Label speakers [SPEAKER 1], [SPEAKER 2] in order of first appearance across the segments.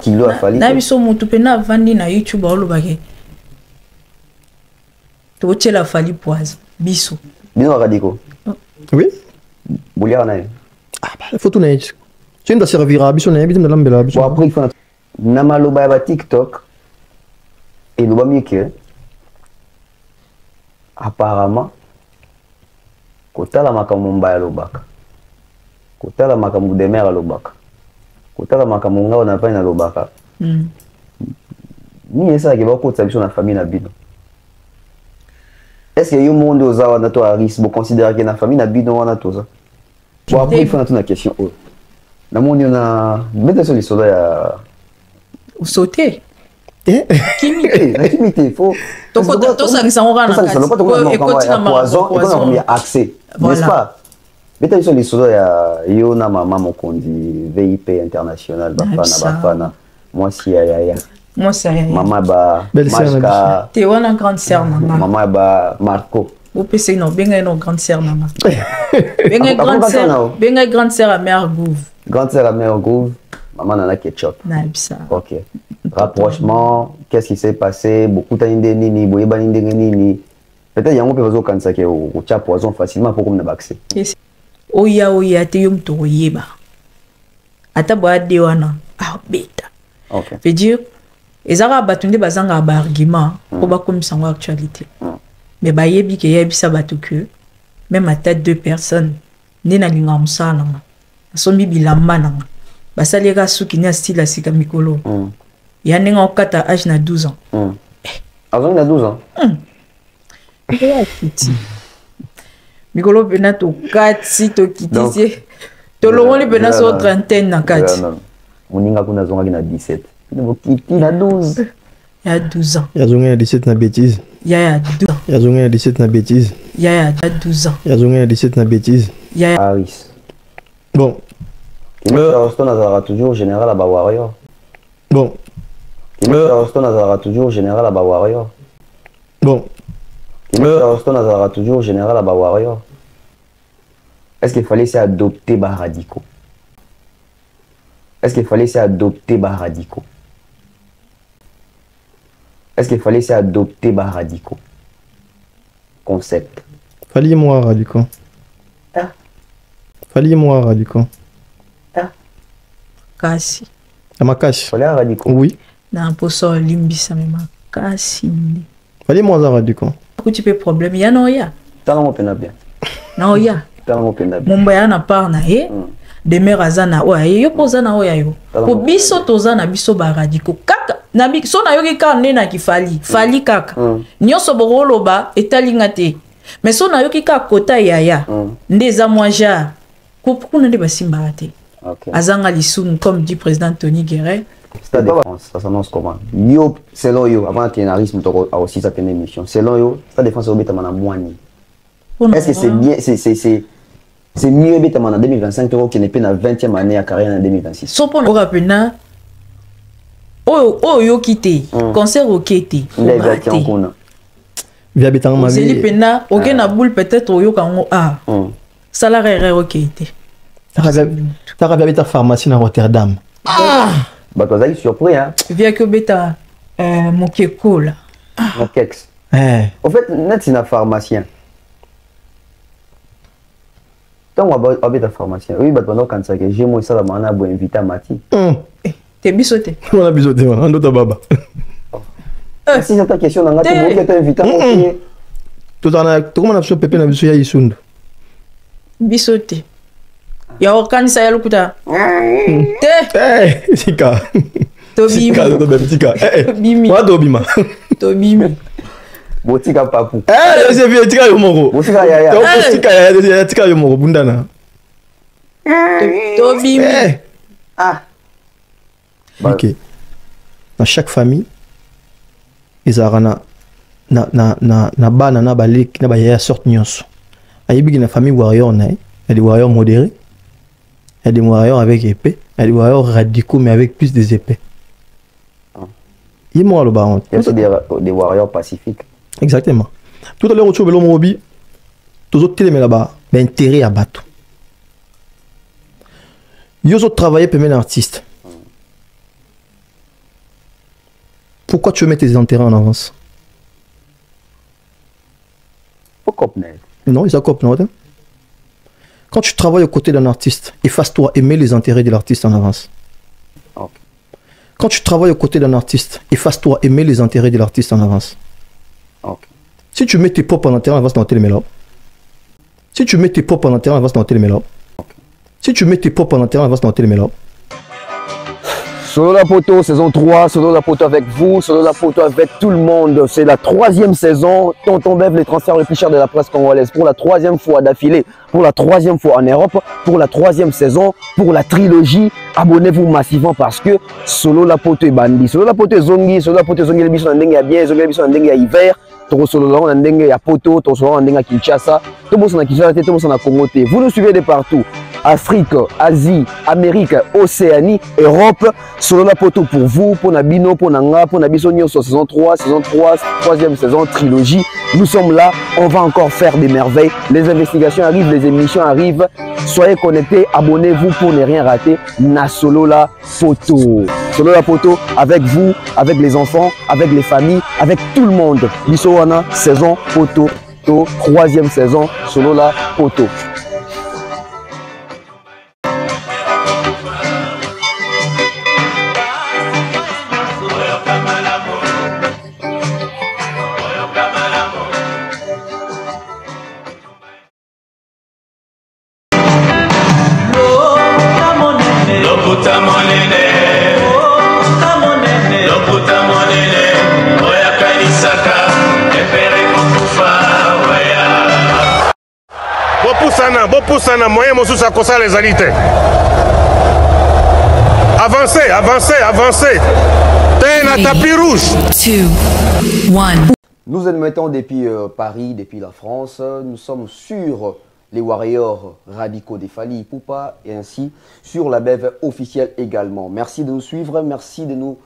[SPEAKER 1] kilo afali
[SPEAKER 2] na biso mutu pena vandi na YouTube olobake to tchela afali poise biso
[SPEAKER 1] bino radiko
[SPEAKER 3] Oui.
[SPEAKER 1] Bouliard na
[SPEAKER 3] Ah bah faut tout naïs. Tu ne dois servir à biso na bitim na lambela biso.
[SPEAKER 1] bon après il faut na maloba ya TikTok et loba mieux apparemment kotala makambo mbaya lobaka kotala makambo de mer lobaka kotala makambo ngao na pana lobaka ni esa ke bakotsa biso na famille na bino. Est-ce que yo monde ozawa na to a risque bo considérer que na famille na bino wana toza bon après il faut na question oh na monde na mettre sur les soldats ya
[SPEAKER 2] sauter
[SPEAKER 1] kimité na kimité faut
[SPEAKER 2] to ça ça on rana
[SPEAKER 1] poison accès n'est-ce pas mettre sur les soldats ya yo na mama mokondi VIP international bafana moi si ya
[SPEAKER 2] moi ça
[SPEAKER 1] maman ba Mashka
[SPEAKER 2] t'es une grande sœur maman
[SPEAKER 1] maman ba Marco
[SPEAKER 2] au PC non bien une grande sœur maman bien grande sœur à mère Gouve
[SPEAKER 1] grande sœur à mère Gouve maman nana ketchup
[SPEAKER 2] naibisa
[SPEAKER 1] ok rapprochement qu'est-ce qui s'est passé beaucoup d'années nini boyeba nini peut-être yango pe bazo kanisa ke o tia poison facilement pour comme na accès
[SPEAKER 2] oya te yom to yeba ata bo ade wana ah beta
[SPEAKER 1] ok
[SPEAKER 2] veut dire ezaka batunde bazanga ba argument ko ba comme sango actualité mais ba yebi ke yebisa batu que même à tête deux personnes ni na linga musala sombi bilamba nanga basaleka suki ni style la sika mikolo ya ninga okata âge na 12 ans
[SPEAKER 1] avant na 12 ans
[SPEAKER 2] ya kiti mikolo pena to kati to kitisie to longoli pena so trentaine na kati
[SPEAKER 1] moninga kuna zonga na 17 kiti na 12
[SPEAKER 2] ya 12 ans
[SPEAKER 3] ya zonga 17 na bêtise
[SPEAKER 2] ya 12 ans
[SPEAKER 3] ya zonga 17 na bêtise
[SPEAKER 2] ya 12 ans
[SPEAKER 3] ya zonga 17 na bêtise
[SPEAKER 2] ya
[SPEAKER 1] Paris
[SPEAKER 3] bon
[SPEAKER 1] Roston azara toujours général à Warrior
[SPEAKER 3] bon
[SPEAKER 1] Roston azara toujours général à Warrior
[SPEAKER 3] bon
[SPEAKER 1] Roston azara toujours général à Warrior. Est-ce qu'il fallait s'adopter par radicaux? Est-ce qu'il fallait s'adopter par radicaux? Est-ce qu'il fallait s'adopter par radicaux? Concept.
[SPEAKER 3] Fallait-moi radicaux. Fallait-moi radicaux.
[SPEAKER 2] Kasi.
[SPEAKER 3] Amakashi.
[SPEAKER 1] Fallait radicaux.
[SPEAKER 3] Oui.
[SPEAKER 2] Na poso limbisa mema kasi.
[SPEAKER 3] Fallait-moi radicaux.
[SPEAKER 2] Tu peux problème ya no ya.
[SPEAKER 1] Tala mo pena bien.
[SPEAKER 2] Na ya.
[SPEAKER 1] Tala mo pena bien.
[SPEAKER 2] Mumba ya na par na e. De merazana o ya yo poza na o ya yo. Ko biso toza na biso ba radicaux. Kaka na biso na yo ki ka na ki fali kaka. Nyoso boroloba etalinga te. Mais so na yo ki ka kota ya. Ndeza moja. Ko kuna de basimba te.
[SPEAKER 1] OK.
[SPEAKER 2] Azanga lisunu comme dit président Tony Guerret.
[SPEAKER 1] Ça s'annonce comment? Yo, selon yo, avant qu'il y ait un risque, aussi ça tenait émission. Selon yo, ça défense au bétaman à moine. Est-ce que c'est bien, c'est mieux bétaman en 2025 qu'il n'est pas dans la 20e année à carrière en 2026?
[SPEAKER 2] Sopon ora pena yo kité concert au kité
[SPEAKER 3] via bétaman ma vie
[SPEAKER 2] pena ok na boule peut-être yo kango ah salaire ok été
[SPEAKER 3] ta rabia beta pharmacie na Rotterdam
[SPEAKER 1] bah toi ça surpris hein
[SPEAKER 2] via que beta mon keko là
[SPEAKER 1] mon kex en fait net c'est un pharmacien donc on va beta pharmacien oui bah pendant quand ça que j'ai moi ça la mana bo inviter Mati
[SPEAKER 2] t'es bisoté
[SPEAKER 3] on a bisoté on doit baba
[SPEAKER 1] si c'est ta question dans tu veux inviter
[SPEAKER 3] tout en a comment on a sur pépé na biso ya isundu
[SPEAKER 2] bisoté ya okanisa ya lukuta te
[SPEAKER 3] sika
[SPEAKER 2] tobimi
[SPEAKER 3] to bemtika
[SPEAKER 2] tobimi
[SPEAKER 3] wa dobima
[SPEAKER 2] tobimi
[SPEAKER 1] botika papu
[SPEAKER 3] c'est bien tika yo moko
[SPEAKER 1] botika ya
[SPEAKER 3] tika tika yo moko bundana
[SPEAKER 2] tobimi
[SPEAKER 3] OK dans chaque famille ils arana na bana na balek na ba ya sorte nyonso ayibi na famille warrior na il y a des warriors modérés. Il y a des warriors avec épée, il y a des warriors radicaux mais avec plus des épées. Il y a
[SPEAKER 1] aussi des warriors pacifiques.
[SPEAKER 3] Exactement. Tout à l'heure, au Chobelo Mobi, tous autres télé là-bas, intérêt à battre. Ils ont travaillé pour un artiste. Pourquoi tu mets tes intérêts en avance?
[SPEAKER 1] Pourquoi?
[SPEAKER 3] Non, ils accopent, non. Quand tu travailles aux côtés d'un artiste, efface-toi, aimer les intérêts de l'artiste en avance.
[SPEAKER 1] Ok.
[SPEAKER 3] Quand tu travailles aux côtés d'un artiste, efface-toi, aimer les intérêts de l'artiste en avance.
[SPEAKER 1] Ok.
[SPEAKER 3] Si tu mets tes propres intérêts en avance dans le télémélo, si tu mets tes propres intérêts en avance dans le télémélo, si tu mets tes propres intérêts en avance dans le télémélo,
[SPEAKER 1] Solo la Poto, saison 3, Solo la Poto avec vous, Solo la Poto avec tout le monde. C'est la 3e saison. Tonton Bev, les transferts les plus chers de la presse congolaise. Pour la 3e fois d'affilée, pour la 3e fois en Europe, pour la 3e saison, pour la trilogie. Abonnez-vous massivement parce que Solo la Poto est bandi. Solo la Poto est zongi, Solo la Poto est zongi, les bisous n'endeng ya bien, zongi les bisous n'endeng ya hiver. Toro Solo la n'endeng ya Poto, Toro Solo la n'endeng ya Kinshasa. Tout le monde s'en Kinshasa, tout le monde s'en Congo. Vous nous suivez de partout. Afrique, Asie, Amérique, Océanie, Europe. Solo la Poto pour vous, pour Nabino, pour Nanga, pour Nabisonio sur saison 3, 3e saison, trilogie. Nous sommes là, on va encore faire des merveilles. Les investigations arrivent, les émissions arrivent. Soyez connectés, abonnez-vous pour ne rien rater. Na Solo la Poto. Solo la Poto avec vous, avec les enfants, avec les familles, avec tout le monde. Bisowana, saison Poto, 3e saison, Solo la Poto.
[SPEAKER 4] Bopusana moyen mosusu akosa les alités. Avancez, avancez, avancez. T'es un tapis rouge.
[SPEAKER 5] 2, 1.
[SPEAKER 1] Nous admettons depuis Paris, depuis la France, nous sommes sur les Warriors radicaux des Fally Ipupa et ainsi sur la BEV officielle également. Merci de nous suivre, merci de nous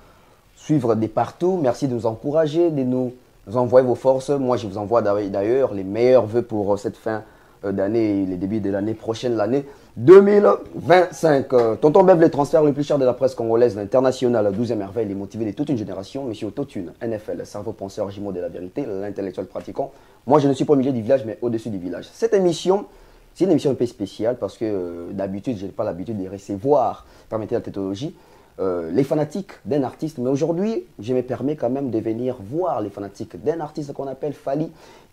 [SPEAKER 1] suivre de partout, merci de nous encourager, de nous envoyer vos forces. Moi, je vous envoie d'ailleurs les meilleurs vœux pour cette fin d'année et les débuts de l'année prochaine, l'année 2025. Tonton Bev, les transferts les plus chers de la presse congolaise, l'international, la 12e merveille, les motivés de toute une génération. Monsieur Autotune, NFL, cerveau penseur, jumeau de la vérité, l'intellectuel pratiquant. Moi, je ne suis pas au milieu du village, mais au-dessus du village. Cette émission, c'est une émission un peu spéciale parce que d'habitude, je n'ai pas l'habitude de recevoir, permettez la tétologie, les fanatiques d'un artiste. Mais aujourd'hui, je me permets quand même de venir voir les fanatiques d'un artiste qu'on appelle Fally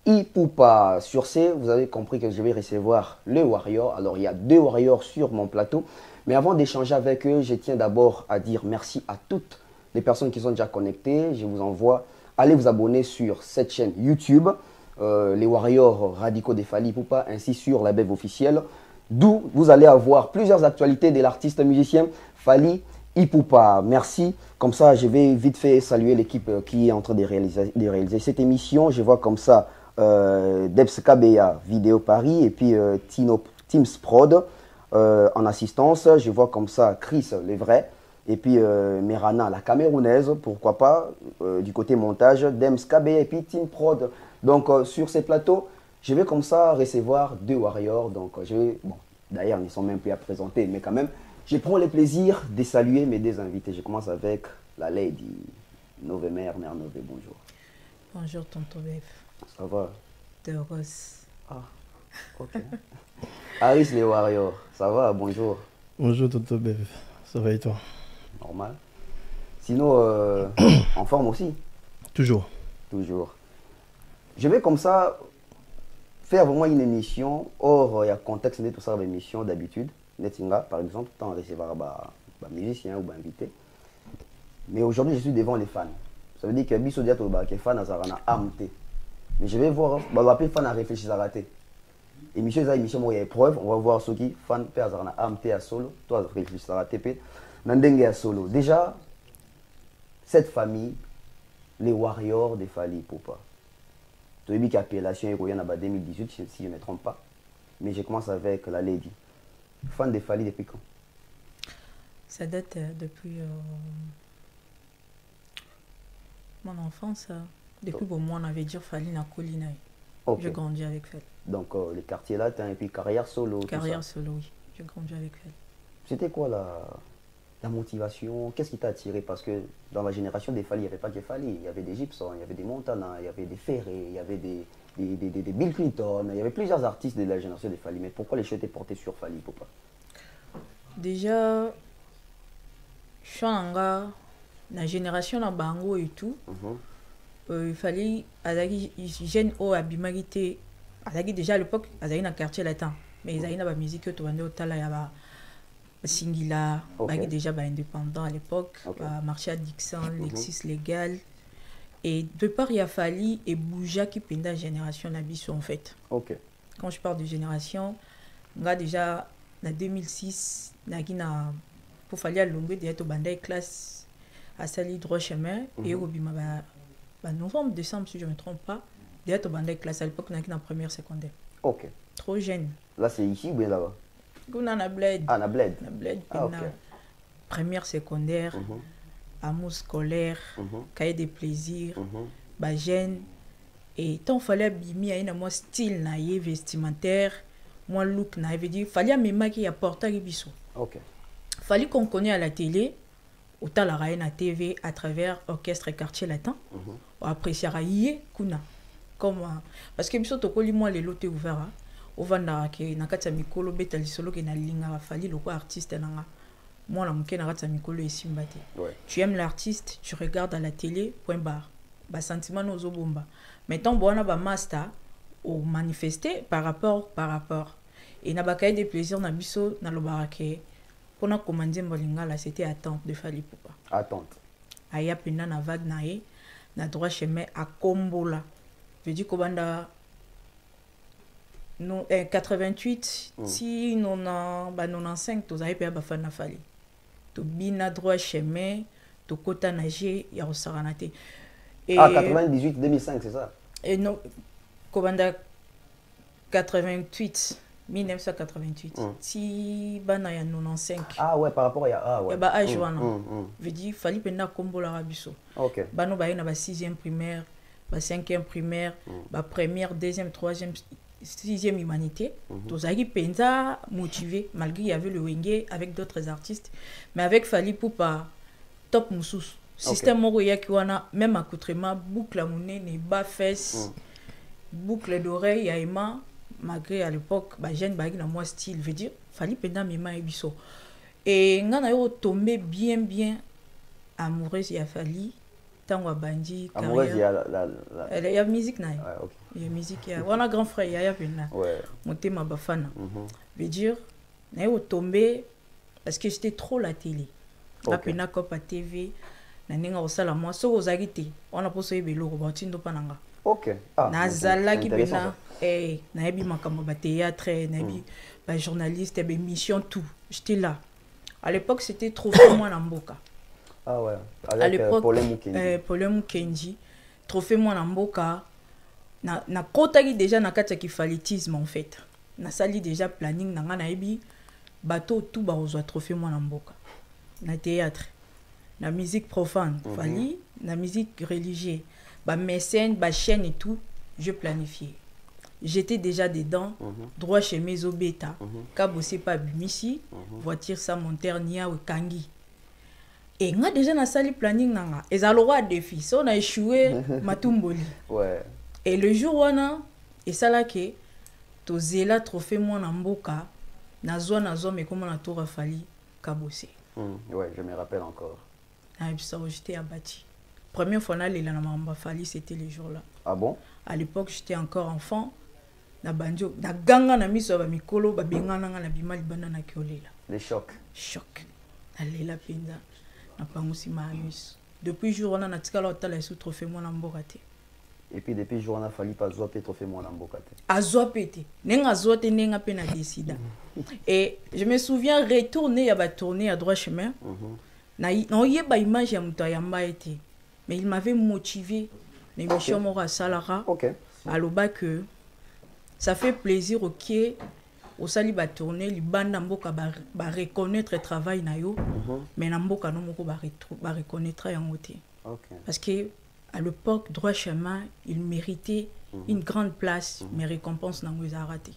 [SPEAKER 1] Ipupa. Sur ce, vous avez compris que je vais recevoir les Warriors. Alors, il y a 2 Warriors sur mon plateau. Mais avant d'échanger avec eux, je tiens d'abord à dire merci à toutes les personnes qui sont déjà connectées. Je vous envoie, allez vous abonner sur cette chaîne YouTube, les Warriors radicaux des Fally Ipupa, ainsi sur la BEV officielle, d'où vous allez avoir plusieurs actualités de l'artiste musicien Fally Ipupa. Merci. Comme ça, je vais vite fait saluer l'équipe qui est en train de réaliser cette émission. Je vois comme ça Debs Kabeya, Vidéo Paris, et puis Teams Prod en assistance. Je vois comme ça Chris Lévray, et puis Merana, la Camerounaise, pourquoi pas, du côté montage, Dems Kabeya, et puis Team Prod. Donc sur ces plateaux, je vais comme ça recevoir 2 Warriors. Donc je vais, bon, d'ailleurs, ils ne sont même plus à présenter, mais quand même, je prends le plaisir de saluer mes 2 invités. Je commence avec la Lady Nové Mère Nové. Bonjour.
[SPEAKER 2] Bonjour, Tonton Bev.
[SPEAKER 1] Ça va?
[SPEAKER 2] De Rose.
[SPEAKER 1] Ah, ok. Aris les Warriors, ça va? Bonjour.
[SPEAKER 3] Bonjour Tonton Bev, ça va et toi?
[SPEAKER 1] Normal. Sinon, en forme aussi?
[SPEAKER 3] Toujours.
[SPEAKER 1] Toujours. Je vais comme ça faire vraiment une émission. Or, il y a contexte de tout ça, l'émission d'habitude. Netinga, par exemple, tant recevoir un musicien ou un invité. Mais aujourd'hui, je suis devant les fans. Ça veut dire que Bisso Diato, les fans, ça va amte. Mais je vais voir, les fans à réfléchir à rater. Émission, c'est une émission où il y a épreuve. On va voir ceux qui fans perdent à amte à solo. Toi, réfléchir à rater. Nandenge à solo. Déjà, cette famille, les Warriors des Fally Ipupa. Tu as vu qu'il y a appellation en 2018, si je ne me trompe pas. Mais je commence avec la Lady. Fan des Fally depuis quand?
[SPEAKER 2] Ça date depuis mon enfance. Depuis au moins on avait dit Fally na Colina. Okay. J'ai grandi avec Fally.
[SPEAKER 1] Donc les quartiers là, et puis carrière solo.
[SPEAKER 2] Carrière solo, oui. J'ai grandi avec Fally.
[SPEAKER 1] C'était quoi la motivation, qu'est-ce qui t'a attiré? Parce que dans la génération des Fally, il n'y avait pas que Fally. Il y avait des Gibson, il y avait des Montana, il y avait des Ferré, il y avait des Bill Clinton. Il y avait plusieurs artistes de la génération des Fally. Mais pourquoi les choix étaient portés sur Fally Ipupa?
[SPEAKER 2] Déjà, Changa, la génération de Bango et tout, il fallait, jeune au Abimagité, déjà à l'époque, il y avait un quartier latin, mais il y avait une musique qui était Singila, déjà indépendant à l'époque, marché à Dixon, Lexus Légal. Et de part, il a fallu et Bouja qui pendant la génération d'Abisso en fait. Quand je parle de génération, on a déjà en 2006, pour falloir l'ongler d'être au bandai classe à Sali droit chemin et au bima novembre décembre si je ne me trompe pas d'être au bandai classe à l'époque on a en première secondaire. Trop jeune.
[SPEAKER 1] Là c'est ici ou bien là-bas?
[SPEAKER 2] On a Bled.
[SPEAKER 1] Ah na Bled.
[SPEAKER 2] Première secondaire, amour scolaire, cahier des plaisirs, jeune et tant fallait bimi à un style naïf vestimentaire. Moi, look, n'avait dit, fallait même qu'il y a porté biso. Fallait qu'on connaisse à la télé, au tal à la TV, à travers orchestre et quartier latin, ou apprécier à y kuna. Comme, parce que biso toko li moi les lotés ouverts, au vanda que nakata mikolo beta li solo que na linga fallait le quoi artiste nanga. Moi la mouké nakata mikolo et simbati. Tu aimes l'artiste, tu regardes à la télé, point barre. Ba sentiment nos obomba. Mais tant bon ba master ou manifester par rapport et na bakaye des plaisirs na biso na lobarake pour na commander mbolinga là c'était attente de Fally Ipupa aya penda na vague na droit chemin à Kombola je dis kobanda non 88 si non a 95 to za pe ba fana Fally to bina droit chemin to kota nager ya osaranate
[SPEAKER 1] et 98 2005 c'est ça
[SPEAKER 2] et non Kobanda 88 1988 si bana ya 95
[SPEAKER 1] par rapport à
[SPEAKER 2] ba âge wana veut dire Fally penda kombola rabiso bano ba na ba 6e primaire ba 5e primaire ba première deuxième troisième sixième humanité tozaki penza motivé malgré il y avait le wenge avec d'autres artistes mais avec Fally Ipupa top mususu système moko yaki wana même accoutrement boucle à monnaie ne ba fesse boucle d'oreille à Emma malgré à l'époque jeune bagui na moi style veut dire Fally penda mema ebiso et ngana yo tombé bien amoureuse ya Fally tango bandi
[SPEAKER 1] amoureuse
[SPEAKER 2] il y a musique na il y a musique ya wana grand frère ya penda motema bafana veut dire na yo tombé parce que j'étais trop la télé na pena Copa TV na ninga osala moi so ozaki te on a posé beloko ba tindo pananga nazalaki pena nayebi makambo ba théâtre nayebi ba journaliste ba émission tout j'étais là à l'époque c'était trophée moi na mboka à l'époque Paulin Kenji trophée moi na mboka na kotaki déjà na kati ya kifalitisme en fait na sali déjà planning na nga nayebi bateau tout ba ozwa trophée moi na mboka na théâtre la musique profane, Fally, la musique religieuse, bah mécène, bah chaîne et tout, je planifiais. J'étais déjà dedans, droit chez Meso Beta, Kabosé pas Bimisi, voiture sans monteur Nia ou Kangi. Et on a déjà dans salle planning nanga, et ça le roi défi, ça on a échoué Matumboli. Et le jour où on a, et ça là que, to zela trophée moi na mboka, na zone mais comment on a tout Fally Kabosé.
[SPEAKER 1] Je me rappelle encore.
[SPEAKER 2] J'étais abattu. Première fois là, la Mamba Fally, c'était les jours-là.
[SPEAKER 1] Ah bon?
[SPEAKER 2] À l'époque, j'étais encore enfant. Na banjo, na ganga na miso ba mikolo ba bengana na bimali bana na kiolela.
[SPEAKER 1] Les chocs.
[SPEAKER 2] Choc. Na lela pinda. Na pangusi mamus. Depuis jour on a na tikala otala sous trophée moi na mbokate.
[SPEAKER 1] Et puis depuis jour on a fallu pas zoaper trophée moi na mbokate.
[SPEAKER 2] Azopete. Nenga zoate nenga pe na décida. Et je me souviens retourner à ba tourner à droit chemin. Non, il y a pas image à Moutayamba été, mais il m'avait motivé. L'émission Mora Salara. À l'oba que ça fait plaisir au sali ba tourner, les bandes mboka ba reconnaître le travail na yo, mais na mboka no moko ba reconnaître en côté. Parce que à l'époque droit chemin, il méritait une grande place, mais récompense n'a pas raté.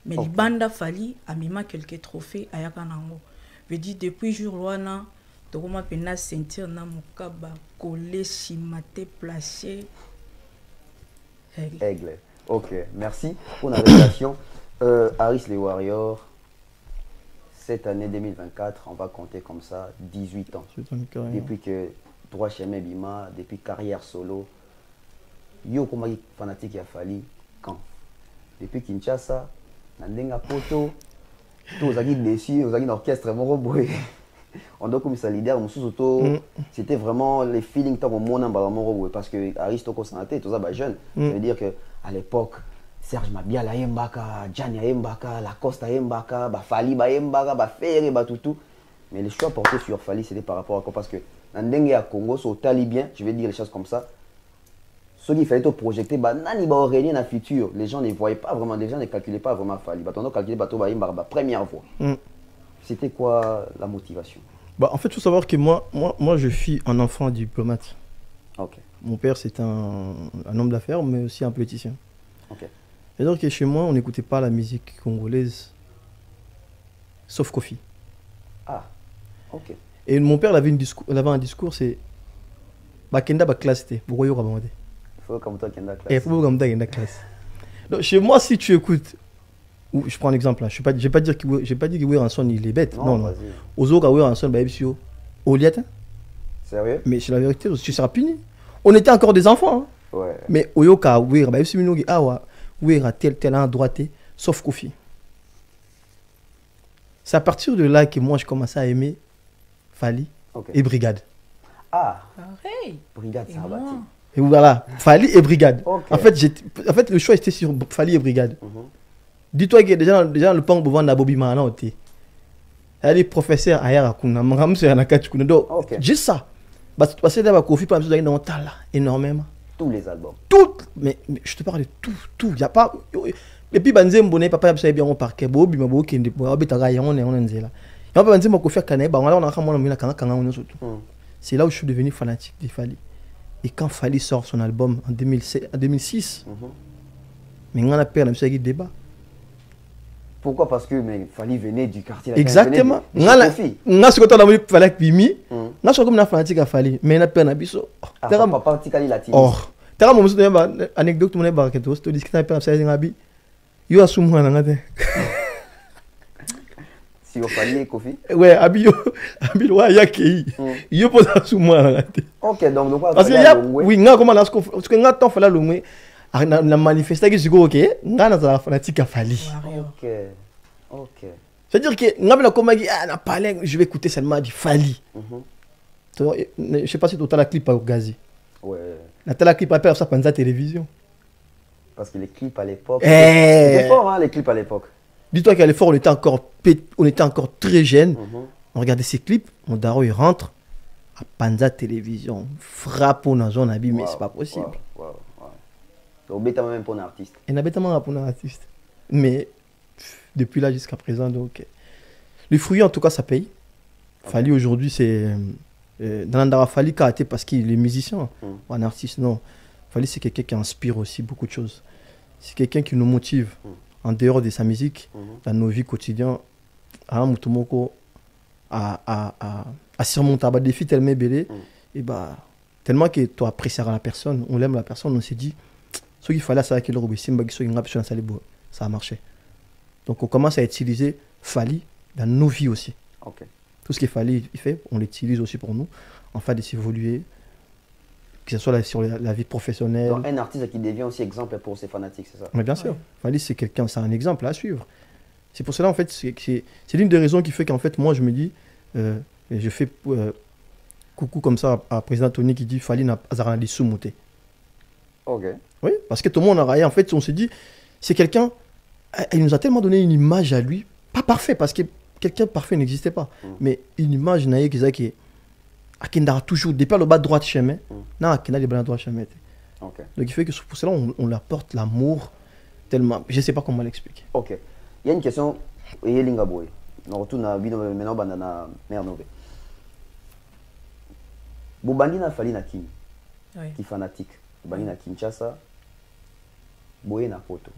[SPEAKER 2] Mais les bandes Fally a mis quelques trophées à Yakanango. veut dire depuis jour wana tokoma pena sentir na mokaba collé chimate plaché
[SPEAKER 1] aigle. Ok, merci pour la révélation. Harris les Warriors, cette année 2024, on va compter comme ça 18 ans. Depuis que droit chemin Bima, depuis carrière solo. Yo comme fanatique a fallu quand depuis Kinshasa, Nandenga Poto, tous les déçus, aux un orchestre Moroboy. On doit comme ça leader, c'était vraiment les feelings tant au monde en Moroboy parce que Aristoko Santé, tout ça bah jeune. Ça veut dire que à l'époque Serge Mabiala Mbaka, Gianni Mbaka, Lacoste Mbaka, bah Fali Mbaka, bah Ferré bah tout. Mais le choix porté sur Fali c'était par rapport à quoi? Parce que Nandenga Congo, au talibien, je vais dire les choses comme ça. Ce qu'il fallait projeter, nani ba Aurélien dans le futur, les gens ne voyaient pas vraiment, les gens ne calculaient pas vraiment Fali. On a calculé bateau première fois. C'était quoi la motivation?
[SPEAKER 3] Bah, en fait, il faut savoir que moi, je suis un enfant diplomate.
[SPEAKER 1] Okay.
[SPEAKER 3] Mon père, c'est un homme d'affaires, mais aussi un politicien.
[SPEAKER 1] Okay.
[SPEAKER 3] Et donc, chez moi, on n'écoutait pas la musique congolaise, sauf Kofi.
[SPEAKER 1] Ah, ok.
[SPEAKER 3] Et mon père avait un discours, c'est Bakenda ba classe té, pourquoi yoka bamade.
[SPEAKER 1] Faut comme toi Kenda classe.
[SPEAKER 3] Et faut comme toi Kenda classe. Donc chez moi si tu écoutes, je prends un exemple là, je vais pas dire que Weranson il est bête. Non. Ozoka Weranson ba ebisio Oliette.
[SPEAKER 1] Sérieux?
[SPEAKER 3] Mais c'est la vérité, tu seras puni. On était encore des enfants. Hein.
[SPEAKER 1] Ouais.
[SPEAKER 3] Mais Oyoka Wera ba ebisio minogi awa Wera tel endroit sauf Kofi. C'est à partir de là que moi je commençais à aimer Fali et Brigade.
[SPEAKER 1] Ah,
[SPEAKER 2] pareil.
[SPEAKER 1] Brigade Sabati.
[SPEAKER 3] Et voilà, Fali et Brigade. Okay. En fait, le choix était sur Fali et Brigade. Dis-toi que déjà le pont pour vendre la Bobby Mana, il y a des professeurs ailleurs à Kuna, donc juste ça. Parce que là, Kofi, par exemple, dans là, énormément.
[SPEAKER 1] Tous les albums.
[SPEAKER 3] Tout, mais je te parle de tout. Il n'y a pas. Et puis, Banzem Bonnet, papa, il bien au parquet, Bobby, Mabo, qui est là. C'est là où je suis devenu fanatique de Fali. Et quand Fali sort son album en 2006, mais on a perdu un débat.
[SPEAKER 1] Pourquoi? Parce que Fali venait du quartier.
[SPEAKER 3] Exactement. On a ce que tu as dit, Fali Pimi. On a ce que tu as fanatique à Fali. Mais on a perdu un biseau.
[SPEAKER 1] Ah, papa, tu as dit la team.
[SPEAKER 3] Oh. Tu as dit une anecdote, tu as dit que tu as perdu un biseau. Tu as dit
[SPEAKER 1] si vous parlez Kofi?
[SPEAKER 3] Ouais, Abilo Yakei. Il pose à sous moi.
[SPEAKER 1] Ok, donc quoi?
[SPEAKER 3] Parce que oui, nga comment parce que nga temps fallait le na manifester que je go ok, nga na fanatique à Fali.
[SPEAKER 1] Ok.
[SPEAKER 3] C'est-à-dire que nga bela comme na parler, je vais écouter seulement du Fali. Je sais pas si tu as la clip au Gazi.
[SPEAKER 1] Ouais.
[SPEAKER 3] La clip à ça pendant la télévision.
[SPEAKER 1] Parce que les clips à l'époque, c'était fort hein, les clips à l'époque.
[SPEAKER 3] Dis-toi qu'à l'effort, on était encore très jeunes. On regardait ces clips, mon daro il rentre à Panza Télévision, frappe dans zone habit, mais c'est pas possible.
[SPEAKER 1] Donc bêtement même pour un artiste.
[SPEAKER 3] Et n'a bêtement pour un artiste. Mais depuis là jusqu'à présent, donc les fruits en tout cas ça paye. Fali aujourd'hui c'est dans l'andara Fali karaté parce qu'il est musicien, ou un artiste non. Fali c'est quelqu'un qui inspire aussi beaucoup de choses. C'est quelqu'un qui nous motive. En dehors de sa musique, dans nos vies quotidiennes, à surmonter des défis tellement belés, et tellement que tu apprécieras la personne, on aime la personne, on s'est dit, ce qu'il fallait, c'est qu'il ça a marché. Donc on commence à utiliser Fali dans nos vies aussi. Tout ce qu'il fallait, il fait, on l'utilise aussi pour nous, en fait de s'évoluer, que ce soit sur la vie professionnelle.
[SPEAKER 1] Donc un artiste qui devient aussi exemple pour ses fanatiques, c'est ça?
[SPEAKER 3] Mais bien sûr, Fali c'est quelqu'un, c'est un exemple à suivre. C'est pour cela en fait, c'est l'une des raisons qui fait qu'en fait moi je me dis, je fais coucou comme ça à président Tony qui dit Fali n'a pas à sous-monter.
[SPEAKER 1] Ok.
[SPEAKER 3] Oui, parce que tout le monde a raillé, en fait on s'est dit, c'est quelqu'un, il nous a tellement donné une image à lui, pas parfait parce que quelqu'un parfait n'existait pas, mais une image naïe qui est Akenda toujours depuis le bas droit de chemin, non Akenda le bas droit de chemin. Donc il fait que pour cela on lui apporte l'amour tellement, je sais pas comment l'expliquer.
[SPEAKER 1] Ok, il y a une question, et Linga Boy, on retourne à maintenant banana mère nové. Bobandi na Fali na Kim, qui fanatique, Bobandi na Kinshasa, Boye na Poto.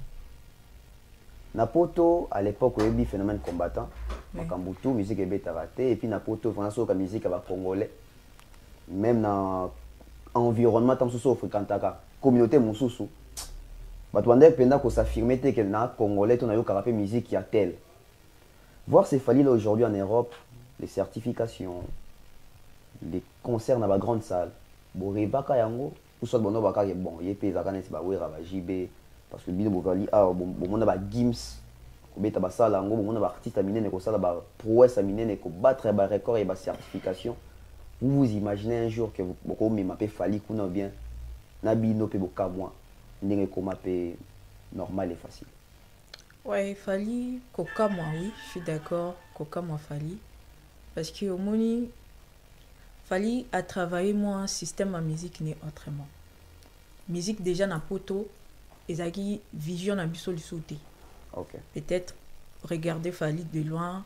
[SPEAKER 1] Na Poto à l'époque où il y a eu phénomène combattant, Makambutu, musique est raté. Et puis, na poto, on a la musique à congolais. Même dans l'environnement, tant que ce fréquentaka. Communauté, mon sous. Bah, tu as pendant qu'on s'affirme que na congolais, on a eu carapé musique qui a tel. Voir ces fallis là aujourd'hui en Europe, les certifications, les concerts dans la grande salle. Bon, rebaka yango, ou soit bon, baka bon, yépé zakane si ba wera ba JB parce que bino bovali bon on a ba Gims, ko beta ba sala yango, bon on a ba artiste minene ko sala ba prouesse minene ko battre ba record et ba certification. Vous vous imaginez un jour que vous ko me mapé fali kuna bien na bino pe boka moi ndenge ko mapé normal et facile.
[SPEAKER 2] Ouais, fali koka moi oui, je suis d'accord, koka moi fali parce que au moni fali a travaillé moi système à musique n'est autrement. Musique déjà na poto ezaki vision na biso lisouté.
[SPEAKER 1] OK.
[SPEAKER 2] Peut-être regarder fali de loin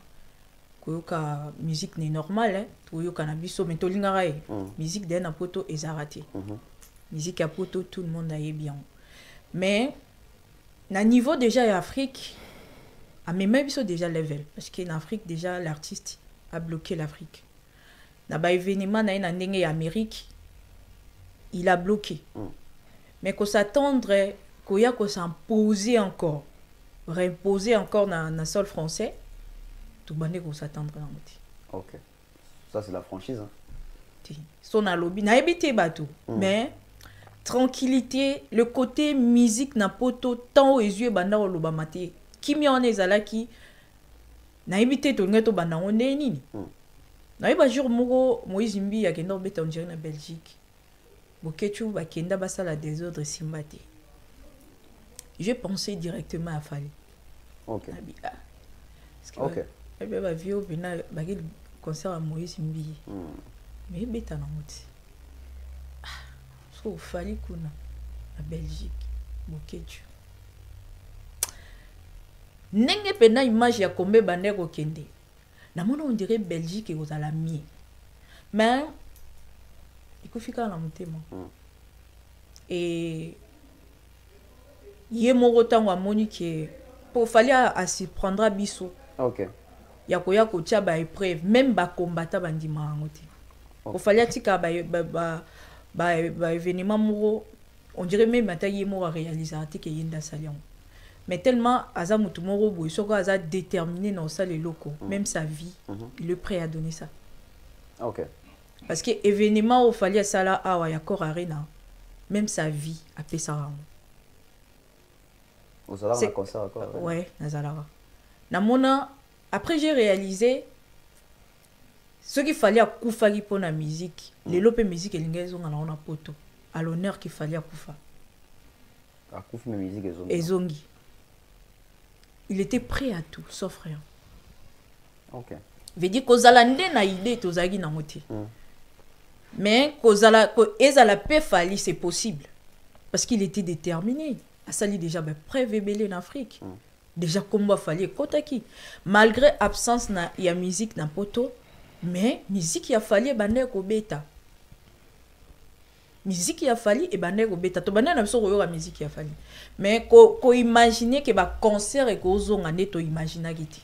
[SPEAKER 2] koyoka musique n'est normale hein, toyoka na biso mais tolingara musique de na poto ezaraté. Musique à poto tout le monde aille bien. Mais na niveau déjà en Afrique a même biso déjà level parce qu'en Afrique déjà l'artiste a bloqué l'Afrique. Na ba événement na ina ndenge ya Amérique il a bloqué. Mais qu'on s'attendre koya ko s'imposer encore réimposer encore na sol français tout bande qu'on s'attendre na moti.
[SPEAKER 1] OK. Ça c'est la franchise hein.
[SPEAKER 2] Son a lobby na ebité bateau mais tranquillité le côté musique na poto tant aux yeux banda o loba maté kimi on ezalaki na ebité to ngeto banda on nini. Na iba jour moko Moïse Mbi akenda obeta on dirait na Belgique. Bokechu bakenda basala désordre simbate. J'ai pensé directement à Fali.
[SPEAKER 1] OK.
[SPEAKER 2] OK. Et bien ba vieux bina bagil concert à Moïse Mbi. Mais beta na moti. So Fali kuna na Belgique. Bokechu. Nenge pena image ya kombe bandeko kende. On dirait Belgique et aux alamiers. Mais il faut faire la montée. Et il y a mon retour à Monique pour falloir à s'y prendre à biso.
[SPEAKER 1] OK.
[SPEAKER 2] Il y a quoi que tu as épreuve même ba combattre bandi mangote. Pour falloir tika ba événement moro on dirait même mataille moro réaliser que yinda salion. Mais tellement Aza Moutoumoro Boy, Aza déterminé dans ça les locaux, même sa vie, il est prêt à donner ça.
[SPEAKER 1] OK.
[SPEAKER 2] Parce que événement où fallait ça là, ah ouais, encore arena, même sa vie a fait ça.
[SPEAKER 1] Au salaire on a concert encore.
[SPEAKER 2] Ouais, Nazalara. Namona, après j'ai réalisé ce qu'il fallait à Koufagi pour la musique, les lopes musique et l'ingénieur on a poto, à l'honneur qu'il fallait à Koufa.
[SPEAKER 1] À Koufa musique
[SPEAKER 2] et Zongi. Il était prêt à tout, sauf rien.
[SPEAKER 1] OK.
[SPEAKER 2] Veut dire que Zalande na idée tozagi na moti. Mais que Ezala pe fali c'est possible parce qu'il était déterminé. Asali déjà ben prêt rebelle en Afrique. Déjà combat fali kotaki. Malgré absence na ya musique na poto, mais musique ya fali bande ko beta. Musique ya fali et bande ko beta. To bande na biso ko yo musique ya fali. Mais ko imaginer que ba concert et ko zonga neto imaginer giti.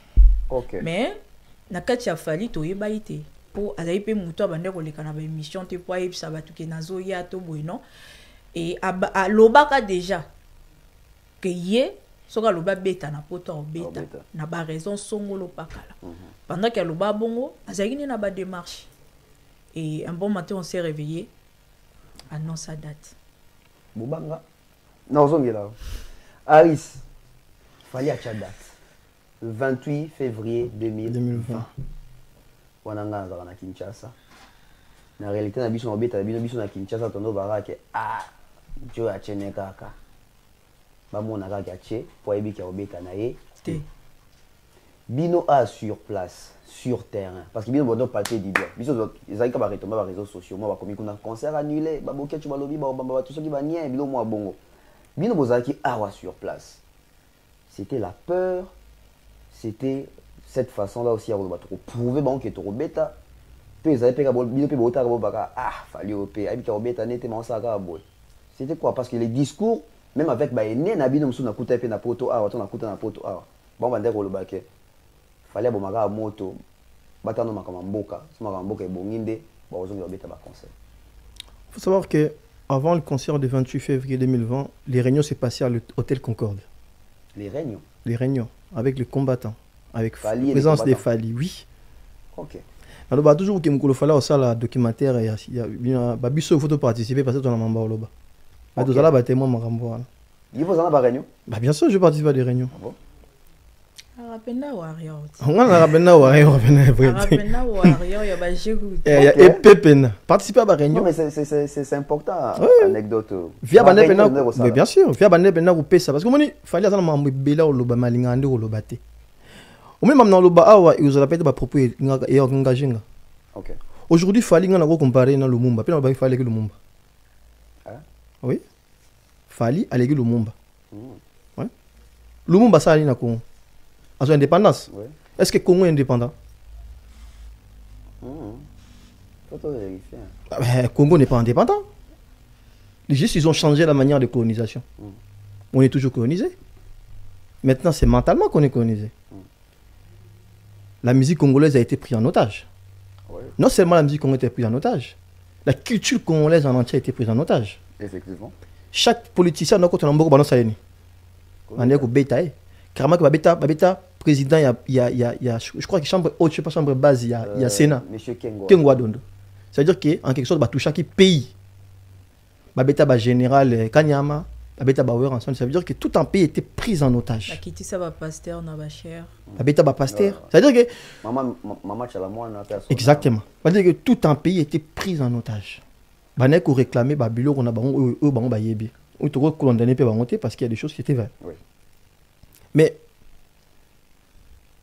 [SPEAKER 1] OK.
[SPEAKER 2] Mais na kati ya fali to yeba ite pour azali pe muto bande ko leka na ba émission te po yeb sa batuke nazo ya to boyno et a lobaka déjà que yé soka loba beta na poto o beta na ba raison songolo pakala. Pendant que loba bongo azali ni na ba démarche. Et un bon matin on s'est réveillé annonce sa date.
[SPEAKER 1] Boubanga. Non, zongi là. Aris. Fallait à ta date. Le 28 février 2020. Wananga na Kinshasa. Na réalité na biso obeta biso na Kinshasa tondo baraka ah jo a chene kaka. Ba mona kaka che po ebiki obeta na ye. Bino a sur place, sur terrain. Parce que bino bodo papier d'idée. Biso ezali ka ba retomber ba réseaux sociaux, moi ba komi kuna concert annulé, ba boké tu ba lobi ba tout ce qui va nien bilo moi bongo. Bino bozaki awa sur place. C'était la peur, c'était cette façon-là aussi à vous prouver bon que tu bêta. Puis ils avaient payé bino pe bota baka ah fallait au pays abi ka bêta nete ma ça ka boy. C'était quoi parce que les discours même avec ba ene na bino msu na kuta pe na poto ah on na kuta na poto ah bon bande ko lo baké fallait bomaka moto batano makamamboka so makamamboka ebonginde ba ozongi babeta ba concert.
[SPEAKER 3] Faut savoir que avant le concert du 28 février 2020, les réunions s'est passées à l'hôtel Concorde.
[SPEAKER 1] Les réunions.
[SPEAKER 3] Les réunions avec les combattants, avec la
[SPEAKER 1] Fali
[SPEAKER 3] présence des Fali, oui.
[SPEAKER 1] OK.
[SPEAKER 3] Alors bah toujours que Mukolo Fala au sala documentaire il y a babiso photo participer parce que ton mamba loba. Bah tout ça là bah témoin makambo.
[SPEAKER 1] Il faut en réunion.
[SPEAKER 3] Bah bien sûr je participe à des réunions.
[SPEAKER 1] Ah bon?
[SPEAKER 2] Arapenda warrior.
[SPEAKER 3] On a arapenda warrior vrai.
[SPEAKER 2] Arapenda warrior ya ba jégout.
[SPEAKER 3] Et pepena participer à des réunions.
[SPEAKER 1] Non mais c'est important anecdote.
[SPEAKER 3] Via bande pena mais bien sûr via bande pena ko pesa parce que moni fali azana mambo bela o loba malinga ande ko loba te. Au même moment loba awa ils ont répété ba propos et engagé nga.
[SPEAKER 1] OK.
[SPEAKER 3] Aujourd'hui fali nga na ko comparer na Lumumba, pe na ba fali que Lumumba.
[SPEAKER 1] Ah.
[SPEAKER 3] Oui. Fali alegi Lumumba. Ouais. Lumumba ça ali na Congo. À son indépendance.
[SPEAKER 1] Ouais.
[SPEAKER 3] Est-ce que Congo est indépendant?
[SPEAKER 1] Faut vérifier.
[SPEAKER 3] Congo n'est pas indépendant. Les juste ils ont changé la manière de colonisation. On est toujours colonisé. Maintenant c'est mentalement qu'on est colonisé. La musique congolaise a été prise en otage.
[SPEAKER 1] Ouais.
[SPEAKER 3] Non seulement la musique congolaise a été prise en otage, la culture congolaise en entier a été prise en otage.
[SPEAKER 1] Effectivement.
[SPEAKER 3] Chaque politicien n'a qu'autre nombre de salini. On est au bétail. Carrément que Babeta président il y a je crois que chambre haute, je sais pas chambre base il y a Sénat.
[SPEAKER 1] Monsieur
[SPEAKER 3] Kengo Dondo. C'est-à-dire que en quelque sorte tout chaque pays Babeta ba général Kanyama, Babeta Bauer ensemble, ça veut dire que tout un pays était pris en otage.
[SPEAKER 2] La kiti ça va pasteur na ba cher.
[SPEAKER 3] Babeta ba pasteur. C'est-à-dire que
[SPEAKER 1] maman Chalamouana personne.
[SPEAKER 3] exactement. C'est-à-dire que tout un pays était pris en otage. Banek ou réclamer Babilo on a bango eux bango ba yebi. Ou to ko condamner pe bango parce qu'il y a des choses qui étaient vraies.
[SPEAKER 1] Oui.
[SPEAKER 3] Mais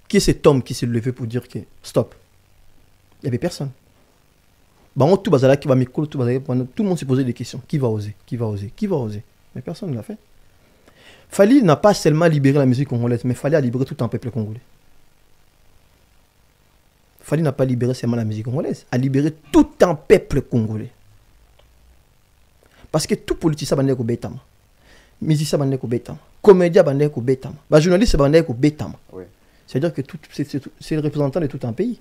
[SPEAKER 3] qui est cet homme qui s'est levé pour dire que stop? Il n'y avait personne. Tout le monde s'est posé des questions. Qui va oser? Qui va oser? Qui va oser? Mais personne ne l'a fait. Fali n'a pas seulement libéré la musique congolaise, mais Fali a libéré tout un peuple congolais. Fali n'a pas libéré seulement la musique congolaise, a libéré tout un peuple congolais. Parce que tout politicien bandé ko betama. Musicien bandé ko betama. Comédien bandé ko betama. Ba journaliste bandé ko betama.
[SPEAKER 1] Oui.
[SPEAKER 3] C'est-à-dire que c'est le représentant de tout un pays.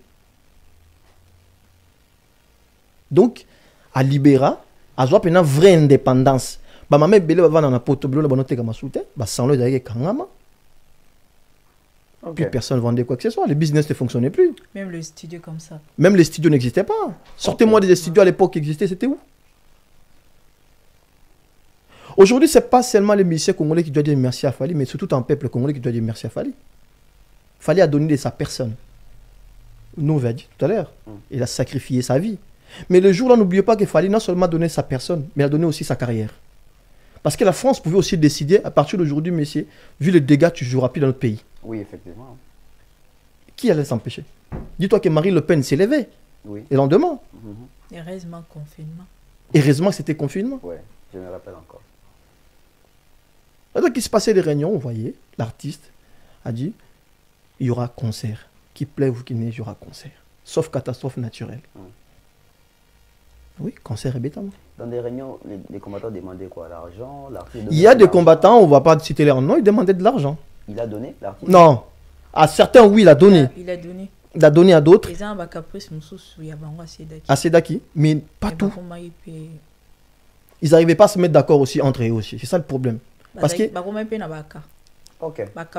[SPEAKER 3] Donc, à Libéra, à Zoa une vraie indépendance. Bah maman belé va dans la poto bleu la bonne comme soutien, bah sans le d'ailleurs kangama. Plus personne vendait quoi que ce soit, les business ne fonctionnaient plus.
[SPEAKER 2] Même le studio comme ça.
[SPEAKER 3] Même les studios n'existaient pas. Sortez-moi des studios à l'époque qui existaient, c'était où? Aujourd'hui, ce n'est pas seulement les musiciens congolais qui doivent dire merci à Fali, mais surtout un peuple congolais qui doit dire merci à Fali. Fali a donné de sa personne. Nous, on l'a dit tout à l'heure. Il a sacrifié sa vie. Mais le jour-là, n'oubliez pas que Fali n'a seulement donné sa personne, mais il a donné aussi sa carrière. Parce que la France pouvait aussi décider, à partir d'aujourd'hui, messieurs, vu les dégâts que tu joueras plus dans notre pays.
[SPEAKER 1] Oui, effectivement.
[SPEAKER 3] Qui allait s'empêcher? Dis-toi que Marine Le Pen s'est levée.
[SPEAKER 1] Oui.
[SPEAKER 3] Et lendemain.
[SPEAKER 2] Heureusement, confinement.
[SPEAKER 3] Heureusement que c'était confinement.
[SPEAKER 1] Oui, je me rappelle encore.
[SPEAKER 3] Donc, il se passait des réunions, vous voyez, l'artiste a dit, il y aura concert. Qu'il pleuve ou qu'il neige, il y aura concert. Sauf catastrophe naturelle. Oui, concert et bêtement.
[SPEAKER 1] Dans des réunions, les combattants demandaient quoi? L'argent?
[SPEAKER 3] Il y a des combattants, on ne va pas citer leur nom, ils demandaient de l'argent.
[SPEAKER 1] Il a donné, l'artiste?
[SPEAKER 3] Non. À certains, oui, il a donné.
[SPEAKER 2] Il a donné.
[SPEAKER 3] Il a donné à d'autres.
[SPEAKER 2] Les gens ont caprice, il y a bango Sedaki.
[SPEAKER 3] À Sedaki, mais pas tout. Ils n'arrivaient pas à se mettre d'accord aussi entre eux aussi. C'est ça le problème. Parce que...
[SPEAKER 1] Ok.
[SPEAKER 3] Parce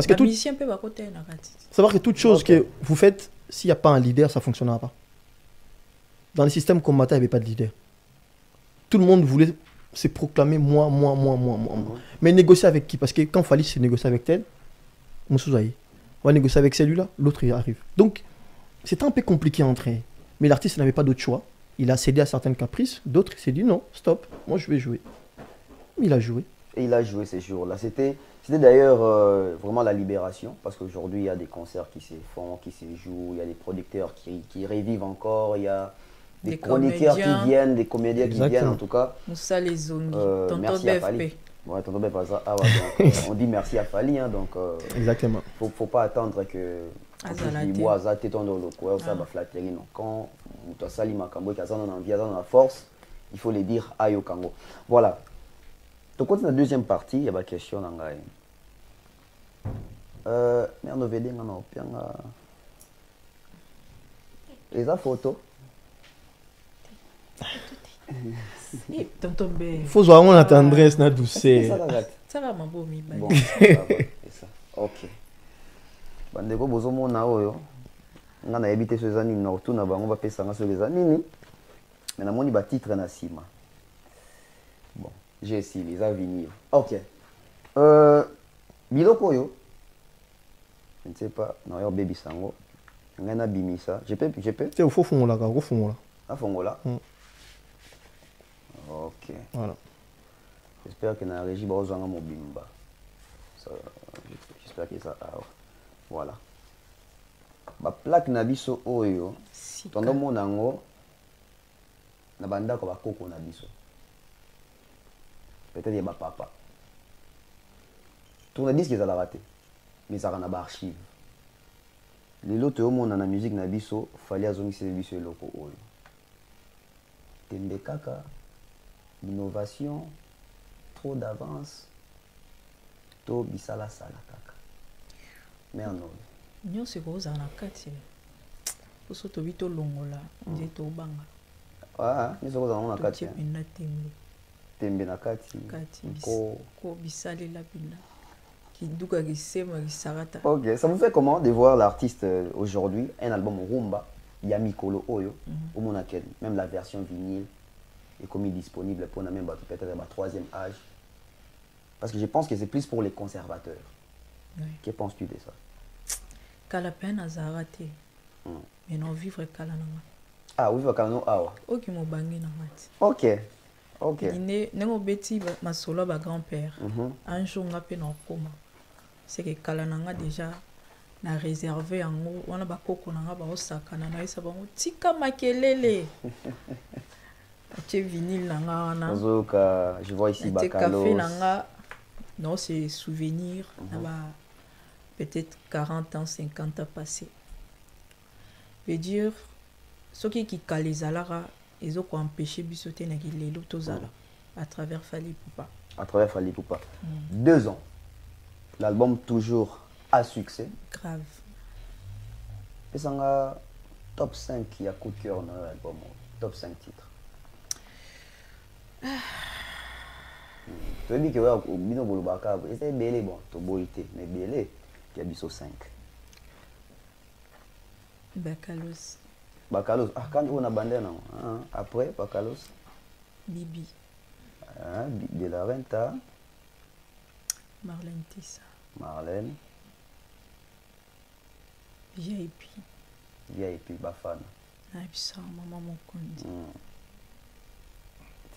[SPEAKER 3] que tout... savoir que toute chose que vous faites, s'il n'y a pas un leader, ça ne fonctionnera pas. Dans le système combattant, il n'y avait pas de leader. Tout le monde voulait se proclamer moi. Mais négocier avec qui? Parce que quand il fallait se négocier avec tel, on va négocier avec celui-là, l'autre il arrive. Donc, c'est un peu compliqué à entrer. Mais l'artiste n'avait pas d'autre choix. Il a cédé à certaines caprices. D'autres, il s'est dit non, stop, moi je vais jouer. Il a joué.
[SPEAKER 1] Et il a joué ces jours-là. C'était d'ailleurs vraiment la libération. Parce qu'aujourd'hui, il y a des concerts qui se font, qui se jouent. Il y a des producteurs qui revivent encore. Il y a des chroniqueurs qui viennent, des comédiens qui viennent en tout cas.
[SPEAKER 2] Moussa les Zongi,
[SPEAKER 1] merci à Fali. Ouais, tonton BFP. Ah ouais, donc, on dit merci à Fali. Hein, donc,
[SPEAKER 3] exactement.
[SPEAKER 1] Faut pas attendre que... Quand tu as sali makambo, tu as la force, il faut les dire ayo kango. Voilà. Tu continues la deuxième partie, il y a une question. Mais on a vu des photos.
[SPEAKER 2] Tonton B.
[SPEAKER 3] Faut avoir mon tendresse, na douceur.
[SPEAKER 2] Ça va, ma beau mi.
[SPEAKER 1] Bon, c'est ça. Ok. Bandeko bozomo na oyo. Nga na habité ce zani na tout na bango ba pesa nga sur les anini. Mais na moni ba titre na sima. Bon, j'ai essayé les vinyle. Ok. Biloko yo. Je ne sais pas, non yo baby sango. Nga na bimisa. Je peux.
[SPEAKER 3] C'est au fond fongola ka, au fongola.
[SPEAKER 1] Ah fongola. Ok.
[SPEAKER 3] Voilà.
[SPEAKER 1] J'espère que dans la régie, on va mon bimba. J'espère que ça. Voilà. La plaque nabiso oyo. Tando mon ango. Na banda ko ba koko nabiso. Peut-être y a papa. Tourne disque ils ont raté. Mais ça n'a pas archive. Les autres au monde dans la musique nabiso fallait azomi c'est biso loko oyo. Tembe kaka. Innovation, trop d'avance, to bisala sala kaka. Mais en ordre.
[SPEAKER 2] Nyo se ko za na kati. Oso to bito longola, nje to banga.
[SPEAKER 1] Ah, ni soko za na kati.
[SPEAKER 2] Tembe tembe.
[SPEAKER 1] Tembe na kati.
[SPEAKER 2] Kati ko bisale la bina. Ki duka ki sema ki sarata.
[SPEAKER 1] OK, ça vous fait comment de voir l'artiste aujourd'hui un album rumba, Yamikolo Oyo, au monakel, même la version vinyle est comme disponible pour même peut-être à troisième âge. Parce que je pense que c'est plus pour les conservateurs.
[SPEAKER 2] Oui.
[SPEAKER 1] Que penses-tu de ça?
[SPEAKER 2] Kala peine à zarate. Mais non vivre kala nanga.
[SPEAKER 1] Ah, vivre kala no awa.
[SPEAKER 2] Ok mo bangi na mati.
[SPEAKER 1] OK. OK.
[SPEAKER 2] Nengo beti ma solo ba grand-père. Un jour nga pe na koma. C'est que kala nanga déjà na réservé yango wana ba koko nanga ba osakana na isa bango tika makelele. Tu vinyle nanga na.
[SPEAKER 1] Je vois ici Bakalos.
[SPEAKER 2] Café nanga. Non, c'est souvenir. Peut-être 40 ans, 50 ans passés. Je veux dire, ceux qui calent alara, ils ont empêché bisoter na gilelo tozala à travers Fali Poupa.
[SPEAKER 1] À travers Fali Poupa. 2 ans. L'album toujours à succès.
[SPEAKER 2] Grave.
[SPEAKER 1] Et ça a top 5 qui a coup de cœur dans l'album. Top 5 titres. Tu as dit que au bino bolobaka, c'est belé bon, to boité, mais belé qui a biso 5.
[SPEAKER 2] Bakalos.
[SPEAKER 1] Bakalos, ah quand on a bandé non, après Bakalos.
[SPEAKER 2] Bibi.
[SPEAKER 1] De la Renta.
[SPEAKER 2] Marlène Tissa.
[SPEAKER 1] Marlène.
[SPEAKER 2] VIP.
[SPEAKER 1] VIP Bafana.
[SPEAKER 2] Ah bisa maman mon kondi.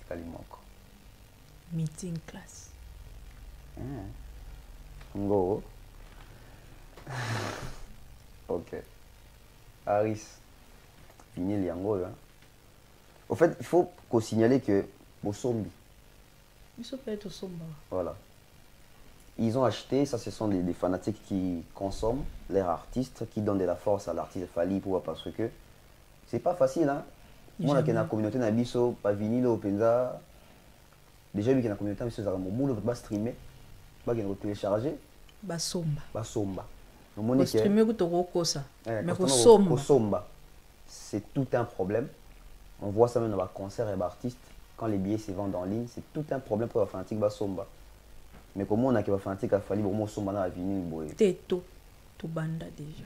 [SPEAKER 1] Kalimoko.
[SPEAKER 2] Meeting class.
[SPEAKER 1] Ngo. OK. Aris. Vinyle yango là. Au fait, il faut qu'on signale que Bosombi.
[SPEAKER 2] Ils sont peut-être au somba.
[SPEAKER 1] Voilà. Ils ont acheté, ça ce sont des fanatiques qui consomment leurs artistes, qui donnent de la force à l'artiste Fali pour parce que c'est pas facile hein. Moi dans la communauté na biso pas vinyle au penza. Déjà vu que la communauté biso za mo boulot va streamer, va télécharger,
[SPEAKER 2] ba somba.
[SPEAKER 1] Ba somba.
[SPEAKER 2] On streamer ko to ko ça. Mais ko
[SPEAKER 1] somba. C'est tout un problème. On voit ça même dans les concerts et les artistes quand les billets se vendent en ligne, c'est tout un problème pour les fanatiques ba somba. Mais comment on a que les fanatiques a fallu pour somba na vinyle boy.
[SPEAKER 2] Teto to banda déjà.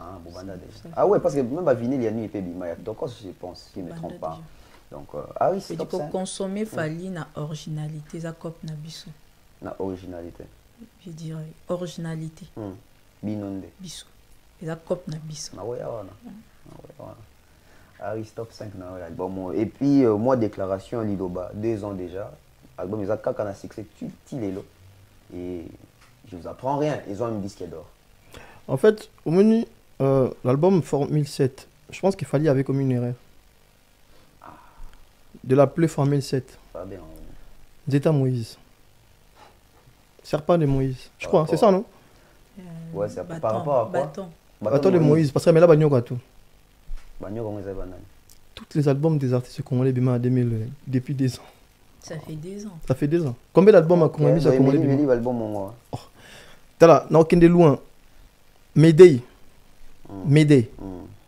[SPEAKER 1] Ah, Bobanda déjà. Ah ouais, parce que même à vinyle, il y a nuit et puis bimaya. Donc, je pense, si je ne me trompe pas. Donc, ah oui, c'est top 5.
[SPEAKER 2] Pour consommer, Fali na originalité, ça cop na biso.
[SPEAKER 1] Na originalité.
[SPEAKER 2] Je dirais originalité.
[SPEAKER 1] Binonde.
[SPEAKER 2] Biso. Et ça cop na biso.
[SPEAKER 1] Ah ouais, ah oui, top 5 na ouais, album. Et puis, moi, déclaration Lidoba, 2 ans déjà. Album, ils ont quand on a succès, tu l'élo. Et je vous apprends rien, ils ont un disque d'or.
[SPEAKER 3] En fait, au menu, l'album Formule 7, je pense qu'il fallait avec comme une erreur. De l'appeler Formule 7. Zeta Moïse. Serpent de Moïse. Je crois, c'est ça, non?
[SPEAKER 1] Ouais, c'est par rapport à quoi?
[SPEAKER 3] Bâton de Moïse, parce que là, Bagno Gato.
[SPEAKER 1] Bagno, comment ça va?
[SPEAKER 3] Tous les albums des artistes congolais, depuis 2 ans.
[SPEAKER 2] Ça fait 2 ans.
[SPEAKER 3] Ça fait 2 ans. Combien d'albums a Congolais ça Congolais
[SPEAKER 1] Emily l'album moi.
[SPEAKER 3] Tala, na aucun de loin. Mayday. Mayday.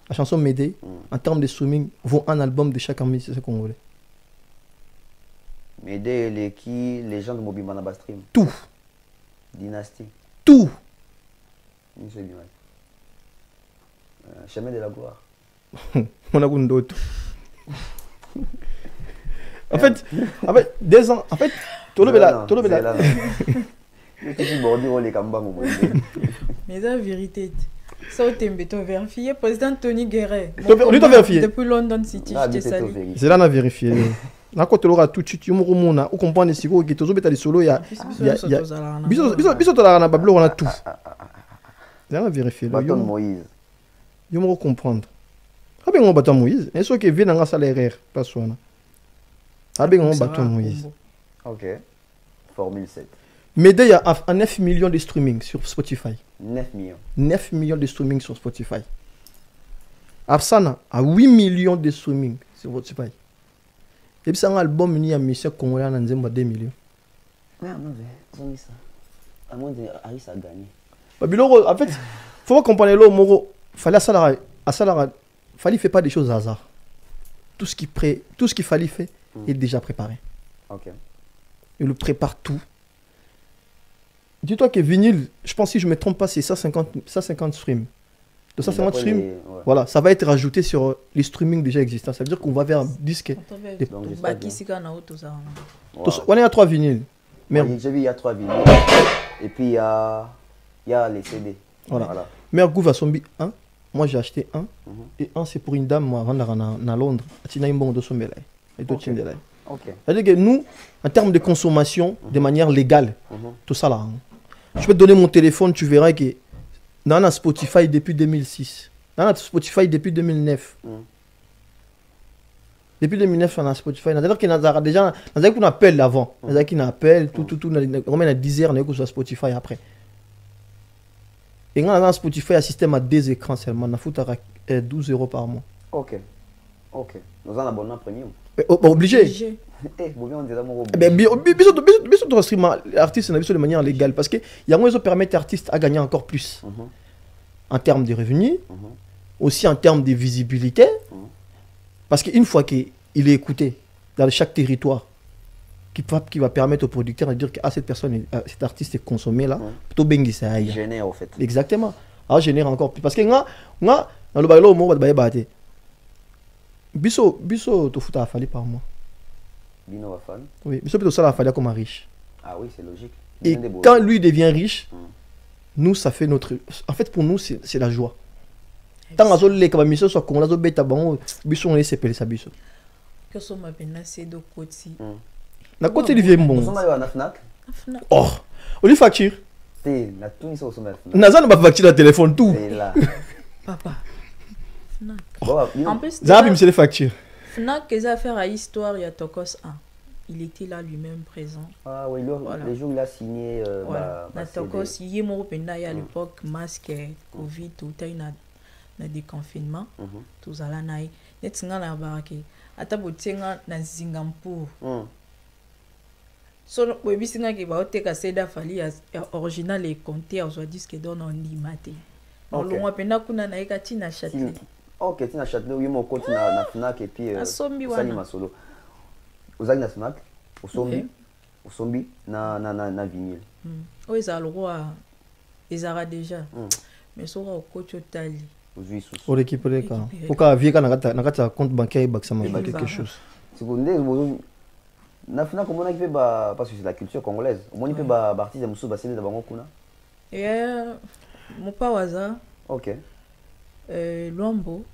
[SPEAKER 3] La chanson Mayday, en termes de streaming, vaut un album de chaque musicien congolais.
[SPEAKER 1] Mayday, les qui, les gens de Mobimba Naba Stream.
[SPEAKER 3] Tout.
[SPEAKER 1] Dynastie.
[SPEAKER 3] Tout.
[SPEAKER 1] Chemin de la gloire.
[SPEAKER 3] On a eu d'autres. En fait, 2 ans. En fait, tout le monde.
[SPEAKER 2] Mais la vérité, ça au tembe, tu as vérifié. Président Tony Guerret.
[SPEAKER 3] On t'a vérifié.
[SPEAKER 2] Depuis London City, je t'ai salué.
[SPEAKER 3] C'est là qu'on a vérifié. Na ko tolora tout de suite yo moko mona o comprendre siko ke tozo beta solo ya biso to la na bablo on a tout. Là on a vérifié.
[SPEAKER 1] Bâton Moïse.
[SPEAKER 3] Yo moko comprendre. Abe ngo bâton Moïse, et so ke vient nga salaire pas sona. Abe ngo bâton Moïse.
[SPEAKER 1] OK. Formule 7.
[SPEAKER 3] Mayday il y a 9 millions de streaming sur Spotify.
[SPEAKER 1] 9 millions.
[SPEAKER 3] 9 millions de streaming sur Spotify. Absana a 8 millions de streaming sur Spotify. Et puis c'est un album ni à monsieur congolais en Nzemba 2 millions.
[SPEAKER 1] Non, c'est ça. À moins de Harris a gagné.
[SPEAKER 3] Biloro, en fait, faut pas comprendre le moro. Fallait à Salara, fallait faire pas des choses au hasard. Tout ce qu'il fallait faire est déjà préparé.
[SPEAKER 1] OK.
[SPEAKER 3] Il le prépare tout. Dis-toi que vinyle, je pense si je me trompe pas, c'est 150 streams. De 150 streams, voilà, ça va être rajouté sur les streamings déjà existants. Ça veut dire qu'on va vers un disque. On est à 3 vinyles.
[SPEAKER 1] J'ai vu, il y a 3 vinyles. Et puis il y a les CD.
[SPEAKER 3] Voilà. Mais Gouva Sombi 1, moi j'ai acheté 1. Et 1 c'est pour une dame, moi, avant d'aller à Londres. C'est-à-dire que nous, en termes de consommation, de manière légale, tout ça là. Je peux te donner mon téléphone, tu verras que dans la Spotify depuis 2006. Dans la Spotify depuis 2009. Depuis 2009, on a Spotify. C'est-à-dire qu'il y a déjà qu'on appelle avant. C'est-à-dire qu'il appelle, tout. On a 10 heures, on a sur Spotify après. Et dans Spotify, il y a un système à 2 écrans seulement. On a foutu 12 € par mois.
[SPEAKER 1] OK. Nous avons un abonnement premium.
[SPEAKER 3] Obligé. Bien sûr, l'artiste de manière légale. Parce qu'il y a moyen de permettre à l'artiste à gagner encore plus. En termes de revenus, aussi en termes de visibilité. Parce qu'une fois qu'il est écouté dans chaque territoire, qui va permettre aux producteurs de dire que cette personne, cet artiste est consommé là, plutôt bien qu'il s'aille.
[SPEAKER 1] Il génère en fait.
[SPEAKER 3] Exactement. Alors génère encore plus. Parce que dans le bailo, on va battre. Biso, tu fous ta fallu par mois.
[SPEAKER 1] Bino va faire.
[SPEAKER 3] Oui, Biso peut ça la fallu comme un riche.
[SPEAKER 1] Ah oui, c'est logique.
[SPEAKER 3] Et quand lui devient riche, nous, ça fait notre. En fait, pour nous, c'est la joie. Tant que les commissions sont comme les bêtes à bon, Biso on laisse appeler ça Biso.
[SPEAKER 2] Que ça m'appelle c'est de côté.
[SPEAKER 3] Na côté il vient bon.
[SPEAKER 1] Nous sommes allés à Fnac.
[SPEAKER 3] Oh, on lui facture.
[SPEAKER 1] C'est la tout ça au sommet.
[SPEAKER 3] Nazan va facturer le téléphone tout.
[SPEAKER 1] C'est là.
[SPEAKER 2] Papa. Fnac.
[SPEAKER 3] En plus, Zabi me les factures.
[SPEAKER 2] Fnac, qu'est-ce à faire à histoire, il y a Tokos 1. Il était là lui-même présent.
[SPEAKER 1] Ah oui, les jours où il a signé.
[SPEAKER 2] Na Tokos, il y a mon à l'époque, masque, Covid, tout a une déconfinement. Tout ça là, net singa na barake. Ata botenga na Singapour. So webi singa ki ba oteka seda fali original et compté on soit disque donne on dit maté. On longwa pena kuna na ekati na Châtelet.
[SPEAKER 1] OK, tina Châtelet oui mon compte na Fnac et puis
[SPEAKER 2] Sali Masolo.
[SPEAKER 1] Ozali na Fnac, Osombi na vinyle.
[SPEAKER 2] Oui, ça le roi ezara déjà. Mais sora au coach tali.
[SPEAKER 3] Pour récupérer quand au cas vieux quand na kata compte bancaire ça m'a quelque chose.
[SPEAKER 1] C'est pour nous na Fnac comment on peut parce que c'est la culture congolaise. On peut ba artiste musu ba céder bango kuna.
[SPEAKER 2] Mon pas waza.
[SPEAKER 1] OK.
[SPEAKER 2] Luambo.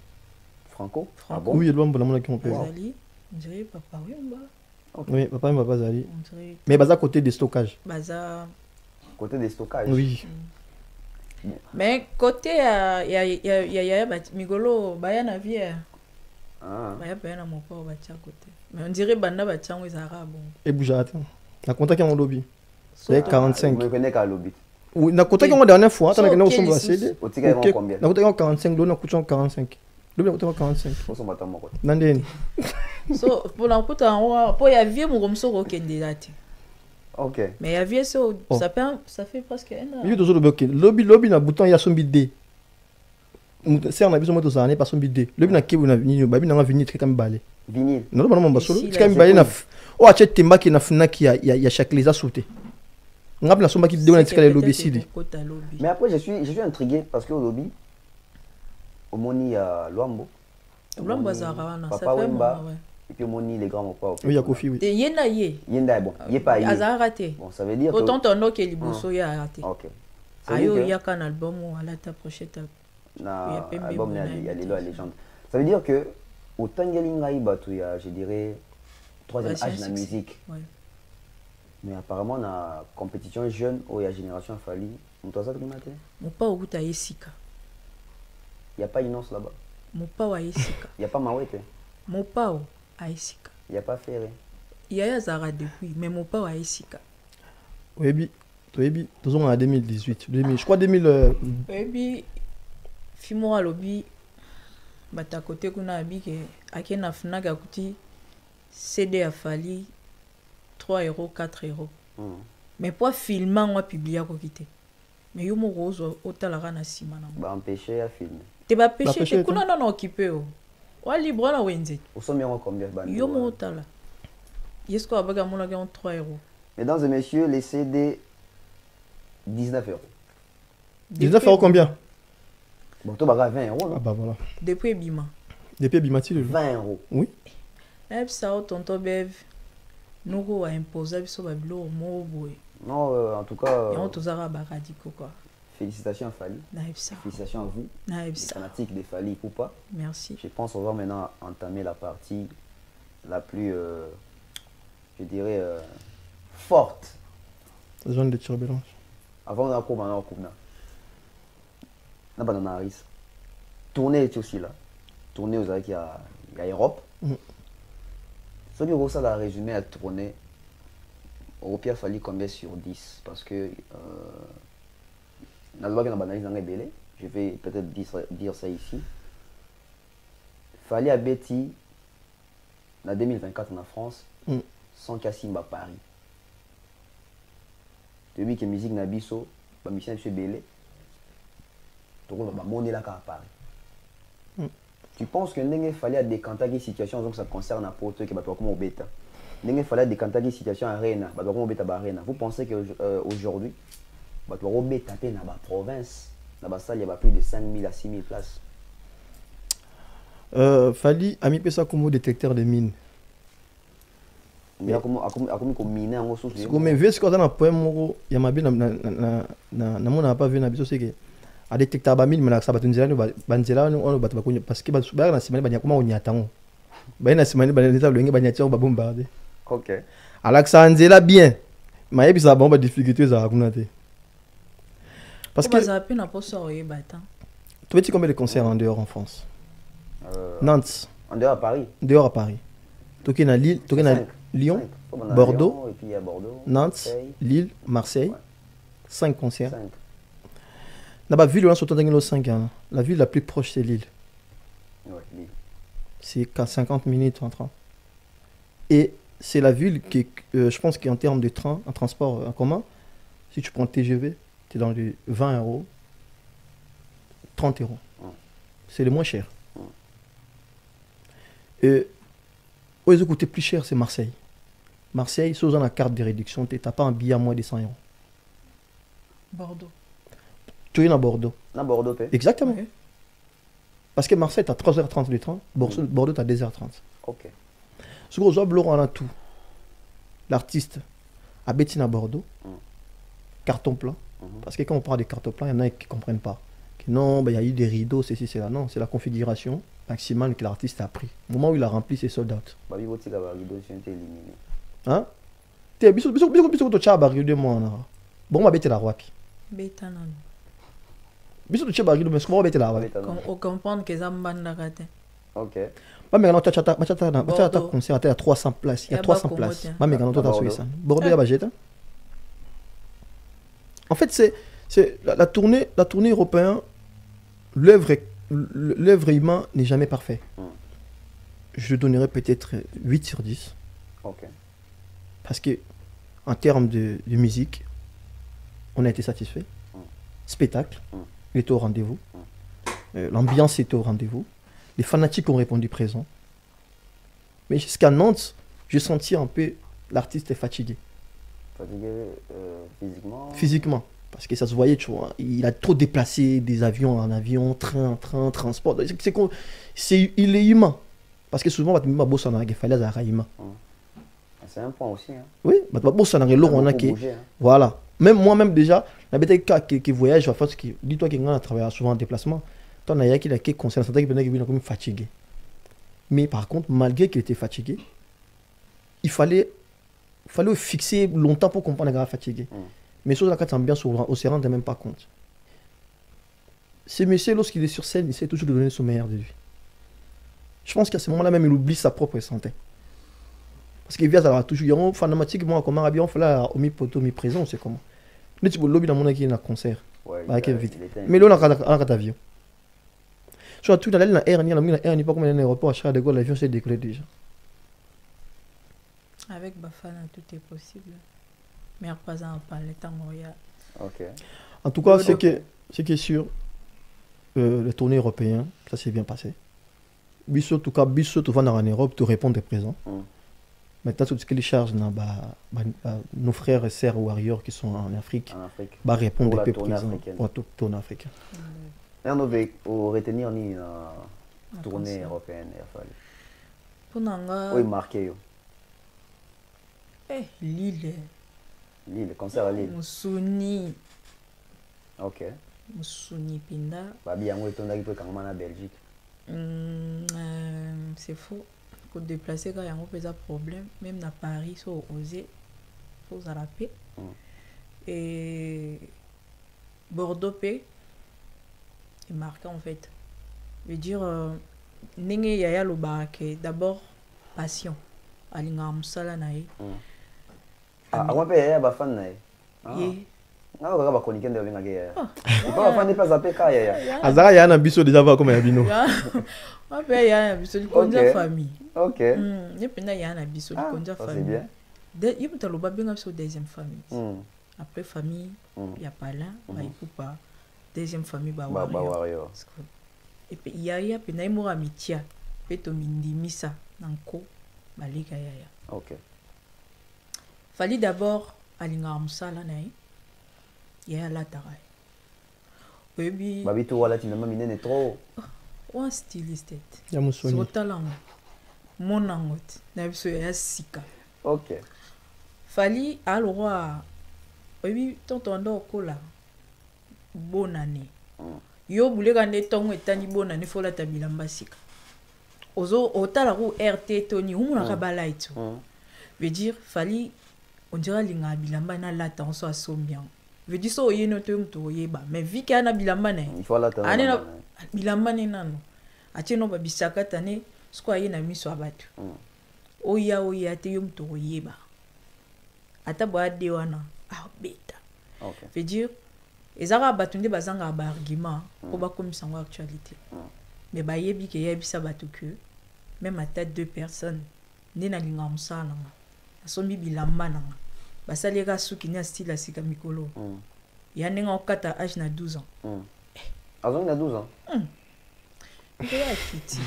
[SPEAKER 1] Franco.
[SPEAKER 3] Oui, Luambo la mona qui on peut.
[SPEAKER 2] Zali, on dirait papa Wemba.
[SPEAKER 3] Oui, papa Wemba Zali. Mais baza côté de stockage.
[SPEAKER 2] Baza
[SPEAKER 1] côté des stockages.
[SPEAKER 3] Oui.
[SPEAKER 2] Mais côté il y a migolo baya na vie. Baya na mon papa batia côté. Mais on dirait banda batia ngo ezara bon.
[SPEAKER 3] Et boujate. Na contact en lobby. C'est 45.
[SPEAKER 1] Je connais qu'à lobby.
[SPEAKER 3] Oui, na contact en dernière fois, t'as que nous sommes assez.
[SPEAKER 1] Au ticket combien?
[SPEAKER 3] Na contact en 45, l'on a coûté 45. Lobi na 45.
[SPEAKER 1] Pour son matin, mon côté.
[SPEAKER 3] Nandeni.
[SPEAKER 2] So, pour l'encoute, pour y avoir mon comme ça, aucun délate.
[SPEAKER 1] Ok.
[SPEAKER 2] Mais y avait ça, ça fait presque un an.
[SPEAKER 3] Il y a toujours lobi na bouton ya sombi D. C'est na biso moto ça n'est pas sombi D. Lobi na kebu na vinyle, babi na vinyle très comme balé.
[SPEAKER 1] Vinyle.
[SPEAKER 3] Non non non solo.
[SPEAKER 2] Ici,
[SPEAKER 3] C'est comme balé na. Oh achète temba qui na fna qui ya chaque les a sauté. Ngap na somba qui donne tikale lobi sidi.
[SPEAKER 1] Mais après je suis intrigué parce que au lobby au moni ya Luambo.
[SPEAKER 2] Luambo Azarawana, ça
[SPEAKER 1] Papa
[SPEAKER 2] fait
[SPEAKER 1] Wemba.
[SPEAKER 2] ouais.
[SPEAKER 1] Et puis moni les grands mopa.
[SPEAKER 3] Oui, ya Kofi oui.
[SPEAKER 2] Te yena ye.
[SPEAKER 1] Yenda bon, yé pas yé.
[SPEAKER 2] Azarate.
[SPEAKER 1] Bon, ça veut dire
[SPEAKER 2] Autant ton nom que liboso ya raté.
[SPEAKER 1] OK.
[SPEAKER 2] Ayo ya kan album ou à la ta prochaine.
[SPEAKER 1] Na album il y a les lois légende. Ça veut dire que autant Ngelingai batu ya je dirais troisième âge de la musique.
[SPEAKER 2] Ouais.
[SPEAKER 1] Mais apparemment na compétition jeune ou ya génération Fali, on doit ça que matin.
[SPEAKER 2] Mon pas au ta Yesika.
[SPEAKER 1] Il y a pas Inonce là-bas.
[SPEAKER 2] Mon pas wa Yesika.
[SPEAKER 1] Il y a pas Mawete.
[SPEAKER 2] Mon pas au Yesika.
[SPEAKER 1] Il y a pas Ferré.
[SPEAKER 2] Il y a Zara depuis, mais mon pas wa Yesika.
[SPEAKER 3] Oui, oui, toujours en 2018. Je crois 2000.
[SPEAKER 2] Et puis, Fimora Lobby, bata côté kuna abike, akena fnaga kuti, CD a fallu 3 €, 4 €. Mais pour filmer, on va publier à côté. Mais yo mo rose otalara na sima na.
[SPEAKER 1] Ba empêcher à filmer.
[SPEAKER 2] Te ba pêcher, te kuna non occupé o. Wa libre na wenze.
[SPEAKER 1] Au sommet on combien bande.
[SPEAKER 2] Yo mo otala. Yesko abaga mona ga 3 €.
[SPEAKER 1] Mesdames et messieurs, les CD 19 €.
[SPEAKER 3] 19 € combien?
[SPEAKER 1] Bon, toi, bah, 20 €.
[SPEAKER 3] Ah bah voilà.
[SPEAKER 2] Depuis Bima.
[SPEAKER 3] Depuis Bimati,
[SPEAKER 1] 20 €.
[SPEAKER 3] Oui.
[SPEAKER 2] Et ça, tonton Bev, nous a imposé sur le bleu au mot boy.
[SPEAKER 1] Non, en tout cas.
[SPEAKER 2] Et on tous a radicaux quoi.
[SPEAKER 1] Félicitations à Fali. Félicitations à vous. Les fanatiques de Fali ou pas.
[SPEAKER 2] Merci.
[SPEAKER 1] Je pense qu'on va maintenant entamer la partie la plus, je dirais, forte.
[SPEAKER 3] Zone de turbulence.
[SPEAKER 1] Avant on a quoi maintenant on a banana Harris. Tournée est aussi là. Tournée aux Alpes, il y a Europe. Ce qui est ça résumé à tourner. Europe a fallu combien sur 10 parce que je vais peut-être dire ça ici. Fallait à Betty en 2024 en France sans Kassimba Paris. Depuis que la musique n'a biso, la musique est belé. Donc on va monter là à Paris. Tu penses que il fallait décanter des situations donc ça concerne un pote qui va comme au bêta. Il fallait décanter des situations à Rennes, bah comme au bêta Arena. Vous pensez que aujourd'hui bah tu au bêta dans la province, dans la salle il y a plus de 5000 à 6000 places.
[SPEAKER 3] Fallait a mis ça comme détecteur de mines.
[SPEAKER 1] Mais comme miner en ressources.
[SPEAKER 3] Comme vu ce qu'on a dans poème moro, il y a ma bien na mon n'a pas vu na biso c'est que a détecter ba mine mais ça ba tunzela banzela on ba bakunya parce que ba na simani ba nyakuma onyatango. Ba na simani ba neta lwengi ba nyatio ba bombarder.
[SPEAKER 1] OK.
[SPEAKER 3] Alexandela bien. Mais puis ça ba ba difficulté ça kuna te. Parce que
[SPEAKER 2] ça peine pas ça oye batan.
[SPEAKER 3] Tu veux combien de concerts en dehors en France? Nantes.
[SPEAKER 1] En dehors à Paris.
[SPEAKER 3] Dehors à Paris. Toké na Lille, toké na Lyon, Bordeaux,
[SPEAKER 1] et puis à Bordeaux,
[SPEAKER 3] Nantes,
[SPEAKER 1] Marseille.
[SPEAKER 3] Lille, Marseille. 5 concerts.
[SPEAKER 1] 5.
[SPEAKER 3] Là-bas, ville où on a 5 ans. La ville la plus proche, c'est Lille.
[SPEAKER 1] Ouais, Lille.
[SPEAKER 3] C'est 50 minutes en train. Et c'est la ville qui, je pense qu'en termes de train, en transport en commun, si tu prends TGV, tu es dans les 20 €, 30 €. C'est le moins cher. Et où ils ont coûté plus cher, c'est Marseille. Marseille, si vous avez la carte de réduction, tu n'as pas un billet à moins de 100 €.
[SPEAKER 2] Bordeaux.
[SPEAKER 3] Tu es à Bordeaux.
[SPEAKER 1] À Bordeaux, tu es.
[SPEAKER 3] Exactement.
[SPEAKER 2] Okay.
[SPEAKER 3] Parce que Marseille, tu as 3h30 de train, Bordeaux, tu as 2h30.
[SPEAKER 1] OK.
[SPEAKER 3] Ce que vous avez, Laurent, a tout. L'artiste a Bettina à Bordeaux, carton plein. Parce que quand on parle de carton plein, il y en a qui ne comprennent pas. Que non, il y a eu des rideaux, ceci, cela. Non, c'est la configuration maximale que l'artiste a pris. Au moment où il a rempli ses sold out.
[SPEAKER 1] Bah, il va tirer la rideau, je suis éliminé.
[SPEAKER 3] Hein? Tu es bisous, tu as barré moi. Bon, on va mettre la roi.
[SPEAKER 2] Bétanan.
[SPEAKER 3] Bisous, tu as barré mais comment on va mettre la roi?
[SPEAKER 2] On comprend que ça m'a bandagate.
[SPEAKER 1] OK.
[SPEAKER 3] Pas mais quand tu as un concert à 300 places, il y a 300 places. Pas mais quand tu as ça. Bordeaux, il y a Bageta. En fait, c'est la tournée européenne, l'œuvre est l'œuvre humaine n'est jamais parfait. Je donnerais peut-être 8 sur 10.
[SPEAKER 1] Ok.
[SPEAKER 3] Parce que, en termes de musique, on a été satisfait. Spectacle, il était au rendez-vous. L'ambiance était au rendez-vous. Les fanatiques ont répondu présent. Mais jusqu'à Nantes, j'ai senti un peu l'artiste est fatigué.
[SPEAKER 1] Fatigué physiquement?
[SPEAKER 3] Physiquement. Parce que ça se voyait, tu vois. Il a trop déplacé des avions en avion, train, transport. Il est humain. Parce que souvent, il y humain.
[SPEAKER 1] C'est un point aussi. Hein.
[SPEAKER 3] Oui, voilà. Même moi-même déjà, la bête qui voyage, dis-toi qu'il a travaillé souvent en déplacement. Toi, il y a qui est conscient, il est fatigué. Mais par contre, malgré qu'il était fatigué, il fallait le fixer longtemps pour comprendre qu'il était fatigué. Mais sur la carte ambiance, on ne se rend même pas compte. Ce monsieur, lorsqu'il est sur scène, il sait toujours donner son meilleur de lui. Je pense qu'à ce moment-là même, il oublie sa propre santé. Parce qu'il vient à toujours, fanatiquement, comment on fait là, omniprésent, c'est comment. Mais tu peux lobby dans mon équipe, un concert. Mais là, on a un avion. Soit tout dans l'air, il n'y a pas comme un aéroport à Charles de Gaulle, l'avion s'est décollé déjà.
[SPEAKER 2] Avec Bafana, tout est possible. Mais pas en parler tant
[SPEAKER 1] Ok.
[SPEAKER 3] En tout cas, ce qui est sûr, le tournée européen, ça s'est bien passé. En tout cas, tu vas en Europe, tu réponds des présents. Maintenant, tout ce que les charges, nos frères et sœurs warriors qui sont en Afrique, répondre des présents pour tout le tournée africain.
[SPEAKER 1] On veut retenir une tournée européenne. Oui, marqué.
[SPEAKER 2] Lille.
[SPEAKER 1] Lille, concert à Lille.
[SPEAKER 2] Moussouni.
[SPEAKER 1] Ok.
[SPEAKER 2] Moussouni Pinda.
[SPEAKER 1] Babi yango etonda ki quand même en Belgique.
[SPEAKER 2] C'est faux. Pour déplacer quand il y a un problème, même à Paris, ils sont osés, ils sont arrapés. Et Bordeaux P est marqué en fait. Je veux dire, Nenge Yaya Lobarake, d'abord passion. Alinga Moussala Nae.
[SPEAKER 1] Ah, on peut y aller à Bafan Nae. Ah, on va chroniquer de Benga Yaya. Il faut pas pas zapper Yaya.
[SPEAKER 3] Azara Yaya na biso déjà va comme Yabino.
[SPEAKER 2] On peut y aller à biso du conja famille.
[SPEAKER 1] Ok.
[SPEAKER 2] Il y a Yaya na biso du conja famille.
[SPEAKER 1] C'est bien.
[SPEAKER 2] Il y a le babinga sur deuxième famille. Après famille, il y a pas là, il faut pas. Deuxième famille, bah warrior. Et puis il y a Pena Moura Mitia, Peto Mindi Misa, Nanko, Balika Yaya.
[SPEAKER 1] Ok.
[SPEAKER 2] Fallait d'abord aller à Moussala Naï. Yaya la Taray. Oui, puis.
[SPEAKER 1] Babi, tu vois là, tu n'as pas miné trop.
[SPEAKER 2] Un styliste.
[SPEAKER 3] Il y a mon
[SPEAKER 2] soin. C'est talent. Mon angot. N'abso Yaya Sika.
[SPEAKER 1] Ok.
[SPEAKER 2] Fallait à le roi. Oui, puis, tonton Kola. Bonne année. Yo boule gande tongo etani bonne année, faut la tabila mbasika. Ozo otala ru RT Tony, umuna kabala itu. Veut dire, fallait. On dirait linga bilamba na lata on soit sombien. Veut dire so yeno to mto yeba mais vu qu'il y a na bilamba na
[SPEAKER 1] il faut lata
[SPEAKER 2] na bilamba ne nano atino ba bisaka tane skwa yena miso abatu oya te yom to yeba ata ba de wana beta.
[SPEAKER 1] OK.
[SPEAKER 2] Veut dire ezaka batunde bazanga ba argument ko ba komisa ngo actualité. Mais ba yebi ke yebisa batu que même à tête deux personnes ndena linga musala asombi bilamba nanga basaleka suki ni style la sika mikolo ya nenga okata âge na 12 ans
[SPEAKER 1] azon na 12 ans
[SPEAKER 2] mikolo ya kiti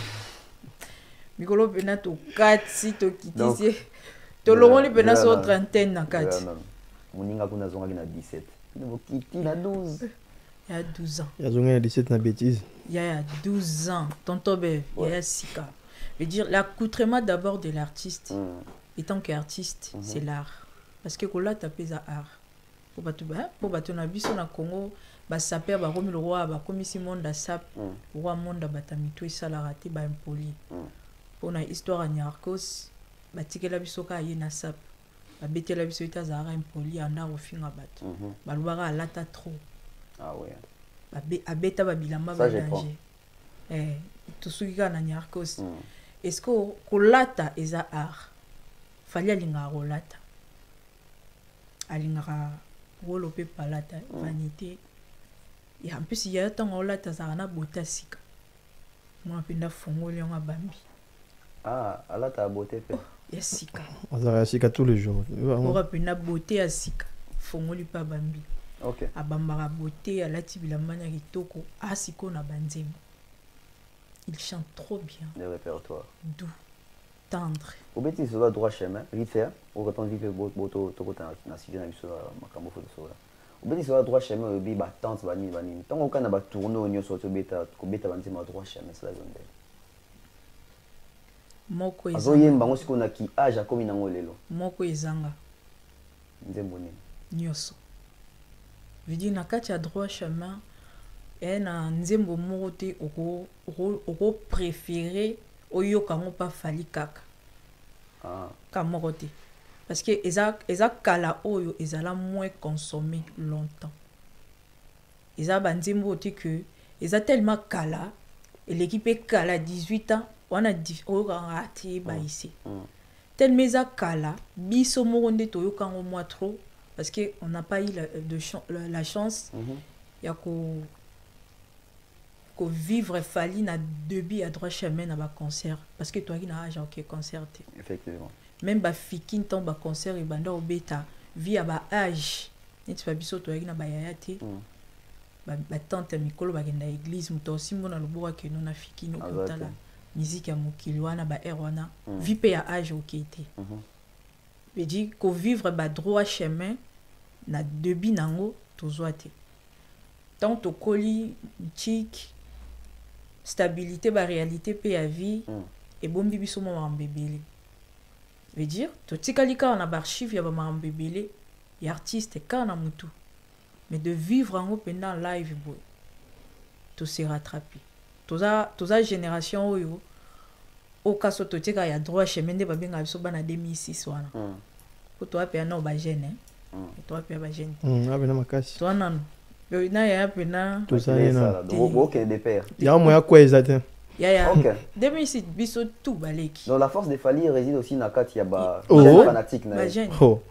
[SPEAKER 2] mikolo pena to kati to kiti to longoli pena so trentaine na kati
[SPEAKER 1] moninga kuna zonga na 17 il kiti na 12
[SPEAKER 2] il y a 12 ans
[SPEAKER 3] il y a zonga na 17 na bêtise
[SPEAKER 2] il y a 12 ans tontobe il y a sika veut dire l'accoutrement d'abord de l'artiste. Étant qu'artiste, c'est l'art. Parce que quand là, tu as art. Pour battre na biso na Congo, ba saper ba comme le roi, ba comme ici monde da sap, roi monde ba tamito et ça la raté ba impoli. Pour na histoire à Nyarkos, ba tikela biso ka yena sap. Ba betela biso ita zara impoli anda ofinga bat. Ba lubara alata trop.
[SPEAKER 1] Ah ouais.
[SPEAKER 2] Ba abeta ba bilamba ba danger. Tout ce qui a na Nyarkos. Est-ce que kolata eza art? Fallait alinga rolata alinga rolo pe palata vanité et en plus il y a tant rolata ça na botasika Moi penda fongoli on a bambi.
[SPEAKER 1] Ah, ala ta beauté pe.
[SPEAKER 2] Ya sika.
[SPEAKER 3] azalaka sika tous les jours
[SPEAKER 2] Moi penda beauté ya sika. Fongoli pa bambi.
[SPEAKER 1] OK.
[SPEAKER 2] Abambara beauté alati bilamba na kitoko asiko na banzembo. Il chante trop bien,
[SPEAKER 1] Le répertoire.
[SPEAKER 2] doux, tendre.
[SPEAKER 1] Au bêtis sur le droit chemin, vite fait, au retour vite boto to kota na civil na biso makambo fo so. Au bêtis sur le droit chemin, obi ba tante bani. Tant qu'on a ba tourner au nyo so to beta ko beta banzembo droit chemin c'est la zone.
[SPEAKER 2] Moko
[SPEAKER 1] Azo
[SPEAKER 2] ezanga.
[SPEAKER 1] yemba ngosiko na ki age akomi na ngolelo.
[SPEAKER 2] Moko ezanga.
[SPEAKER 1] Nzembo ni.
[SPEAKER 2] Nyonso. Je dis na kati ya droit chemin na nzembo moko te oko préféré oyoka ngo pa fali kaka.
[SPEAKER 1] Ah.
[SPEAKER 2] Ka moko te. Parce que eza kala oyo ezala moins consommé longtemps. Eza banzembo te que eza tellement kala et l'équipe kala 18 ans on a raté ba ici. Tellement eza kala biso moko nde toyoka ngo moi trop parce que on n'a pas eu la chance ya ko vivre fali na début à droit chemin na ba concert parce que toi qui na âge OK concert.
[SPEAKER 1] Effectivement.
[SPEAKER 2] Même ba fiki ton ba concert et banda obeta via ba âge. Neti ba biso toi qui na ba yayate. Ba tante mikolo ba kenda église muto simbo na loboka ke no na fiki no kotala musique ya mokili wana ba erwana vie pe ya âge okete. Je dis ko vivre ba droit chemin na début nango tozwa te. Tant to koli chic stabilité ba réalité pe ya vie et bombi biso mo mambebele. Je veux dire to tikalika na ba archive ya ba mambebele ya artiste kana mutu. Mais de vivre en pendant live boy. To se rattraper. Toza génération oyo au cas où tu as droit chemin de babenga biso bana 2006 wana. Ko to apia na ba jeune to apia ba jeune.
[SPEAKER 3] abena makasi
[SPEAKER 2] To nanu. Yo na ya pena
[SPEAKER 3] tozalina
[SPEAKER 1] OK des pères.
[SPEAKER 3] ya moya kwa ezate
[SPEAKER 2] ya
[SPEAKER 1] OK.
[SPEAKER 2] 2006 biso tout baleki.
[SPEAKER 1] Donc la force de Fali réside aussi na kati ya ba fanatique na.
[SPEAKER 2] Ba jeune.
[SPEAKER 3] oh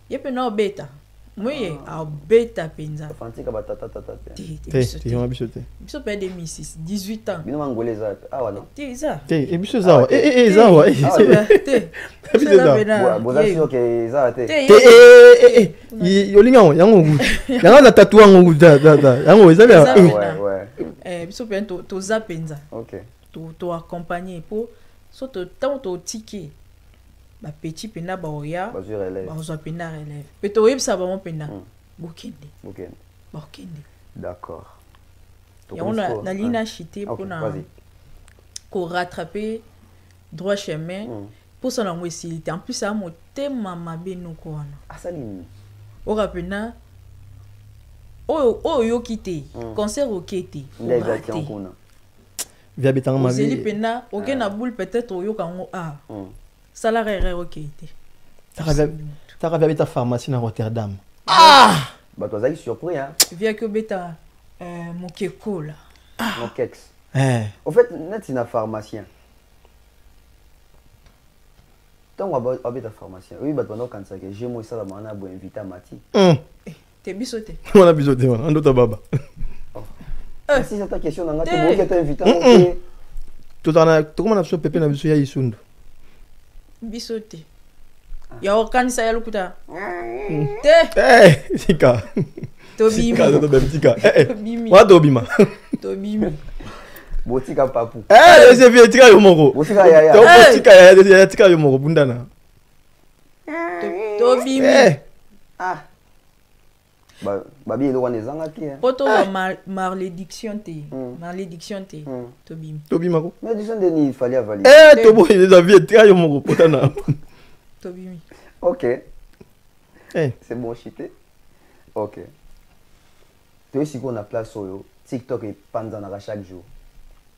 [SPEAKER 2] Ye pena obeta. Moye a obeta penza.
[SPEAKER 1] Fantika ba tata.
[SPEAKER 3] te yoma biso te
[SPEAKER 2] Biso pe 2006 18 ans.
[SPEAKER 1] Bino mangoleza. Ah wala.
[SPEAKER 2] Te ça.
[SPEAKER 3] te ebiso zawa zawa
[SPEAKER 2] Te.
[SPEAKER 3] ebiso zawa
[SPEAKER 1] Boza sûr que ça te.
[SPEAKER 3] te yolinga yango yango na tatu yango yango ezali
[SPEAKER 1] Ouais.
[SPEAKER 2] Biso pe to zapenza.
[SPEAKER 1] OK.
[SPEAKER 2] To accompagner pour so to tant to ticket. Ba petit pena ba oya.
[SPEAKER 1] Ba sur élève.
[SPEAKER 2] Ba ozo pena relève. Pe to yebisa ba mon pena. Bokende.
[SPEAKER 1] OK.
[SPEAKER 2] Bokende.
[SPEAKER 1] D'accord.
[SPEAKER 2] Et on a na lina chité pour na ko rattraper droit chemin pour son facilité. En plus ça mo tema mabe no ko wana.
[SPEAKER 1] Asaline.
[SPEAKER 2] O rapena o yo kité concert o kité.
[SPEAKER 3] via betanga ma
[SPEAKER 2] Zeli
[SPEAKER 3] vie
[SPEAKER 2] pena o na boule peut-être o yo kango salaire o kité.
[SPEAKER 3] taka via beta pharmacie na Rotterdam
[SPEAKER 1] Bah toi ça surpris hein.
[SPEAKER 2] Via que beta mokeko là.
[SPEAKER 1] Mon kex. En fait net c'est un pharmacien. Tant on va beta pharmacien. Oui bah pendant quand ça que j'ai moi ça la mana bo inviter Mati.
[SPEAKER 2] T'es bisoté.
[SPEAKER 3] on a bisoté on ndota baba
[SPEAKER 1] Si c'est ta question nanga tu bo que invité
[SPEAKER 3] totana tokoma na biso pepe na biso ya isundu
[SPEAKER 2] Bisoté. Ya okanisa ya lukuta. Te.
[SPEAKER 3] sika
[SPEAKER 2] Tobimi.
[SPEAKER 3] sika to bemtika
[SPEAKER 2] Tobimi.
[SPEAKER 3] wa dobima
[SPEAKER 2] Tobimi.
[SPEAKER 1] botika papu.
[SPEAKER 3] c'est bien tika yo moko
[SPEAKER 1] Botika ya
[SPEAKER 3] to botika ya tika yo moko bundana
[SPEAKER 2] Tobimi.
[SPEAKER 1] Ah. Babi elo wana ezanga ki hein.
[SPEAKER 2] Poto malédiction te. Malédiction te. Tobimi.
[SPEAKER 3] tobima ko
[SPEAKER 1] Mais disons Denis il fallait avaler.
[SPEAKER 3] to bo les avis tika yo moko potana
[SPEAKER 2] Tobimi.
[SPEAKER 1] OK. C'est bon chité. OK. Tu sais qu'on a place sur TikTok et panzana chaque jour.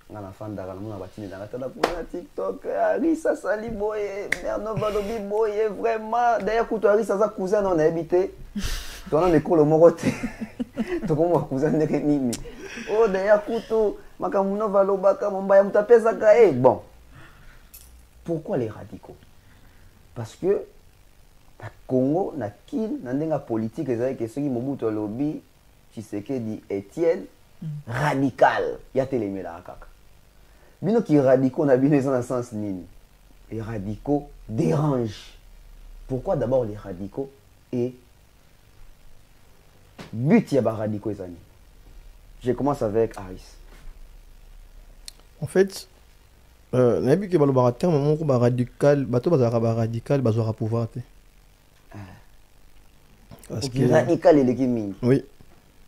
[SPEAKER 1] On a fan d'ara on a battu dans la tête pour TikTok. Arisa sali boye, merno valobi boye vraiment. D'ailleurs quand Arisa sa cousin on a habité. Toi on école au moroté. To comme cousin de Mimi. Oh d'ailleurs kuto makamuno valobaka mbaya mutapeza ka bon. Pourquoi les radicaux? Parce que na Congo na kin na ndenga politique ezali ke soki Mobutu lobby Tshisekedi Etienne radical ya telemela kaka Bino qui radicaux, on a bien dans le sens nini. Les radicaux dérangent. Pourquoi d'abord les radicaux et but ya ba radicaux ezani. Je commence avec Aris.
[SPEAKER 3] En fait, nabi ke balo ba terme moko ba radical, bato bazaka ba radical bazora pouvoir te.
[SPEAKER 1] Parce que radical et les
[SPEAKER 3] oui.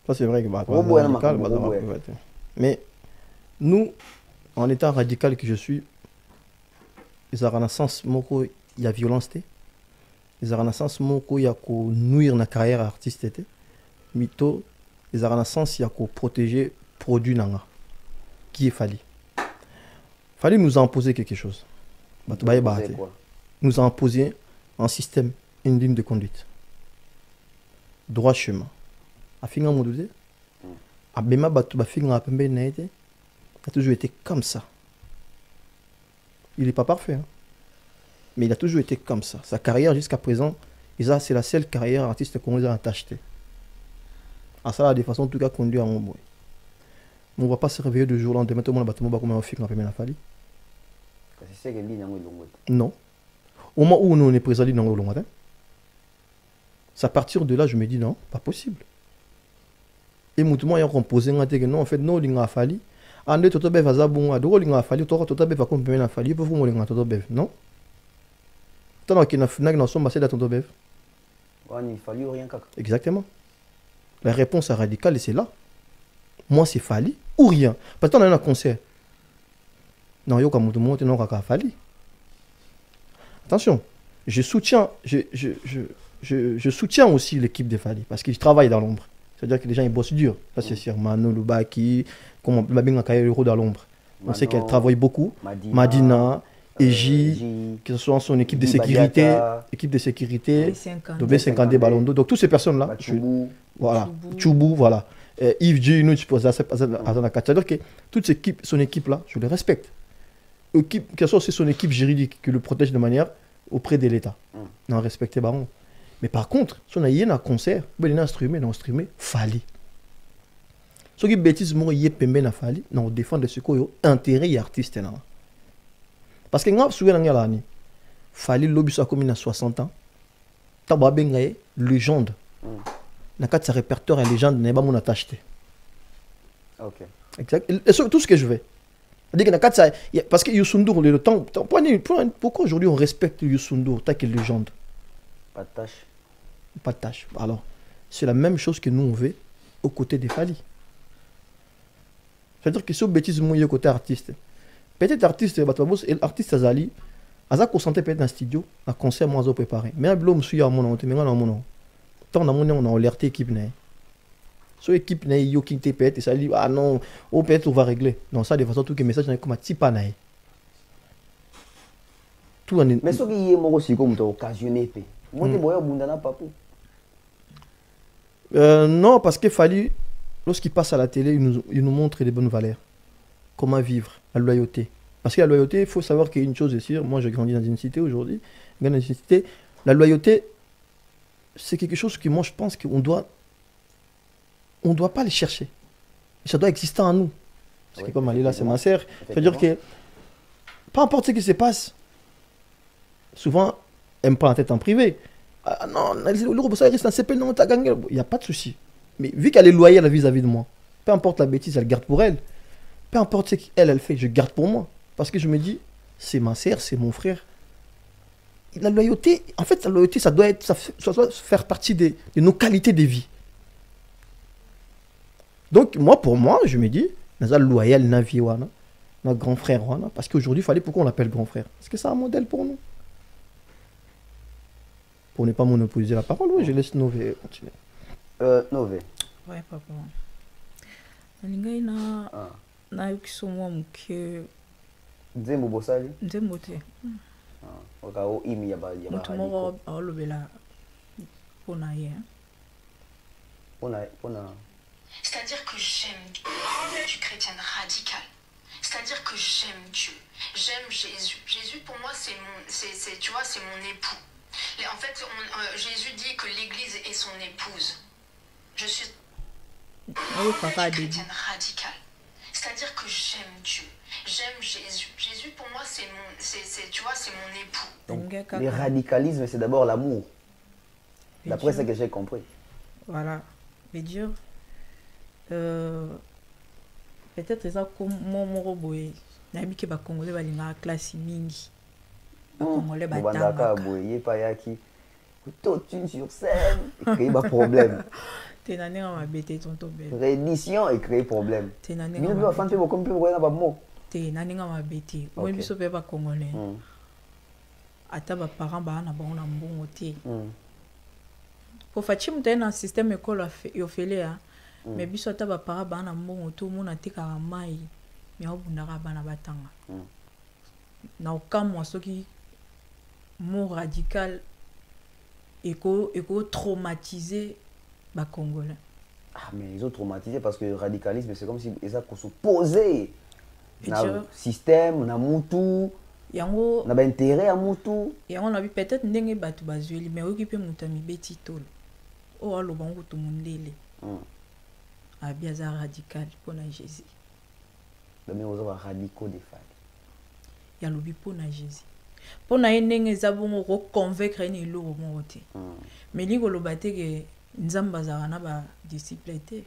[SPEAKER 3] Ça c'est vrai que bah radical bazora pouvoir te. Mais nous en étant radical que je suis, ils ont un sens moko il y a violence te. Ils ont un sens moko il y a ko nuire na carrière artiste te. Mito ils ont un sens il y a ko protéger produit nanga qui est Fally. Fallait nous imposer quelque chose. Nous a imposé un système, une ligne de conduite. Droit chemin. A finga modouze. A bema batu ba finga pembe naete. A toujours été comme ça. Il n'est pas parfait, hein? Mais il a toujours été comme ça. Sa carrière jusqu'à présent, c'est la seule carrière artiste qu'on a acheté. À ça, de façon en tout cas conduit à mon boy. On ne va pas se réveiller de jour au lendemain, tout le monde va comme un film après la Fally.
[SPEAKER 1] C'est que l'île
[SPEAKER 3] non. Au moment où on est présent, l'île n'est c'est à partir de là, je me dis non, pas possible. Et moi, il y a composé un que non, en fait, non, il a Fally. En deux, tout le monde bon, à deux, il a Fally, tout le monde va comme la Fally, pour vous, il a tout le monde, non? Tant qu'il y a une somme assez d'atteindre le
[SPEAKER 1] il fallait rien.
[SPEAKER 3] Exactement. La réponse est radicale et c'est là. Moi, c'est Fally ou rien. Parce qu'on a un concert. Non, il y a un monde non Fally. Attention, je soutiens aussi l'équipe de Fally parce qu'ils travaillent dans l'ombre. C'est-à-dire que les gens ils bossent dur. Là, c'est sûr. Mano Lubaki, comme on peut bien carrière dans l'ombre. On sait qu'elle travaille beaucoup. Madina, Eji, que ce soit son équipe de sécurité, de B50 Ballon d'eau. Donc, toutes ces personnes-là, voilà, Choubou, voilà. Yves Gino, c'est-à-dire que toute son équipe-là, je les respecte. Quelle soit aussi son équipe juridique qui le protège de manière auprès de l'État. Non, respecter Baron. Mais par contre, si on a un concert, on a streamé, Fally. Ce qui est bêtise, moi, il y a un Fally, on défend ce qu'il y a intérêt et artiste. Parce que moi, je suis allé Fally, l'obus a commis à 60 ans. Taba Bengaye, légende. Dans le cadre de sa répertoire, la légende n'est pas mon attaché.
[SPEAKER 1] Ok.
[SPEAKER 3] Exact. Et tout ce que je vais. Parce que Youssou le temps. Pourquoi aujourd'hui on respecte Youssou N'Dour tant qu'il est légende?
[SPEAKER 1] Pas de tâche.
[SPEAKER 3] Pas de tâche. Alors, c'est la même chose que nous on veut aux côtés des Fally. C'est-à-dire que si on bêtise mouillé côté artiste, peut-être artiste, l'artiste Azali, Aza concentré peut-être dans le studio, un concert moins préparé. Mais l'homme suit à mon nom, mais on a tant on a alerté l'équipe. So équipe n'a yo qui te pète et ça dit ah non on peut-être on va régler non ça de façon tout que message n'est comme type pas naï tout
[SPEAKER 1] mais ce qui est moi aussi comme tu occasionné pe moi te boya bundana papu
[SPEAKER 3] non parce que Fally lorsqu'il passe à la télé il nous montre les bonnes valeurs comment vivre la loyauté parce que la loyauté il faut savoir qu'il y a une chose est sûre moi j'ai grandi dans une cité aujourd'hui dans une cité la loyauté c'est quelque chose que moi je pense qu'on doit pas les chercher. Ça doit exister en nous. Parce que comme Alila, c'est ma sœur. C'est-à-dire que, peu importe ce qui se passe, souvent, elle me prend la tête en privé. Ah non, ça reste un CP, non, t'as gagné. Il n'y a pas de souci. Mais vu qu'elle est loyale vis-à-vis de moi, peu importe la bêtise, elle garde pour elle. Peu importe ce qu'elle fait, je garde pour moi. Parce que je me dis, c'est ma sœur, c'est mon frère. La loyauté, en fait, la loyauté, ça doit faire partie de nos qualités de vie. Donc, pour moi, je me dis, nous sommes loyaux, notre grand frère, parce qu'aujourd'hui, il fallait pourquoi on l'appelle grand frère. Est-ce que c'est un modèle pour nous? Pour ne pas monopoliser la parole, oui, je laisse Nové continuer.
[SPEAKER 1] Nové.
[SPEAKER 2] Ouais, papa. Na yokisomo muke
[SPEAKER 1] Nzembo bosali?
[SPEAKER 2] Nzembo te.
[SPEAKER 1] Wakao imi ya ba
[SPEAKER 2] mutu moko aolobela pona ye.
[SPEAKER 1] Pona
[SPEAKER 6] C'est-à-dire que j'aime Dieu. Je suis chrétienne radicale. C'est-à-dire que j'aime Dieu. J'aime Jésus. Jésus, pour moi, c'est mon époux. En fait, Jésus dit que l'Église est son épouse. Je suis chrétienne radicale. C'est-à-dire que j'aime Dieu. J'aime Jésus. Jésus, pour moi, tu vois, c'est mon époux.
[SPEAKER 1] Donc, le radicalisme, c'est d'abord l'amour. D'après ce que j'ai compris.
[SPEAKER 2] Voilà. Mais dire, peut-être ça comme mon robot. Nabi ke ba Congolais ba linga classe mingi. Ba Congolais ba tanga.
[SPEAKER 1] Boye pa yaki. Toute sur scène, et créer un problème.
[SPEAKER 2] T'es nané en mabete tonton belle.
[SPEAKER 1] Réédition et créer problème.
[SPEAKER 2] T'es nané
[SPEAKER 1] en mabete.
[SPEAKER 2] T'es nané en mabete. Moi biso pe ba Congolais. Ata ba parents ba na ba na mbongo te. Pour faire muta na système école yo fele a. Mais biso ata ba parents ba na mbongo to mona te ka mai. Mais obundaka bana batanga. Na okamwa soki mot radical éco traumatisé les Congolais.
[SPEAKER 1] Ah, mais ils ont traumatisé parce que le radicalisme, c'est comme si ils ont s'opposé au système, à Moutou, on a intérêt à Moutou.
[SPEAKER 2] Et on a vu peut-être que batu bazueli, mais occupé Moutami Beti Tolo. Oh, alors, bon, tout le monde l'est. Ah, bien, ça radical pour Jésus.
[SPEAKER 1] Mais on a radicaux des femmes.
[SPEAKER 2] Il y a le pour Jésus. Pour na ndenge zabongo ko convaincre ni loko mote mais lingo lobate ke nzamba za na ba disciple te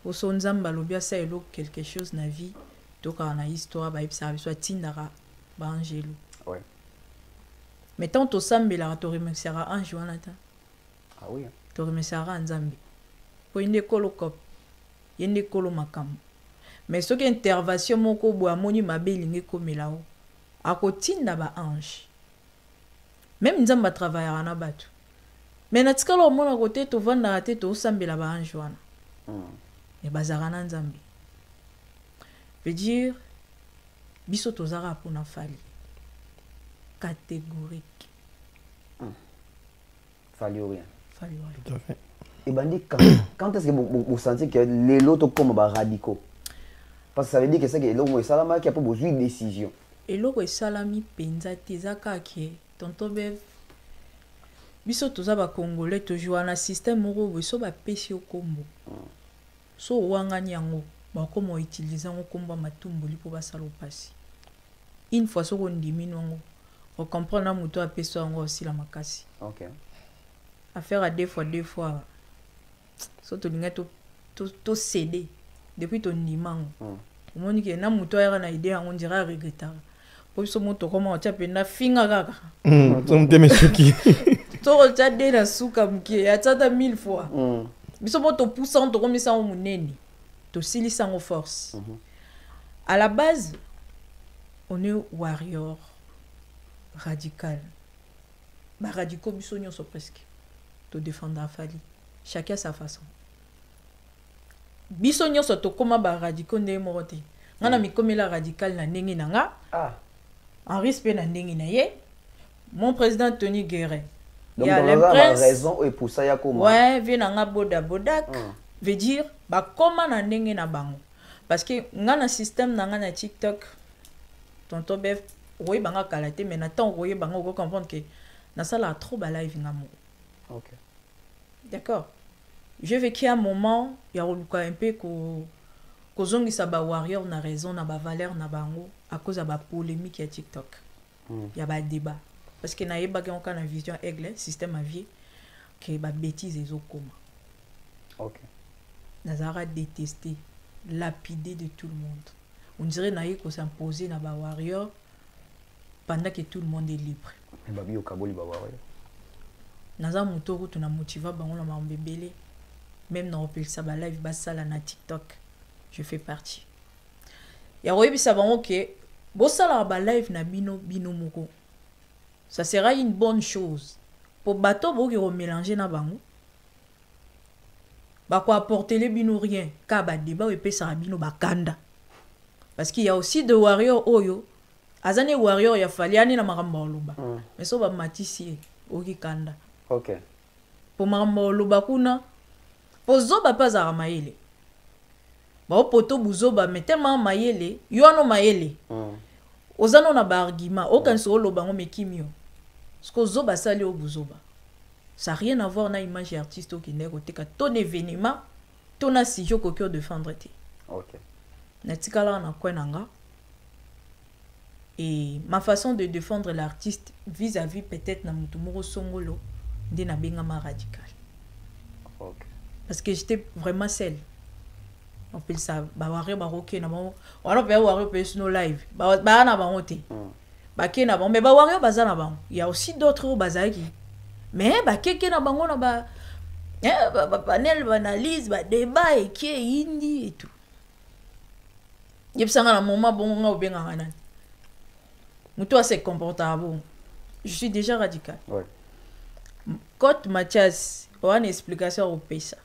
[SPEAKER 2] oso nzamba lobia sa elo quelque chose na vie to ka na histoire ba ipsa biso tindara ba angelo
[SPEAKER 1] ouais
[SPEAKER 2] mais tant to sambela to remerciera ange wana ta
[SPEAKER 1] ah oui
[SPEAKER 2] to remerciera nzambe po inde kolokop yende kolo makam mais ce que intervention moko bo amoni mabelinge komelao akotinda ba ange même nzamba travailler na batu mais na tikalo mona côté to vanda te to sambela ba ange wana et bazara na nzambe veut dire biso tozara pour na fali catégorique
[SPEAKER 1] fali rien
[SPEAKER 3] tout à fait
[SPEAKER 1] et bandi quand est-ce que vous sentez que les lotos comme ba radicaux parce que ça veut dire que c'est que l'homme salama qui a pas besoin de décision.
[SPEAKER 2] Et l'eau est salami penza tezaka qui tonton bev biso toza ba Congolais toujours na système moko biso ba pesi o kombo so wanga nyango ba komo utiliser ngo komba matumboli po ba salo pasi une fois so ko ndimi nongo on comprend na muto a peso ngo aussi la makasi.
[SPEAKER 1] OK.
[SPEAKER 2] Affaire à deux fois so to linga to céder depuis ton ndimango omoni ke na muto ya na idée on dirait regretter pour ce moto comment tu appelles na finga kaka
[SPEAKER 3] son teme suki
[SPEAKER 2] to ta de na suka mkie atata 1000 fois biso moto poussant to comme ça on muneni to silisa en force à la base on est warrior radical ba radicaux biso nyonso presque to défendre la fali chacun sa façon biso nyonso to koma ba radicaux ndé morote ngana mi komela radical na ndenge nanga en respect na ndenge na ye mon président Tony Guéret
[SPEAKER 1] donc il y a raison et pour ça ya koma
[SPEAKER 2] ouais vient nga boda bodak veut dire ba koma na ndenge na bango parce que ngana système na ngana TikTok tonton bef oui banga kalaté mais na temps oui banga ko comprendre que na sala trop ba live ngamo.
[SPEAKER 1] OK.
[SPEAKER 2] D'accord. Je vécu un moment il y a un peu ko zongi sa ba warrior na raison na ba valeur na bango à cause de ba polémique à TikTok. Il y a ba débat parce que na yeba on kana vision aigle système à vie que ba bêtise ezo koma.
[SPEAKER 1] OK.
[SPEAKER 2] Nazara détesté, lapidé de tout le monde. On dirait na yeko s'imposer na ba warrior pendant que tout le monde est libre.
[SPEAKER 1] Ba bi okaboli ba warrior.
[SPEAKER 2] Naza mutoro tuna motiva bango na mambebele. Même dans le ça ba live basala na TikTok. Je fais partie. Ya royebi sa bango ke bo sala ba live na bino moko. Ça sera une bonne chose. Pour bateau bo ki remélanger na bango. Ba ko apporter les bino rien. Ka ba débat et pe sa bino ba kanda. Parce qu'il y a aussi de warriors oyo. Azane warrior ya fali ani na makambo loba. Mais so ba matisi oki kanda.
[SPEAKER 1] OK.
[SPEAKER 2] Pour makambo loba kuna Pozoba pas à maele. Ba poto buzoba mais tellement maele, yoano maele. Ozano na ba argument, aucun solo bango mekimio. Sko zoba sali o buzoba. Ça n'a rien à voir na image artiste qui n'est côté ka ton événement, ton asijo ko cœur défendre té.
[SPEAKER 1] OK.
[SPEAKER 2] natikala na coin nanga. Et ma façon de défendre l'artiste vis-à-vis peut-être na mutumuro songolo ndi na bengama radical.
[SPEAKER 1] OK.
[SPEAKER 2] Parce que j'étais vraiment seule. On peut ça ba waré ba roké na bon. On peut waré pe sur nos live. Ba na ba honte. Ba ke na bon mais ba waré baza na bon. Il y a aussi d'autres bazaki. Mais ba ke na bango na ba ba panel ba analyse ba débat et qui est indi et tout. Yepsanga na moment bon nga obenga ngana. Muto assez comportable. Je suis déjà radical.
[SPEAKER 1] Ouais.
[SPEAKER 2] Côte Mathias, on a une explication au pays ça.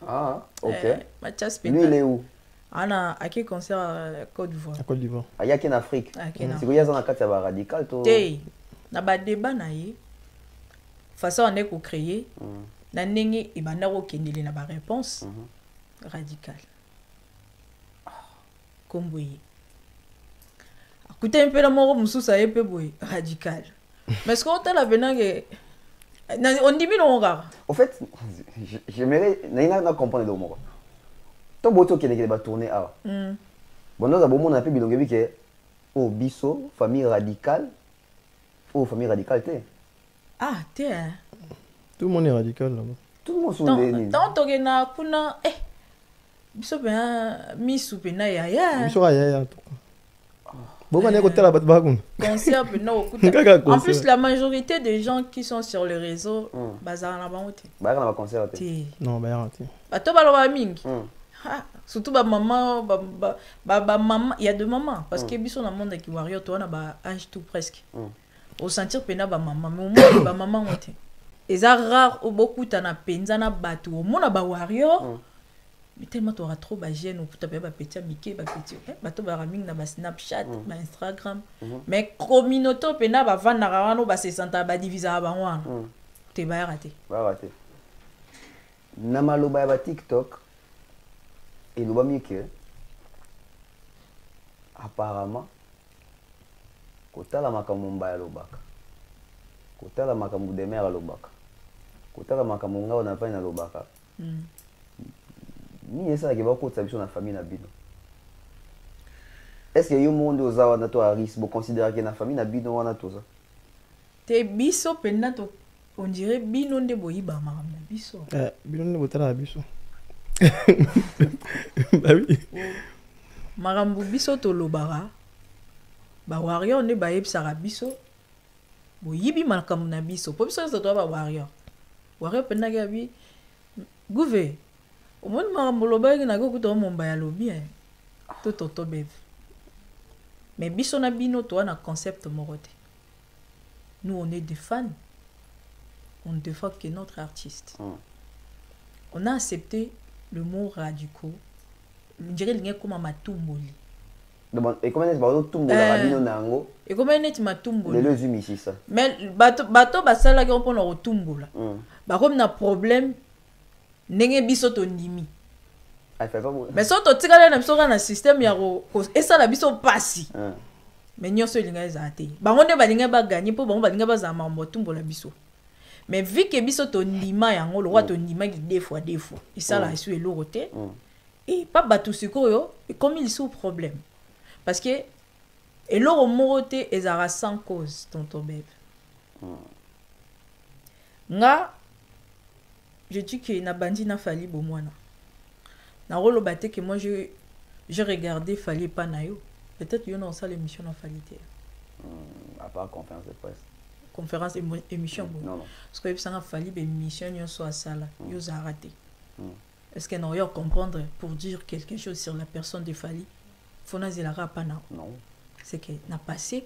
[SPEAKER 1] Ah, OK.
[SPEAKER 2] Mathias
[SPEAKER 1] Lui, il est où?
[SPEAKER 2] Ana à quel concert à Côte d'Ivoire?
[SPEAKER 3] À Côte d'Ivoire.
[SPEAKER 1] Ah, il y a qu'en Afrique. C'est quoi, il y a un cas de radical, toi?
[SPEAKER 2] Na ba débat na ye. Façon on est co-créer. Na ndenge ibanda ko kendeli na ba réponse radicale. Komboye. Écoutez un peu la mort mususa ye peu boy radical. Mais ce qu'on t'a la venange on dit bien on regarde.
[SPEAKER 1] En fait, j'aimerais n'a comprendre le mot. Ton boto qui est tourner à. Bon nous avons mon appel bilongebi que oh biso famille radicale. Oh famille radicale t'es.
[SPEAKER 2] Ah t'es.
[SPEAKER 3] Tout le monde est radical là-bas.
[SPEAKER 1] Tout le monde sont des.
[SPEAKER 2] Tant que na kuna biso ben misu pena ya.
[SPEAKER 3] Biso ya. Bon, on est côté là-bas.
[SPEAKER 2] Concert, en plus, la majorité des gens qui sont sur les réseaux, bazar na bangote.
[SPEAKER 1] Bazar na concert.
[SPEAKER 3] Non, bah raté.
[SPEAKER 2] Bah toi baloba mingi. Surtout ba maman, ba maman, il y a deux mamans parce que biso na monde qui warrior toi na ba âge tout presque. Au sentir pena ba maman, mais au moins ba maman ote. Et ça rare au beaucoup tana penza na batu, au moins ba warrior. Mais tellement tu auras trop de gêne ou tu as pas petit Mickey ba petit bato ba raming na ba Snapchat ba Instagram mais communauté pena ba vana rawano ba se senta ba divisa ba wana te ba raté
[SPEAKER 1] na maloba ba TikTok et lo ba mieke apparemment kotala makambo mbaya lobaka kotala makambo de mer lobaka kotala makambo ngao na vana lobaka ni ça qui va côté ça na famille na bino. Est-ce que yo monde ozawa na to aris bo considérer que na famille na bino wana to ça?
[SPEAKER 2] Te biso pena to on dirait bino nde boyiba maram na biso.
[SPEAKER 3] Bino nde botala biso. Bah oui.
[SPEAKER 2] Marambu biso to lobara. Ba warrior ne ba yebsara biso. Boyibi malkamu na biso. Po biso to ba warrior. Warrior pena ga bi gouver. Au moins, je na go to momba ya lobi to bev. Mais biso na bino to na concept morote. Nous on est des fans. On défend que notre artiste. On a accepté le mot radicaux. Je dirais l'ingé comme matumboli.
[SPEAKER 1] Et comment est-ce que tumbo la bino nango?
[SPEAKER 2] Et comment est-ce matumboli?
[SPEAKER 1] Les deux ici ça.
[SPEAKER 2] Mais bato basala ko pona ko tumbola. Ba comme na problème nenge biso to ndimi. Mais so to tikala na biso na système ya ko esa la biso pasi. Mais nyonso linga ezate. Bango ne balinga ba gagner po bango balinga ba za mambo tumbo la biso. Mais vu que biso to ndima yango lo wa to ndima ki deux fois. Et ça la su elorote. Et pas batu sikoyo et comme il sous problème. Parce que eloro morote ezara sans cause tonton bébé. Nga je dis que na bandi na fali bo mwana. Na rolo baté que moi je regardais fali pas na yo. Peut-être yo non ça l'émission na fali té.
[SPEAKER 1] À part conférence de presse.
[SPEAKER 2] Conférence émission bon.
[SPEAKER 1] Non.
[SPEAKER 2] Parce que ça na fali be émission yo soit ça là, yo za raté. Est-ce que non yo comprendre pour dire quelque chose sur la personne de fali? Faut na zelara pas na.
[SPEAKER 1] Non.
[SPEAKER 2] C'est que na passé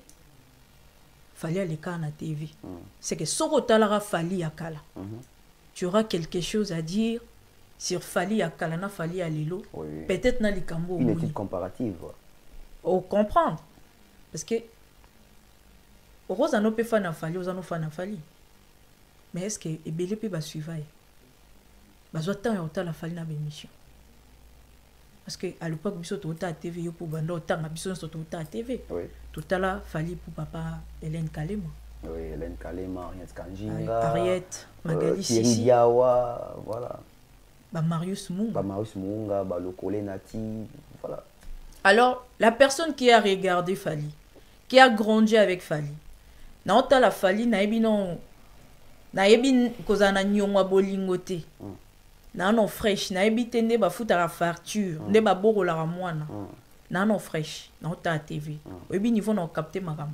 [SPEAKER 2] fali aller ka na TV. C'est que soko talara fali akala. Tu auras quelque chose à dire sur Fali à Kalana, Fali à Lilo.
[SPEAKER 1] Oui.
[SPEAKER 2] Peut-être dans les Cambo.
[SPEAKER 1] Une étude comparative.
[SPEAKER 2] Au comprendre. Parce que Rose a nos fan à Fali, aux fan à Fali. Mais est-ce que Ebele va suivre? Bazo tant et autant la Fali na émission. Parce que à l'époque biso to ta TV pour bando autant à biso to ta TV.
[SPEAKER 1] Oui.
[SPEAKER 2] Tout à l'heure Fali pour papa Hélène Kalema.
[SPEAKER 1] Oui, Hélène Kalema, Ariette Kanjinga,
[SPEAKER 2] Ariette, Magali
[SPEAKER 1] Thierry
[SPEAKER 2] Sissi,
[SPEAKER 1] Diawa, voilà.
[SPEAKER 2] Marius Munga.
[SPEAKER 1] Marius Munga, Lokole Nati, voilà.
[SPEAKER 2] Alors, la personne qui a regardé Fali, qui a grandi avec Fali, naota la Fali naebi non naebi kozana nyongwa bolingote. Non fresh, naebi tende ba futa la facture, nde ba boro la mwana. Non fresh, naota la TV. Oebi niveau na capter magam.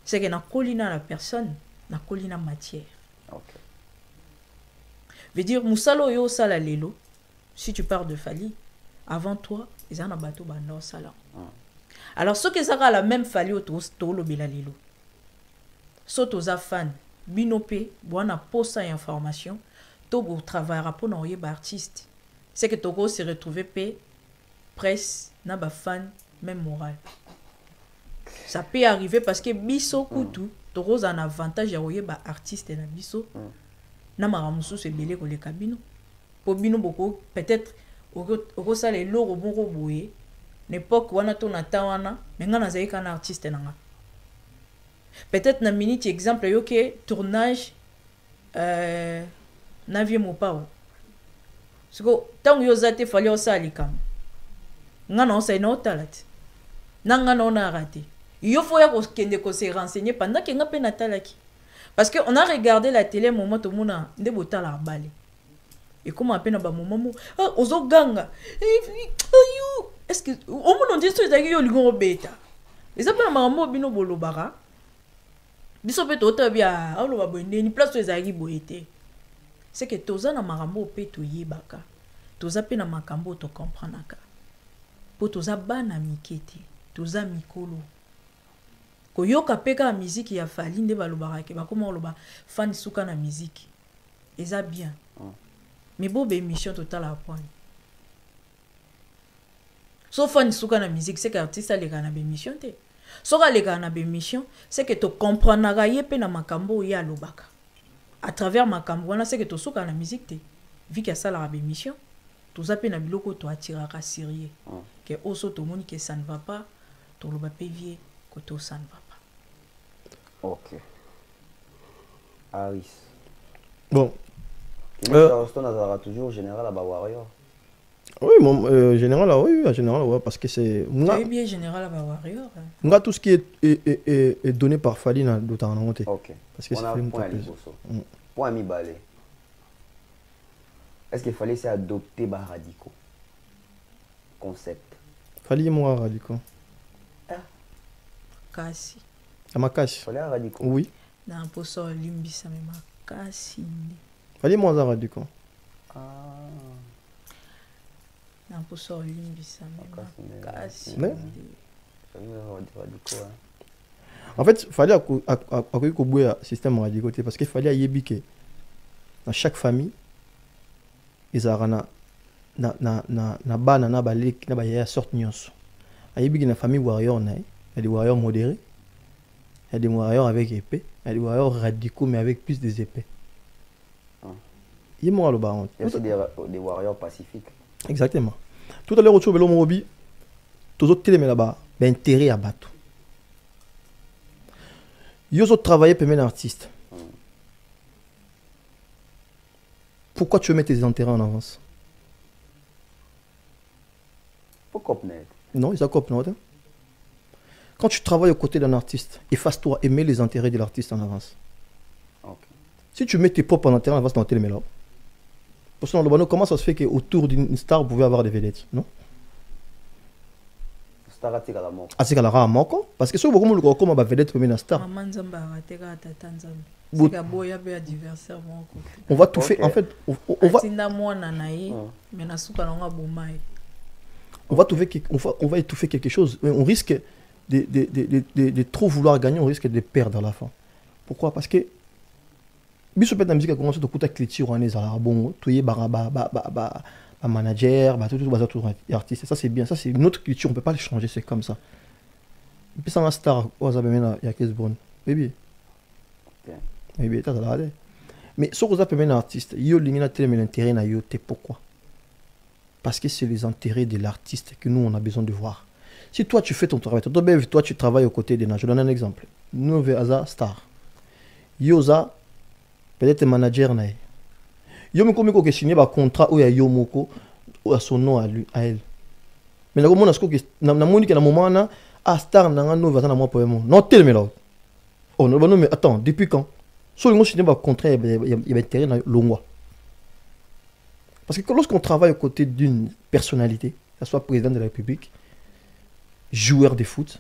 [SPEAKER 2] C'est que na kolina la personne, na kolina matière.
[SPEAKER 1] Ok.
[SPEAKER 2] Veut dire musalo yo sala lelo, si tu pars de Fali, avant toi, ils ont un bateau bandor sala. Alors ce que ça a la même Fali au to lo bela lelo. Soto za fan, binope, boana posa information, to go travailler pour na yeba artiste. C'est que Togo se retrouver pe presse na ba fan même moral. Ça peut arriver parce que biso kutu, Togo a un avantage à yeba artiste na biso. Na maramusu se belé ko le cabino. Pour bino beaucoup peut-être au ça les lots bon roboé. N'époque wana to na tawana, mais ngana zaika na artiste nanga. Peut-être na minute exemple yo ke tournage na vie mo pao. Siko tant yo zate fali o sali kam. Ngana on sa ina otalat. Nanga na ona raté. Yo faut ya ko kende ko se renseigner pendant que nga pe na talaki. Parce que on a regardé la télé moment tout monde nde botala balé. Et comment à peine ba moment ah ozo ganga. Est-ce que au monde on dit ça ezaki yo lingo beta. Les appels maman bino bolobara. Biso pe tota bia alo ba bonde ni place ezaki boete. C'est que toza na marambo pe to yebaka. Toza pe na makambo to comprenaka. Po toza bana mikete, toza mikolo. Koyoka peka musique ya Fali nde balobara ke ba comment loba fan suka na musique. Eza bien. Mais bon émission totale à point. Sauf fan suka na musique c'est que artiste a les gana émission te. Soka les gana émission c'est que tu comprends na yepe na makambo ya lobaka. À travers makambo wana c'est que tu suka na musique te. Vu que ça la émission, tu zappe na biloko to attiraka sérieux. Que oso to moni que ça ne va pas, to loba pévier que to ça ne va pas.
[SPEAKER 1] Ok. Aris.
[SPEAKER 3] Bon.
[SPEAKER 1] Charleston aura toujours général à Warrior.
[SPEAKER 3] Oui, mon général, oui, général, ouais, parce que c'est.
[SPEAKER 2] Oui, bien général à Warrior.
[SPEAKER 3] Nga tout ce qui est donné par Fali dans d'autres en honte.
[SPEAKER 1] Ok.
[SPEAKER 3] Parce que
[SPEAKER 1] on a un point à l'Iboso. Point à mi-balé. Est-ce qu'il fallait s'adopter par radicaux? Concept.
[SPEAKER 3] Fali moi radicaux.
[SPEAKER 2] Kasi.
[SPEAKER 3] À ma cache.
[SPEAKER 1] Fallait un radicaux.
[SPEAKER 3] Oui.
[SPEAKER 2] Dans un poisson limbisa mais ma kasi.
[SPEAKER 3] Fali moi radicaux.
[SPEAKER 1] Ah.
[SPEAKER 2] Dans un poisson limbisa mais ma kasi.
[SPEAKER 3] En fait, il fallait accueillir un système radical parce qu'il fallait y que dans chaque famille, ils ont na bana na balik na baya sorte nyonso. Ayebi na famille warrior na, il y a des warriors modérés, il y a des warriors avec épée, il y a des warriors radicaux mais avec plus des épées. Il y a
[SPEAKER 1] aussi des warriors pacifiques.
[SPEAKER 3] Exactement. Tout à l'heure, au Belo Morobi, tous autres télé là-bas, ben intérêt à battre. Ils ont travaillé pour un artiste. Pourquoi tu veux mettre tes intérêts en avance?
[SPEAKER 1] Pourquoi?
[SPEAKER 3] Non, ils ont non. Quand tu travailles aux côtés d'un artiste, efface-toi et mets les intérêts de l'artiste en avance.
[SPEAKER 1] Okay.
[SPEAKER 3] Si tu mets tes propres intérêts en avance dans le télé, là, parce que comment ça se fait qu'autour d'une star, vous pouvez avoir des vedettes, non?
[SPEAKER 1] Star à la mort.
[SPEAKER 3] Ah, c'est qu'à la rare mort, parce que si vous voulez comment va vedette pour une star. On va tout faire, en fait, on va étouffer quelque chose. On risque de trop vouloir gagner, on risque de perdre à la fin. Pourquoi? Parce que si la musique a commencé à écouter cliché bon, tu es manager, tout artiste, ça c'est bien, ça c'est une autre culture, on peut pas le changer, c'est comme ça. Et puis ça la star, il y a 15 bonnes. Baby. Baby, t'as là. Mais si vous avez un artiste, il y a l'intérêt na yo, pourquoi? Parce que c'est les intérêts de l'artiste que nous on a besoin de voir. Si toi tu fais ton travail, toi tu travailles aux côtés des gens, je donne un exemple. Nous avons star. Yoza peut-être manager na. Yo me comme ko signer un contrat où il y a Yomoko ou à son nom à lui à elle. Mais là, comment est-ce que na moni que na moment na ah star na ngano va na moi poème. Non tel mais là. Oh non mais attends, depuis quand? Sur le monde pas contraire il y a intérêt dans longwa. Parce que lorsqu'on travaille aux côtés d'une personnalité, que ce soit président de la République, joueur de foot,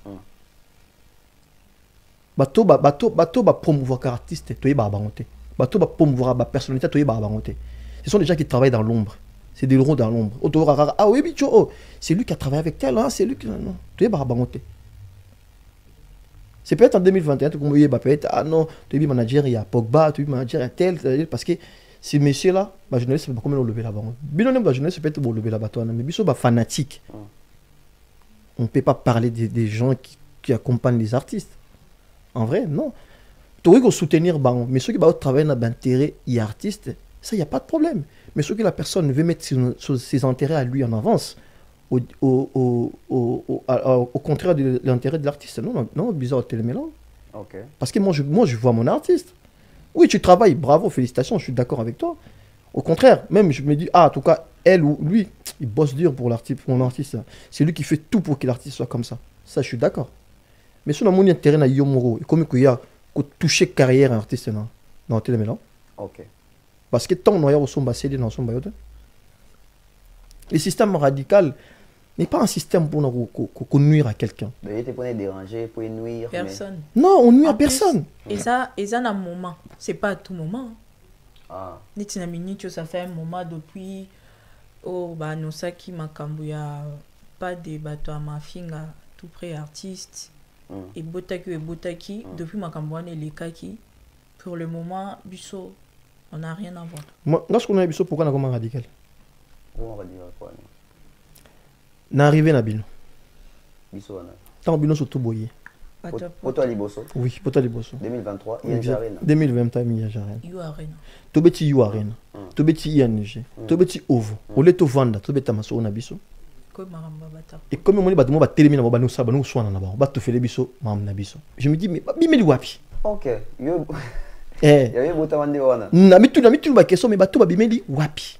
[SPEAKER 3] bateau promouvoir car artiste, tu es baronté. Bateau promouvoir la personnalité, tu es baronté. Ce sont des gens qui travaillent dans l'ombre. C'est des héros dans l'ombre. Ah oui, bicho, c'est lui qui a travaillé avec tel, hein, c'est lui qui. Non, tu es baronté. C'est peut-être en 2021, tu peux peut-être, ah non, tu es manager, il y a Pogba, tu es manager, il y a tel, parce que ces messieurs-là, la jeunesse, c'est pas comment lever la barre. Bien la jeunesse, c'est peut-être pour lever la bateau, mais ils sont fanatiques. On ne peut pas parler des gens qui accompagnent les artistes. En vrai, non. Tu aurais soutenir, mais ceux qui travaillent dans l'intérêt et artistes, ça, il n'y a pas de problème. Mais ceux que la personne veut mettre ses intérêts à lui en avance, au contraire de l'intérêt de l'artiste, non, bizarre, télémélange.
[SPEAKER 1] Okay.
[SPEAKER 3] Parce que moi, je vois mon artiste. Oui, tu travailles, bravo, félicitations, je suis d'accord avec toi. Au contraire, même je me dis, ah, en tout cas, elle ou lui, il bosse dur pour mon artiste. C'est lui qui fait tout pour que l'artiste soit comme ça. Ça, je suis d'accord. Mais si on a mon intérêt à Yomoro, comme il y a touché carrière un artiste, non, tu là.
[SPEAKER 1] Ok.
[SPEAKER 3] Parce que tant qu'on a son bassin dans son bayote. Le système radical n'est pas un système pour nuire à quelqu'un.
[SPEAKER 1] Mais il pour déranger, pour nuire.
[SPEAKER 2] Personne.
[SPEAKER 3] Mais... Non, on nuit
[SPEAKER 2] en
[SPEAKER 3] à personne.
[SPEAKER 2] Et ça, un moment. C'est pas à tout moment.
[SPEAKER 1] Ah.
[SPEAKER 2] Ça fait un moment depuis. Oh, bah, nous, ça qui m'a cambouillé. Pas de bateau à ma finga, tout près artiste. Et Botaki, depuis ma cambouane et les kaki. Pour le moment, Bisso, on n'a rien à voir.
[SPEAKER 3] Moi, lorsqu'on a Bisso, pourquoi on a comment radical?
[SPEAKER 1] On va dire quoi?
[SPEAKER 3] N'arrivé na bino.
[SPEAKER 1] Bisso,
[SPEAKER 3] tant bino surtout boyé.
[SPEAKER 1] Poto Liboso.
[SPEAKER 3] Oui, Poto Liboso.
[SPEAKER 1] 2023, ING Arena.
[SPEAKER 3] 2020, ING Arena.
[SPEAKER 2] You Arena.
[SPEAKER 3] Tobeti You Arena. Tobeti ING. Tobeti Ovo. Oleto Vanda, Tobeta Maso na biso. Et comme on dit, bah, moi, télémine, bah, nous, ça, bah, nous, soit en avant, bah, tu fais les bisous, mam, na biso. Je me dis, mais, bimeli wapi.
[SPEAKER 1] Ok. Yo.
[SPEAKER 3] Eh.
[SPEAKER 1] Yo, botamande wana.
[SPEAKER 3] Na mitu, bah, question, mais, bah, tu, bah, bimeli wapi.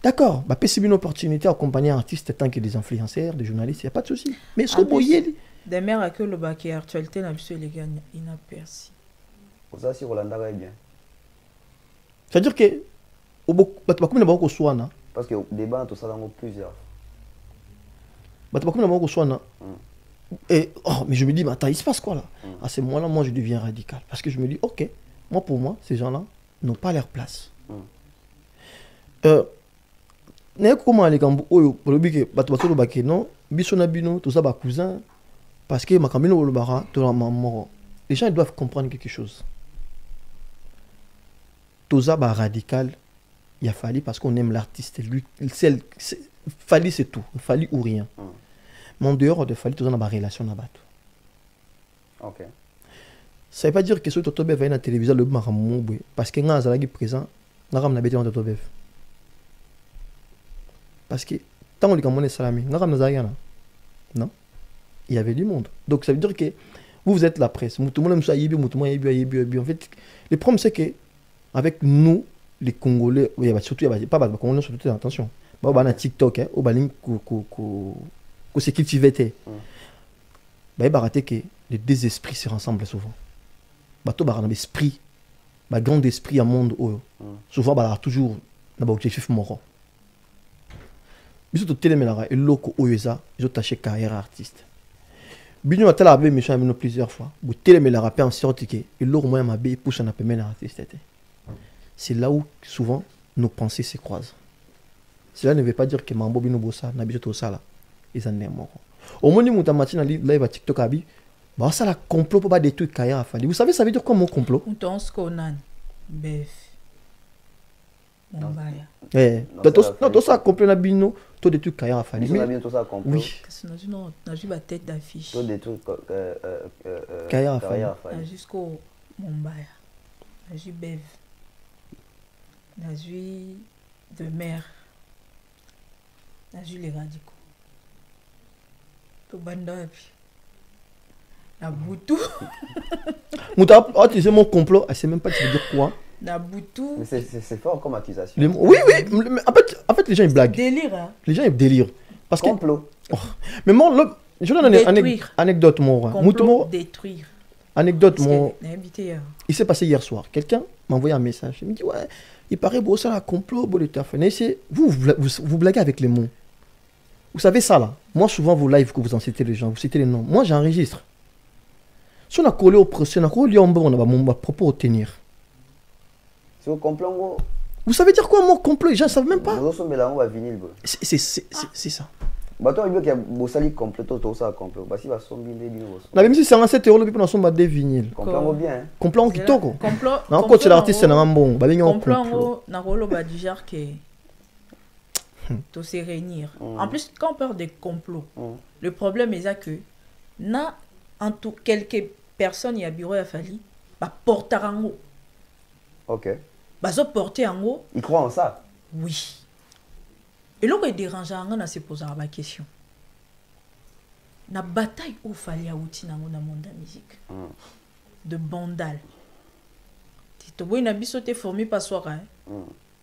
[SPEAKER 3] D'accord, bah, c'est une opportunité à accompagner un artiste tant que des influenceurs, des journalistes, il n'y a pas de souci. Mais ce que vous voyez,
[SPEAKER 2] des mères à que le bac est actualité, n'a plus les gars, il n'a perçu.
[SPEAKER 1] Pour ça, si Rolanda va bien.
[SPEAKER 3] C'est-à-dire que, bah, tu vas comme n'importe quoi, na.
[SPEAKER 1] Parce que débat, tout ça, dans plusieurs.
[SPEAKER 3] Bah, tu vas comme n'importe quoi, na. Et, oh, mais je me dis, mais attends, il se passe quoi là? À ce moment-là, moi, je deviens radical. Parce que je me dis, ok, moi, pour moi, ces gens-là n'ont pas leur place. Comment aller quand vous non, bisonabino, tout ça, bah, cousin, parce que ma camino le bara, tout la maman. Les gens ils doivent comprendre quelque chose. Tout ça, bah, radical, il a fallu parce qu'on aime l'artiste. Lui, fallu c'est tout, fallu ou rien. Mais en dehors de fallu, tout ça, on a une relation là-bas.
[SPEAKER 1] Ok.
[SPEAKER 3] Ça ne veut pas dire que ce que tu as vu à la télévision, le maramou, parce que quand tu es présent, tu as vu dans ton parce que tant qu'on est salami, non, il y avait du monde. Donc ça veut dire que vous êtes la presse. Tout le monde en fait, le problème c'est que avec nous, les Congolais, surtout pas Congolais surtout attention. Bah on a TikTok, au baling que c'est cultivé. Bah il baraté que les deux esprits se rassemblent souvent. Bah toi bah l'esprit, bah grand esprit à monde souvent bah toujours dans objectif mort. Biso to télémélara et loko oyeza ils ont taché carrière artiste bino a tala be méchant bino plusieurs fois bu télémélara pe en sorte que et loko moya mabe pousse na pemela artiste. C'est là où souvent nos pensées se croisent. Cela ne veut pas dire que mambo bino bossa na biso to sala ils en aiment mort au moins muta matina live à TikTok abi bah ça la complot pour pas détruire carrière à Fally. Vous savez ça veut dire quoi mon complot?
[SPEAKER 2] On pense qu'on a bef.
[SPEAKER 3] Non, tout ça complot na bino, tout des trucs carrière à Fally.
[SPEAKER 1] Mais tout ça complot.
[SPEAKER 3] Oui.
[SPEAKER 2] Non, on a vu ma tête d'affiche.
[SPEAKER 1] Tout des trucs
[SPEAKER 3] carrière à Fally.
[SPEAKER 2] Jusqu'au Mombaya. On a vu Bev. On a vu de mer. On a vu les radicaux. Tout banda et puis. La Boutou.
[SPEAKER 3] Tu sais mon complot, elle sait même pas tu veux dire quoi.
[SPEAKER 2] Naboutou.
[SPEAKER 1] Mais c'est fort comme accusation.
[SPEAKER 3] Oui, mais en fait, les gens ils blaguent.
[SPEAKER 2] Délire, hein?
[SPEAKER 3] Les gens ils délirent. Parce
[SPEAKER 1] complot.
[SPEAKER 3] Mais moi, je donne une anecdote, moi.
[SPEAKER 2] Détruire.
[SPEAKER 3] Anecdote, moi. Il s'est passé hier soir. Quelqu'un m'a envoyé un message. Il me dit, ouais, il paraît beau ça, la complot, beau l'état. Vous blaguez avec les mots. Vous savez ça, là. Moi, souvent, vos lives que vous en citez les gens, vous citez les noms. Moi, j'enregistre. Si on a collé au procès, on a collé en bas, on a mon propos à tenir.
[SPEAKER 1] C'est au complot,
[SPEAKER 3] vous savez dire quoi, mon complot? Les gens ne savent même pas. C'est ça.
[SPEAKER 1] Bah toi, il veut qu'il y a un complot, tout ça complot. Bah si va somber les
[SPEAKER 3] non, même si c'est 7 euros, le people sont des vinyles.
[SPEAKER 1] Complot bien.
[SPEAKER 3] Complot qui toko.
[SPEAKER 2] Complot.
[SPEAKER 3] Non, quand l'artiste c'est un bon. Bah bien
[SPEAKER 2] complot. Na rolo ba du genre que to se réunir. En plus, quand on parle de complot, le problème est que na en tout quelques personnes y a bureau à Fali, bah porter en haut.
[SPEAKER 1] OK.
[SPEAKER 2] Bah so porter en haut.
[SPEAKER 1] Ils croient en ça.
[SPEAKER 2] Oui. Et là, il dérange, on a se posé la question. La bataille où il fallait outil dans le monde de la musique. De bandal. Tu vois, une abysse qui formé par soi.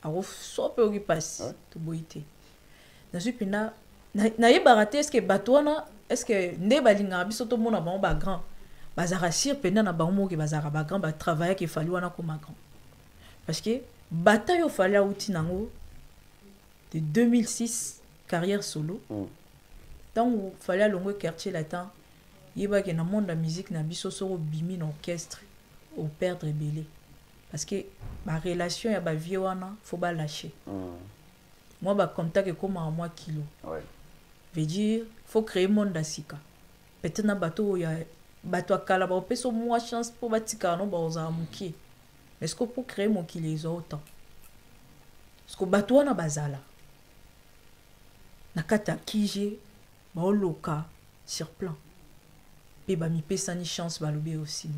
[SPEAKER 2] Alors, soit peu qui passe. Tu vois, dans ce pays-là, n'a baraté est-ce que batouana, est-ce que ne balinga abysse tout le monde a bon grand. Bazara sir pendant na baomo que bazara grand, ba travailler qu'il fallait wana comme grand. Parce que bataille où fallait outil dans de 2006, carrière solo. Tant où il fallait allonger quartier latin, il y a dans le monde de la musique, il y a un bimi d'orchestre au perdre belé. Parce que ma relation, il y a une vie, il faut pas lâcher. Moi, je contact comme à moi kilo. Veut dire, il faut créer un monde d'asika. Peut-être que bateau, il y a bateau à Calaba, on peut se moins chance pour batika, non, bah, on mais est-ce que pour créer mon kilo, ils ont autant? Parce que bateau, on a bazala. Nakata kije ba oloka sur plan pe ba mi pesa ni chance ba lobe aussi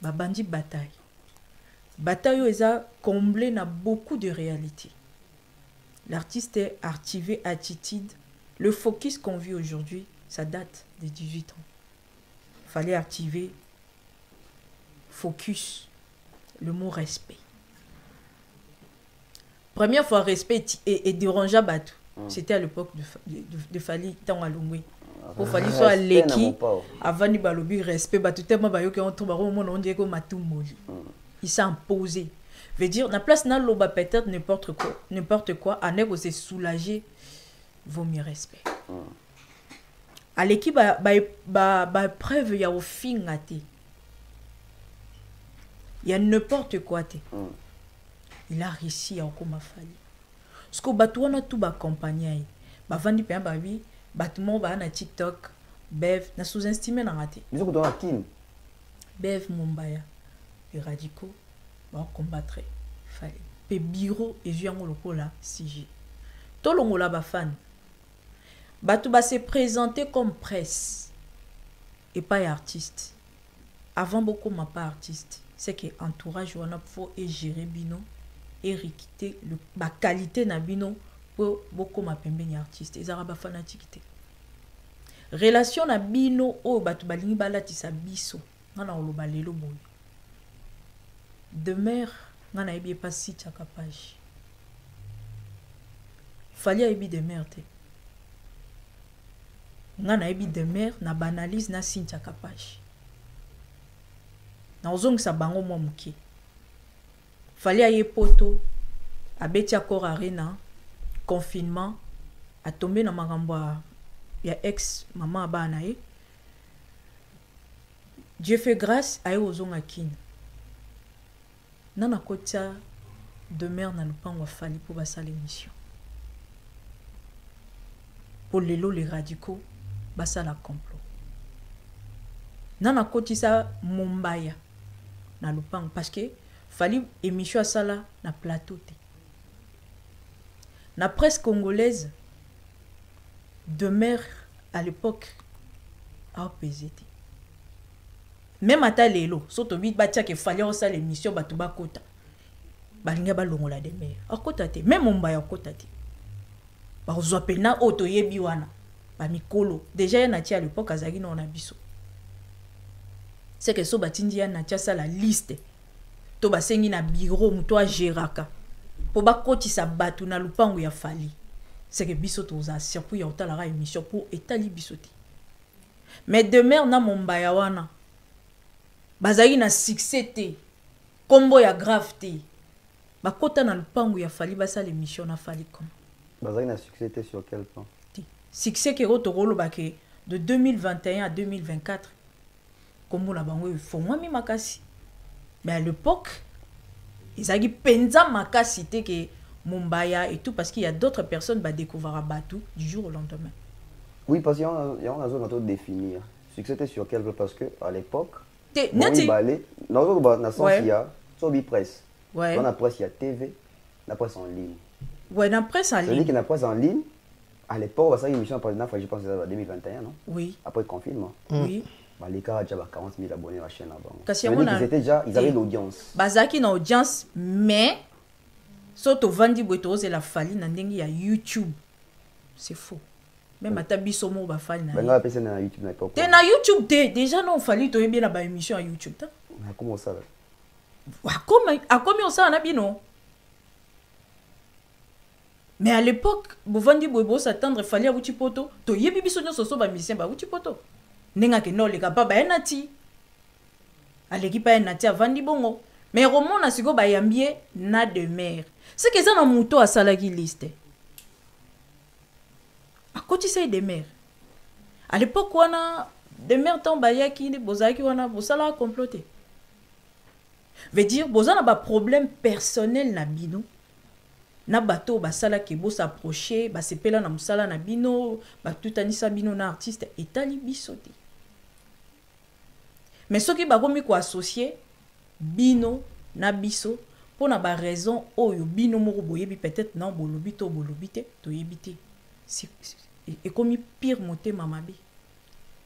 [SPEAKER 2] ba bandi bataille eza comblé na beaucoup de réalité. L'artiste est activé attitude. Le focus qu'on vit aujourd'hui, ça date de 18 ans. Fallait activer focus, le mot respect. Première fois respect et dérangeant bateau. C'était à l'époque de Fali tant à Longwe. Pour Fali soit l'équipe avant ni balobi respect tout tellement bayo que on trouve au monde on dit que matou moli. Il s'est imposé. Veut dire na place na loba peut-être n'importe quoi à ne se soulager vaut mieux respect. À l'équipe ba preuve ya au fin ngati. Il y a n'importe quoi té. Il a réussi à comme Fali. Parce que batouana tout ba compagnie ba vandi pe ba bi batoumo ba na TikTok bev na sous-estimé na raté
[SPEAKER 1] mais que Kim
[SPEAKER 2] bev Mumbaya les radicaux ba combattre fallait pe bureau et juango lokola CG to longola ba fan batou ba se présenter comme presse et pas artiste avant beaucoup ma pas artiste c'est que entourage wana faut et gérer bino et réquiter la qualité na bino pour beaucoup ma pembeni artiste et zaraba fanatique relation na bino o batu balingi balati sa biso ngana oloba lelo boy de mer ngana ebi pas si chaka page fallait ebi de mer te ngana ebi de mer na banalise na si chaka page na ozong sa bango mo muki fallait aille poto à beti akor arena confinement a tombé na makambo ya ex maman abanae Dieu fait grâce à ozonga kin nana kotia de mer na lupango fali pour basala émission pour les radicaux basala complot nana kotisa Mumbaya na lupango parce que fallait émission à sala na plateau te. Na presse congolaise de mer à l'époque a pesé. Même à ta lelo, soto bit batia que fallait au sala émission batuba kota. Balinga balongola de mer. A kota te, même Mumbaya kota te. Ba ozopena auto yebi wana. Ba mikolo. Déjà ya natia à l'époque azaki na ona biso. C'est que so batindi ya natia sala liste. To basengi na bureau muto a geraka po bakotisa batu na lupango ya fali c'est que biso toza surtout ya otalara émission pour etali biso te mais demeure na mombaya wana bazali na succès te kombo ya grave te bakota na lupangu ya fali basala émission na fali comme
[SPEAKER 1] bazali na succès te sur quel plan
[SPEAKER 2] succès ke rotokolo bake de 2021 à 2024 kombo na bango ifongwami makasi mais à l'époque ezali penza makasi te ke Mumbaya et tout parce qu'il y a d'autres personnes qui découvriront Batou du jour au lendemain.
[SPEAKER 1] Oui, parce qu'il y a un zone à définir. Succès sur quel plan parce que à l'époque,
[SPEAKER 2] dans
[SPEAKER 1] le sens il y a Sobi presse.
[SPEAKER 2] Ouais.
[SPEAKER 1] Dans la presse il y a TV, la presse en ligne.
[SPEAKER 2] Ouais, la presse en ligne.
[SPEAKER 1] C'est-à-dire que la presse en ligne, à l'époque, ça y est, émission après je pense que c'était en 2021, non?
[SPEAKER 2] Oui.
[SPEAKER 1] Après le confinement.
[SPEAKER 2] Oui.
[SPEAKER 1] Les gars ont déjà 40 000 abonnés à la chaîne avant. Ils avaient l'audience.
[SPEAKER 2] Bazaki na audience, mais Soto Vandi Bweto c'est la fali na ndengi ya YouTube. C'est faux. Même à Tabiso mo ba fali na.
[SPEAKER 1] Benga pesa na YouTube na
[SPEAKER 2] pas. Na YouTube déjà non fali to bien la émission à YouTube ta.
[SPEAKER 1] Comment ça?
[SPEAKER 2] Comment ça na bino? Mais à l'époque, Bovandi Bwebo s'attendre fali à Wuchipoto, to yebi biso nyoso so ba mission ba Wuchipoto. Nenga ke no le kapa ba enati. Aleki pa enati avandi bongo. Mais roman na siko ba yambie na de mer. C'est que ça na muto a salaki liste. A côté c'est de mer. À l'époque wana de mer tomba yaki ni bozaki wana bosala comploter. Veut dire bozana ba problème personnel na bino. Na bato ba sala ke bo s'approcher, ba sepela na musala na bino, ba tutanisa bino na artiste etali bisote. Mais ce qui ba komi ko associer bino na biso pour na ba raison oyo bino moko boyebi peut-être non bolobi to yebite et comme pire monter mamabe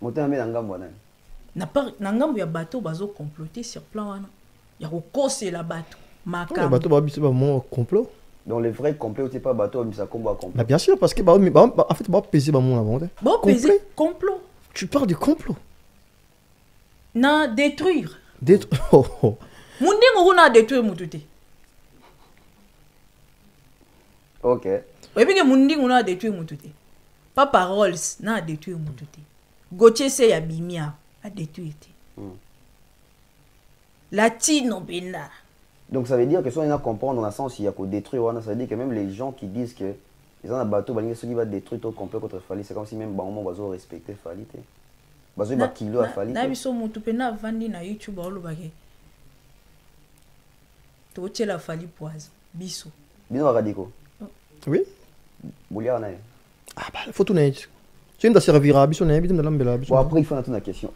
[SPEAKER 1] monter na ngambo
[SPEAKER 2] na ngambo ya bato bazo comploter sur plan wana ya ko kosela bato
[SPEAKER 3] makam bato ba biso ba mo complot
[SPEAKER 1] donc le vrai complot c'est pas bato mais ça combat complot
[SPEAKER 3] bien sûr parce que en fait ba peser ba mon avant
[SPEAKER 2] bon peser complot
[SPEAKER 3] tu parles du complot
[SPEAKER 2] na détruire
[SPEAKER 3] oh.
[SPEAKER 2] Mundingo na détruire mutute.
[SPEAKER 1] OK.
[SPEAKER 2] Oui, bien que mundingo na détruire mutute. Papa Rolls na détruire mutute. Gauthier se ya bimia a détruire. Latino bina.
[SPEAKER 1] Donc ça veut dire que si on a comprendre dans le sens il y a qu'on détruire, ça veut dire que même les gens qui disent que ils ont un bateau, ceux qui va détruire tout complot contre Fali, c'est comme si même moment va respecter Fali. Bazo ba kilo a Fali.
[SPEAKER 2] Na biso mutu pe na vandi na YouTube olo bake. Tu la Fali poise biso
[SPEAKER 1] bino radiko
[SPEAKER 3] oui
[SPEAKER 1] boulia na
[SPEAKER 3] ah bah faut tout net tu ne servira biso na biso na lambela biso
[SPEAKER 1] bon après il faut na question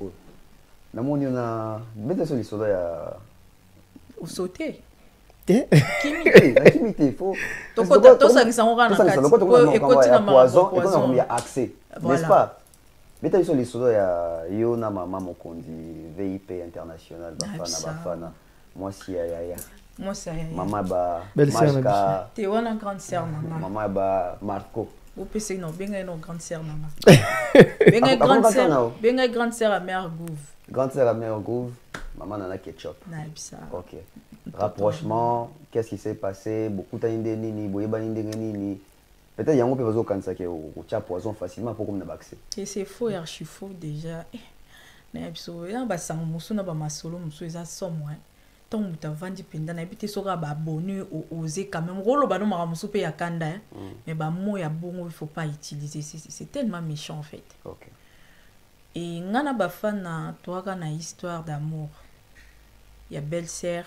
[SPEAKER 1] na moni na mettre sur les soda ya
[SPEAKER 2] au sauter
[SPEAKER 1] kimite faut
[SPEAKER 2] to kota to sangisa ngora na kati
[SPEAKER 1] ko ekoti na poison et on a accès n'est-ce pas mettre sur les soda ya yo na mama mokondi VIP international bafana moi si ya
[SPEAKER 2] moi ça
[SPEAKER 1] maman ba
[SPEAKER 3] Mashka
[SPEAKER 2] t'es une grande sœur
[SPEAKER 1] maman ba Marco
[SPEAKER 2] au PC non benga non grande sœur maman benga grande sœur à mère Gouve
[SPEAKER 1] grande sœur à mère Gouve maman nana ketchup OK rapprochement qu'est-ce qui s'est passé beaucoup tainde nini boyeba nini peut-être yango pe bazo kanisa ke o tia poison facilement pour comme na accès
[SPEAKER 2] et c'est faux et archi faux déjà na biso ya ba sango musu na ba masolo musu eza somo tant muta vandi penda na bité soka ba abonné oser quand même rolo ba no mara musu pe ya kanda mais ba mo ya bongo il faut pas utiliser c'est tellement méchant en fait.
[SPEAKER 1] OK.
[SPEAKER 2] Et ngana ba fana toaka na histoire d'amour. Il y a belle-sœur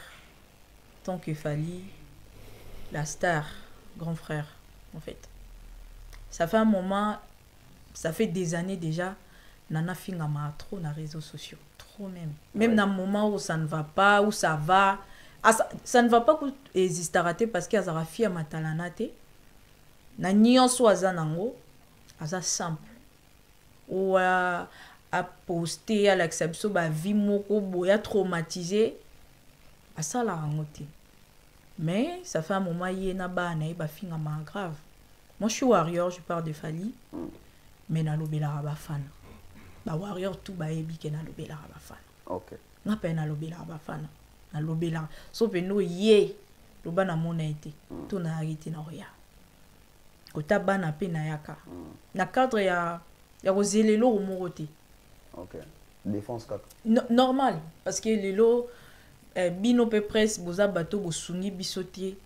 [SPEAKER 2] tant que Fali la star grand frère en fait. Ça fait un moment ça fait des années déjà nana finga ma trop na réseaux sociaux. Même dans le moment où ça ne va pas, où ça va, ça ne va pas que existe à rater parce qu'il y a des filles à matalanate. Na nion soit zanango, asa simple. Ou à poster à l'acception ba vie moko boya traumatisé, à ça la rangote. Mais ça fait un moment y na ba na ba finga ma grave. Moi je suis warrior, je parle de Fali, mais na lobela ba fan. Ba warrior tout ba ebi ke na lobela ba fan.
[SPEAKER 1] OK.
[SPEAKER 2] Na pe na lobela ba fan. Na lobela. So pe no ye loba na mona été. Tout na arrêté na ria. kota bana pe na yaka na cadre ya rozelelo omorote
[SPEAKER 1] OK défense kaka
[SPEAKER 2] normal parce que lelo bino pe presse boza bato bosungi bisotie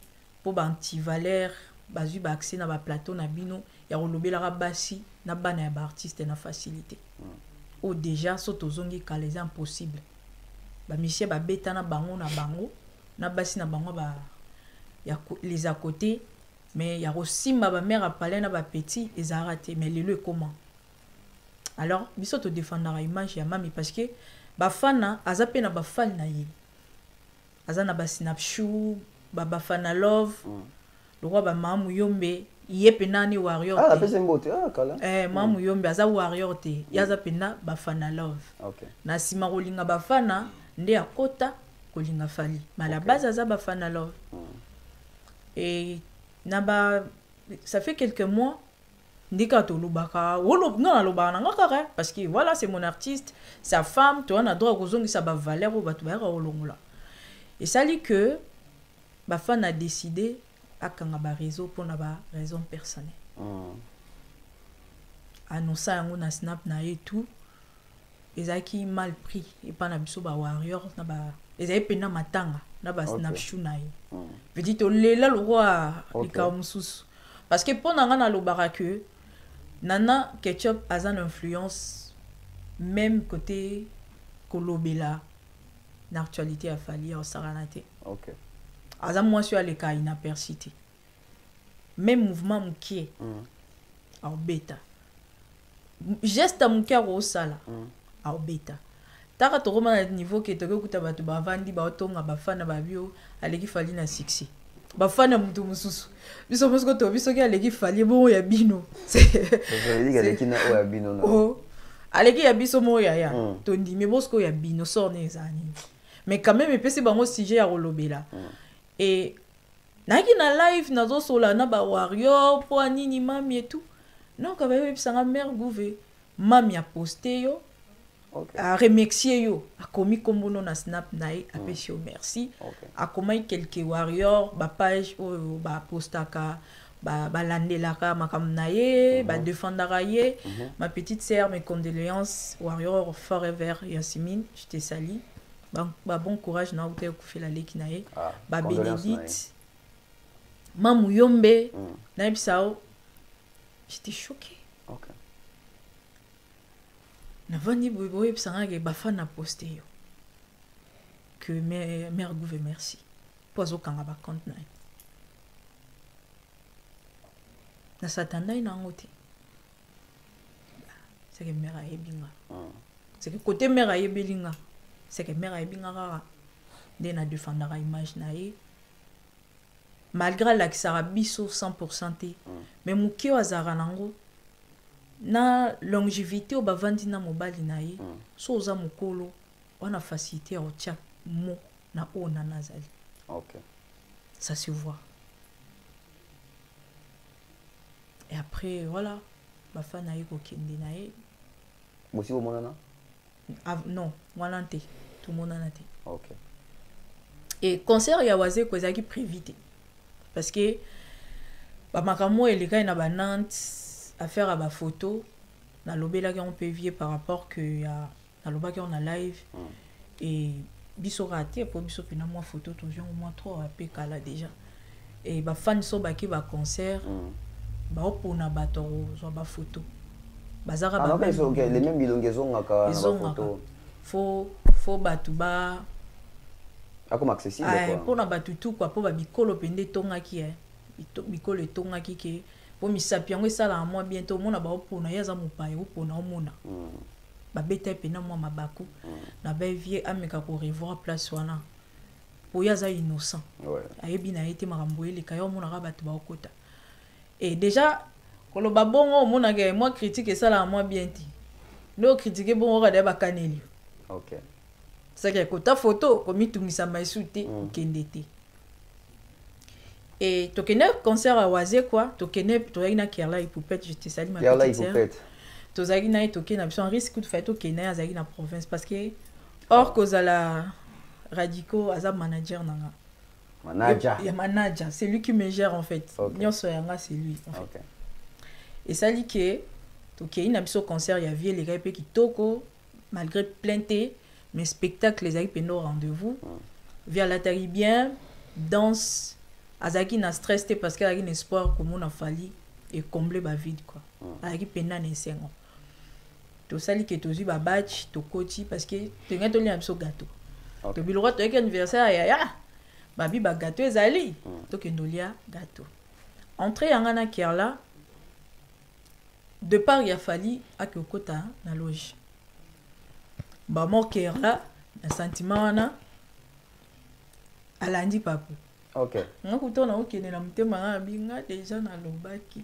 [SPEAKER 2] po ba antivaleur bazui ba accès na ba plateau na bino ya rolobela basi na bana ya ba artiste na facilité ou déjà soto zongi ka les impossible ba monsieur ba beta na bango na basi na bango ba ya les à côté mais ya rosimba ba mère a parlé na ba petit et raté mais lelo comment alors biso to défendre la image ya mami parce que ba fana azape na ba fan na ye azana ba snapshot ba fana love le roi ba mamu yombe yepe nani warrior
[SPEAKER 1] ah pese mbote ah kala
[SPEAKER 2] mamu yombe aza warrior te yaza pena ba fana love
[SPEAKER 1] OK
[SPEAKER 2] na sima kolinga ba fana nde akota kolinga fali mais la base aza ba fana love et na ba ça fait quelques mois ndika to lobaka non alobaka nanga kaka parce que voilà c'est mon artiste sa femme to na droit kozongisa ba valeur o batu ba olongola et ça dit que ba fan a décidé akanga ba réseau pour na ba raison personnelle annonça yango na snap na et tout ezaki mal pris et pas na biso ba warrior na ba ezai pena matanga na ba snapshot na ye veut dire to lela le roi likamususu parce que pour nanga na lobaka que Nana Ketchup a une influence même côté kolobela l'actualité a fallu en saranate.
[SPEAKER 1] OK.
[SPEAKER 2] Aza moi sur les cas inapercité. Même mouvement mouké. En bêta. Geste mouké au sala. En bêta. Taka to roma niveau que to kuta batu ba vandi ba otonga ba fana ba bio aleki fali na succès. Bafana mutu mususu biso mosko to biso ki aleki fali bo ya bino c'est
[SPEAKER 1] aleki na o ya bino
[SPEAKER 2] no aleki ya biso mo ya to ndimi mosko ya bino sorne ezani mais quand même epesi bango sujet ya rolobela et naki na live nazo sola na ba warrior po nini mami et tout non ka ba yebisanga mère gouvé mami a posté yo a remercier yo a commis comme na snap nae a pesi merci a commis quelques warriors ba page ba postaka ba landelaka makam nae ba défendara ye ma petite sœur mes condoléances warrior forever Yasmine je te salue ba bon courage na uté ku fela leki nae ba Bénédicte mamu yombe na bisao j'étais choquée.
[SPEAKER 1] OK.
[SPEAKER 2] Navani boy psanga ke bafana posté yo que mère gouvé merci pozo kanga ba compte na satana ina ngote c'est que mère ayebinga c'est que côté mère ayebelinga c'est que mère ayebinga rara de na défendre la image nae malgré la biso 100% mais mukio azara nango na longévité au bavandi na mobali na ye so oza mokolo wana facilité ya otia mo na o na nazali.
[SPEAKER 1] OK.
[SPEAKER 2] Ça se voit. Et après voilà bafa na ye kokende na ye
[SPEAKER 1] bosi bo monana
[SPEAKER 2] non wana te tout monana te.
[SPEAKER 1] OK.
[SPEAKER 2] Et concert ya waze ko ezaki prévité parce que ba makamo eleka na ba Nantes affaire à ma photo na lobela qui on peut vier par rapport que ya na loba qui on a live et biso raté pour biso pina moi photo toujours au moins 3 AP kala déjà et ba fan so ba ki ba concert ba opona bato zo ba photo bazara ba
[SPEAKER 1] les mêmes bilongezo ngaka na ba photo
[SPEAKER 2] faut batu ba
[SPEAKER 1] akoma accessible quoi
[SPEAKER 2] pour na batu tout quoi pour ba bikolo pende tonga ki bikolo tonga ki ke pour misapi yango esala moi bientôt mona ba opona yaza mopaye opona omona ba beta pena moi mabaku na ba vie ameka ko revoir place wana pour yaza innocent ayebi na été makambo ele kayo mona ka batu ba okota et déjà kolo ba bongo mona ke moi critique esala moi bientôt no critiquer bongo ka ba kaneli.
[SPEAKER 1] OK.
[SPEAKER 2] C'est que kota photo komi tungisa maisute kendete. Et tokene concert à Oazé quoi, tokene toyina Kerla Ipoupette, je te salue ma
[SPEAKER 1] Kerla
[SPEAKER 2] petite sœur.
[SPEAKER 1] Ipoupette.
[SPEAKER 2] Tozagina et tokene na un risque de faire tokene azagi na province parce que or cause à la radicaux azab manager nanga.
[SPEAKER 1] Manager.
[SPEAKER 2] Il y a manager, c'est lui qui me gère en fait.
[SPEAKER 1] Okay.
[SPEAKER 2] Nyon soyanga c'est lui en fait.
[SPEAKER 1] Okay.
[SPEAKER 2] Et ça dit que il y a un concert, il y a les gars qui toko malgré plainte, mais spectacle les aïe pendant rendez-vous. Via la tari bien, danse, azaki na stress parce qu'il y a un espoir comme on a fallu et combler ba vide quoi. Azaki pendant les 5 ans. Tout ça dit que tu as batch, tu coach parce que tu as un gâteau. Tu as le droit de faire un anniversaire, ya. Babi ba gâteau ezali. Donc ndolia gâteau. Entrée en ana kerla. De part il a fallu à que kota na loge. Ba mo kerla, un sentiment ana alandi papu.
[SPEAKER 1] OK.
[SPEAKER 2] Nga kutona okene na mutema nga binga déjà na lobaki.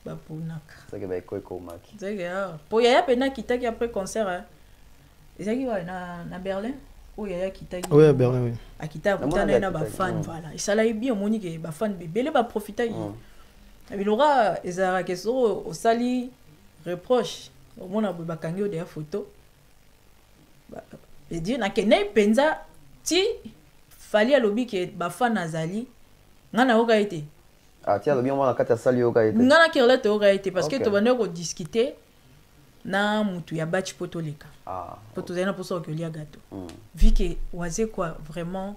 [SPEAKER 2] Ba ponaka.
[SPEAKER 1] Ça que ba ko maki.
[SPEAKER 2] C'est que pour yaya pena kitaki après concert. Ezaki wa na Berlin. Oh yaya kitaki.
[SPEAKER 3] Oui, à Berlin, oui.
[SPEAKER 2] Akita kutana na ba fan voilà. Et ça l'a bien monique ba fan bébé ba profiter. Et il aura ezara keso au sali reproche. Au mona ba kangio de photo. Et dire na kenai penza ti fali alobi ke ba fan azali ngana oka été.
[SPEAKER 1] Ah tiens, bien moi na kata sali oka été.
[SPEAKER 2] Ngana kirela to oka été parce que to bande ko discuter na mutu ya batch potoleka.
[SPEAKER 1] Ah.
[SPEAKER 2] Potozana pour ça que lia gâteau. Vu que oisé quoi vraiment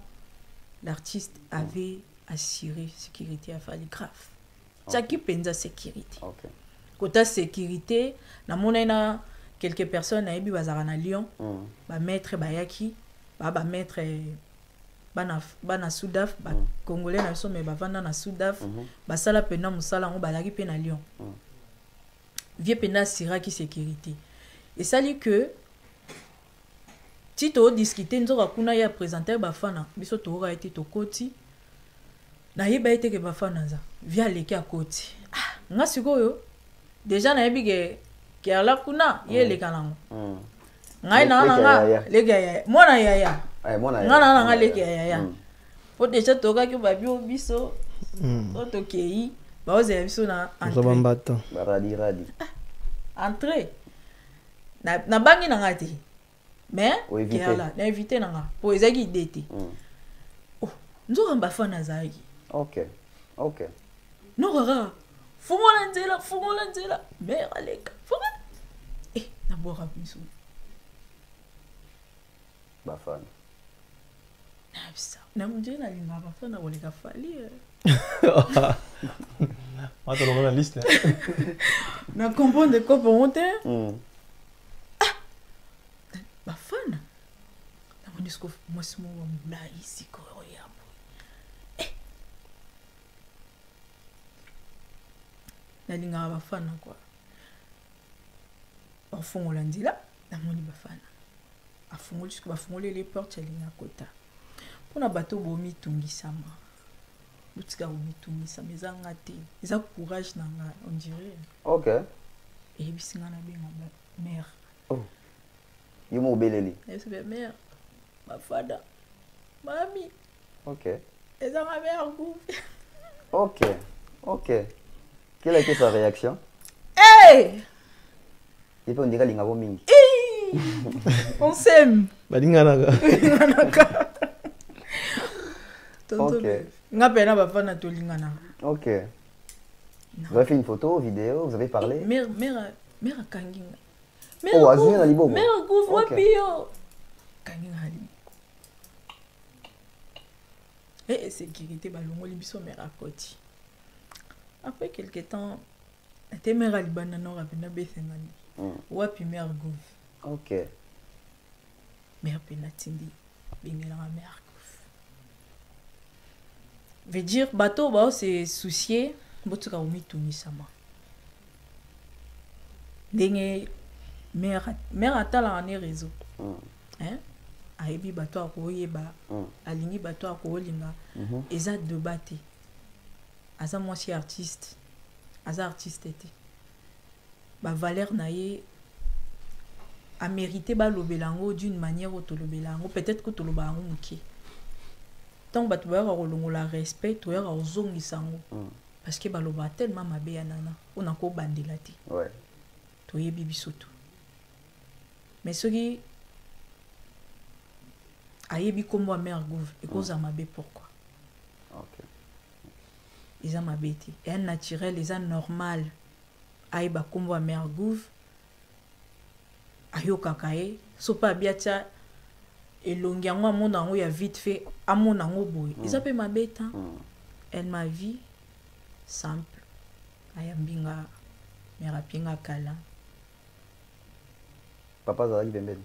[SPEAKER 2] l'artiste avait assuré sécurité à faire grave. Ça qui pensa sécurité.
[SPEAKER 1] OK.
[SPEAKER 2] Côté sécurité, na monena quelques personnes na ebi bazara na Lyon. Ba maître bayaki, ba maître bana Soudaf, ba congolais na so mais ba vanda na Soudaf, ba sala pena musala on balaki pe na Lyon. Vie pena siraki sécurité. Et ça dit que Tito discuter nzoka kuna ya présenter ba fana biso to ra été to koti na yeba été ke ba fana za via leki a koti nga sikoyo déjà na yebi ke ala kuna ye leka nango ngai na nga leki ya mona ya
[SPEAKER 1] mona
[SPEAKER 2] nga na nga leki ya po déjà to ka ki ba biso to kei ba oze biso na
[SPEAKER 3] Zabambata
[SPEAKER 1] radi
[SPEAKER 2] entrer na bangi na ngati mais là na éviter na nga po ezaki dete oh nzo ba fana zaki
[SPEAKER 1] OK
[SPEAKER 2] non rara fungola nzela mais aleka fungola na bora biso
[SPEAKER 1] ba fana
[SPEAKER 2] na bisa na mjena na linga ba fana oleka fali
[SPEAKER 3] Attends, on a la liste.
[SPEAKER 2] na comprendre de quoi pour monter ba fana na monisco mosimo wa mulai siko yapo na linga ba fana quoi afungola nzila na moni ba fana afungoli jusqu'à bafungoli les portes ya linga kota pona bato bomi tungisama butika bomi tungisama ezanga te eza courage na nga on dirait
[SPEAKER 1] OK
[SPEAKER 2] et bisinga na benga mère
[SPEAKER 1] oh Yumo beleli.
[SPEAKER 2] C'est ma mère, ma fada, mamie.
[SPEAKER 1] OK.
[SPEAKER 2] Et ça ma mère goût.
[SPEAKER 1] OK. Quelle a été sa réaction?
[SPEAKER 2] Hey!
[SPEAKER 1] Il peut on dirait linga mingi.
[SPEAKER 2] On s'aime.
[SPEAKER 3] Balinga naga.
[SPEAKER 1] OK.
[SPEAKER 2] Nga pena ba fana to linga na.
[SPEAKER 1] OK. Vous avez fait une photo, vidéo, vous avez parlé?
[SPEAKER 2] Mère kanginga.
[SPEAKER 1] Oh, azui na libobo.
[SPEAKER 2] Mère goût wapio. Kanginga ali. Et sécurité balongoli biso mère à côté. Après quelque temps, la mère à Liban nord a besengani. Wapi mère goût.
[SPEAKER 1] OK.
[SPEAKER 2] Mère penatindi bingela mère goût. Veut dire bateau ba c'est soucier botuka umi tunisama. Ndenge mère atala en réseau. Hein? Aibi bato akoyeba alingi bato akolinga eza débatté. Aza moitié artiste. Aza artiste était. Ba valeur naie a mérité ba lobelango d'une manière ou to lobelango peut-être que to lobango muki. Tant bato ba rolongo la respect to ya ozongi sango. Parce que ba loba tellement mabe ya nana on a ko bandela te.
[SPEAKER 1] Ouais.
[SPEAKER 2] To yebi bisoto. Mais ce qui ayebi kombo a mère gouv et cause mabe pourquoi?
[SPEAKER 1] OK.
[SPEAKER 2] Ils ont mabété. Et un naturel, ils ont normal. ayeba kombo ya mère Gouve ayokaka ye so pa biatia elongi yango amona yango ya vite fait amona yango boye eza mpe mabe ta elle m'a vie simple ayambinga mère apienga kala
[SPEAKER 1] papa azalaki pembeni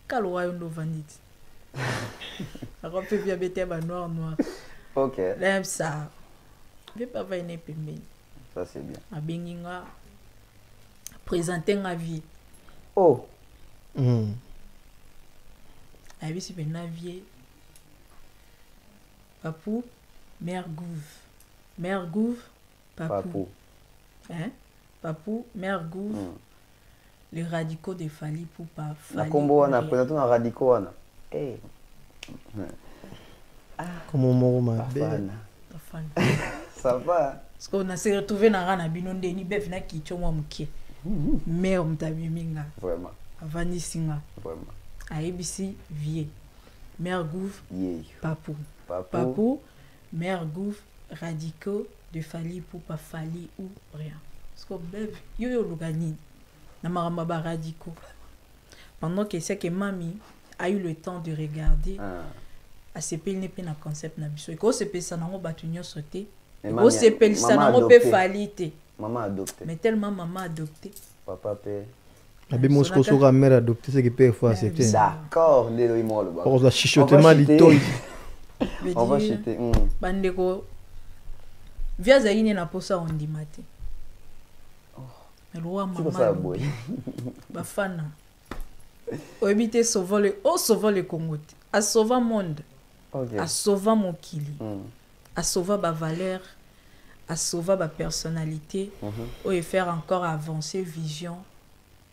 [SPEAKER 2] kalo wayo ndo vanditi akope bia bete ba noir
[SPEAKER 1] ok
[SPEAKER 2] l'aime ça ve papa ene pembeni
[SPEAKER 1] ça c'est bien
[SPEAKER 2] abengi nga présenter nga vie
[SPEAKER 1] oh
[SPEAKER 2] ayebisi mpe na vie papou mère Gouve papou hein papou mère Gouve les radicaux de Fali pour pas
[SPEAKER 1] na kombo wana présenter na radicaux wana eh
[SPEAKER 3] comme moko mabe
[SPEAKER 1] ça va
[SPEAKER 2] parce qu'on a se retrouvé na rana binonde ni bef na kicho mwa mukie mère mtabiminga
[SPEAKER 1] vraiment
[SPEAKER 2] avani singa
[SPEAKER 1] vraiment
[SPEAKER 2] ayebisi vie mère Gouve papou mère Gouve radicaux de Fali pour pas Fali ou rien parce que bef yo lugani na maramba ba radicaux pendant que c'est que mamie a eu le temps de regarder a sepel ne pe na concept na biso ko sepel ça nango batunyo sauté ko sepel ça nango pe falite
[SPEAKER 1] maman adopté
[SPEAKER 2] mais tellement maman adopté
[SPEAKER 1] papa pe
[SPEAKER 3] abi mosko so ka mère adopté c'est que pe fois accepter
[SPEAKER 1] d'accord ndelo imolo ba
[SPEAKER 3] pour la chichotement litoi
[SPEAKER 1] on va chuter
[SPEAKER 2] bandeko viaza ine na posa ondimate roi maman bafana oebite sauver le Congo a sauver monde a sauver mokili a sauver ba valeur a sauver ba personnalité et faire encore avancer vision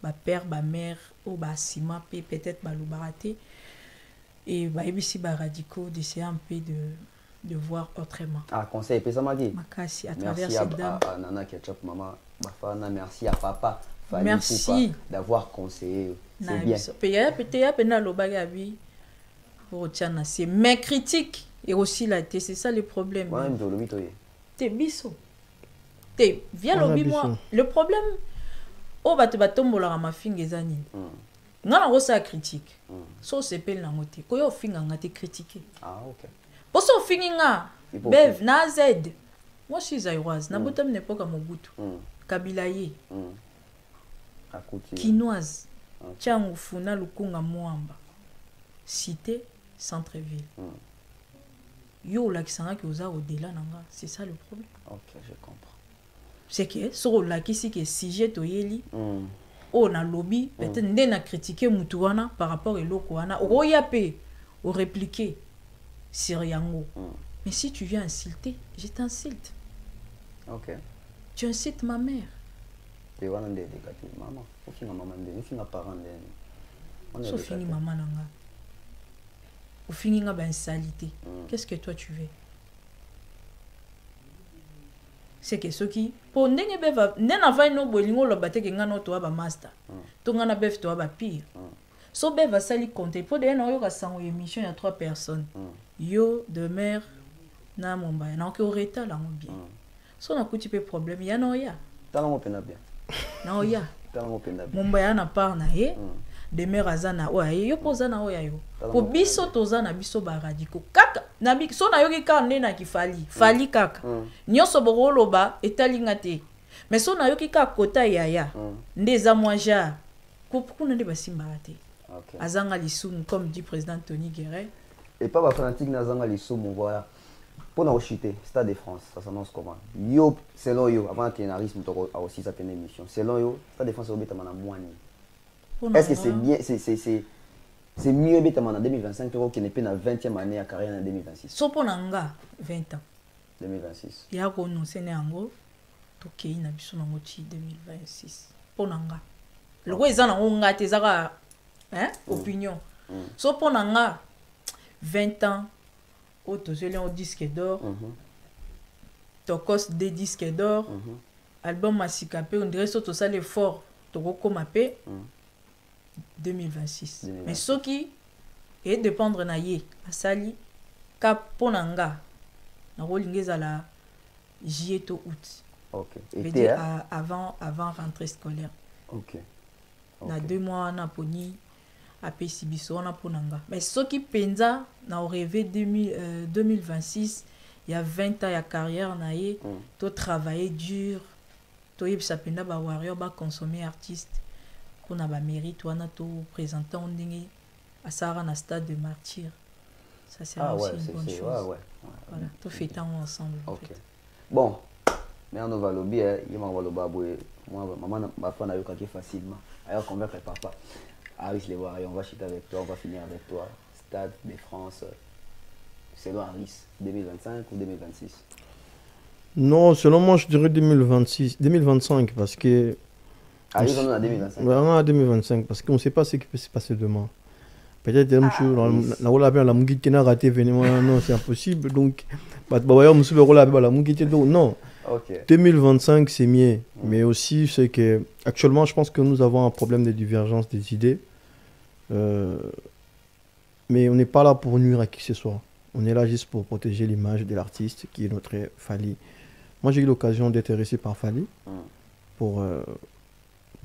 [SPEAKER 2] ba père ba mère ou ba sima peut-être ba lubaraté et ba ebisi ba radicaux d'essayer un peu de voir autrement.
[SPEAKER 1] Conseil pesa maki
[SPEAKER 2] makasi à travers cette dame.
[SPEAKER 1] Merci à Nana Ketchup maman bafana, merci à papa Fali
[SPEAKER 2] merci
[SPEAKER 1] d'avoir conseillé. C'est bien.
[SPEAKER 2] Peut-être na lobaga bi pour tiana c'est mais critique et aussi la té c'est ça le problème.
[SPEAKER 1] Ouais, ndolobi toye.
[SPEAKER 2] Té biso. Té viens lobi moi le problème o batombola ma finga ezani. Ngana ko ça critique. So sepel na ngote. Ko yo finga ngate critiquer.
[SPEAKER 1] Ah OK.
[SPEAKER 2] Pour so finga bev na z. Moi je suis zaïroise na botam n'époque à Mobutu. Kabila ye. Kinoise. Tiangu funa lukunga mwamba. Cité centre-ville. Yo la kisanga ki oza au-delà nanga, c'est ça le problème.
[SPEAKER 1] OK, je comprends.
[SPEAKER 2] C'est que sur la kisi que sujet toyeli on a lobby peut-être ndena critiquer mutu wana par rapport eloko wana oya pe o répliquer sur yango. Mais si tu viens insulter, je t'insulte.
[SPEAKER 1] OK.
[SPEAKER 2] Tu insultes ma mère.
[SPEAKER 1] Et wana ndé dégaté maman. Ofinga maman ndé, ofinga parent ndé.
[SPEAKER 2] So fini maman nanga. Au fini nga ba insalité. Qu'est-ce que toi tu veux? C'est que ceux qui pour ndenge beva nena va no bolingo lo bateke nga no to ba master. To nga na bef to ba pire. So beva sali compter pour de na yo ka sango émission il y a 3 personnes. Yo de mère na momba na ko reta la bien. So na kuti pe problème ya no ya.
[SPEAKER 1] Tala mo pena bien.
[SPEAKER 2] Na o ya.
[SPEAKER 1] Tala mo pena bien.
[SPEAKER 2] Momba ya na par na ye. De mère azana oya yo poza na oya yo. Po biso toza na biso ba radiko. Kaka na biso na yoki ka nena ki fali kaka. Nyoso bogoloba etalinga te. Mais so na yoki ka kota yaya. Ndeza moja. Kuna nde basimba te.
[SPEAKER 1] OK.
[SPEAKER 2] Azanga lisumu comme dit président Tony Guerret.
[SPEAKER 1] Et pas ba fanatique na azanga lisumu voilà. Pour nous chuter, Stade de France, ça s'annonce comment? Yo, selon yo, avant qu'il y ait un risque, a aussi sa peine d'émission. Selon yo, Stade de France, c'est au moine. Est-ce que c'est bien, c'est mieux en 2025 qu'il n'est pas dans la 20e année à carrière en 2026?
[SPEAKER 2] So pour nanga 20 ans.
[SPEAKER 1] 2026.
[SPEAKER 2] Il y a qu'on nous sait n'ango, toke ina biso nango chi 2026. Pour nanga. Le quoi ils en ont ngate zara, opinion. So pour nanga 20 ans, auto je au disque d'or. Tokos des disques d'or. Album Masikapé, on dirait surtout ça l'effort. Toko komapé. 2026. Mais ce qui est dépendre na ye asali ka ponanga na rolingeza la juillet to août
[SPEAKER 1] Ok.
[SPEAKER 2] veut
[SPEAKER 1] Et
[SPEAKER 2] dire avant rentrée scolaire.
[SPEAKER 1] Ok.
[SPEAKER 2] Na 2 mois na poni apesi biso na ponanga. Mais ce qui penza na rêvé 2026, il y a 20 ans ya carrière na ye, to travailler dur, to yebisa penda ba warrior ba consommer artiste pour na ba mérite wana to présenter on ndenge asara na stade de martyr. Ça c'est aussi une bonne chose.
[SPEAKER 1] Ouais.
[SPEAKER 2] Voilà, to fêtons ensemble.
[SPEAKER 1] Ok. Bon, mais on va lobby, il m'a envoyé le baboué. Moi, maman, ma femme a eu quelqu'un facilement. Alors, convaincre papa. Aris les Warriors, on va chuter avec toi, on va finir avec toi. Stade de France, selon Aris, 2025 ou 2026?
[SPEAKER 3] Non, selon moi, je dirais 2025 parce que.
[SPEAKER 1] Aris, on est en 2025.
[SPEAKER 3] Ouais, on est en 2025 parce qu'on ne sait pas ce qui peut se passer demain. Peut-être que la Mugiti n'a raté événement, non, c'est impossible. Donc, non.
[SPEAKER 1] Okay.
[SPEAKER 3] 2025, c'est mieux. Mais aussi, c'est que actuellement, je pense que nous avons un problème de divergence des idées. Mais on n'est pas là pour nuire à qui que ce soit. On est là juste pour protéger l'image de l'artiste qui est notre Fally. Moi, j'ai eu l'occasion d'être intéressé par Fally pour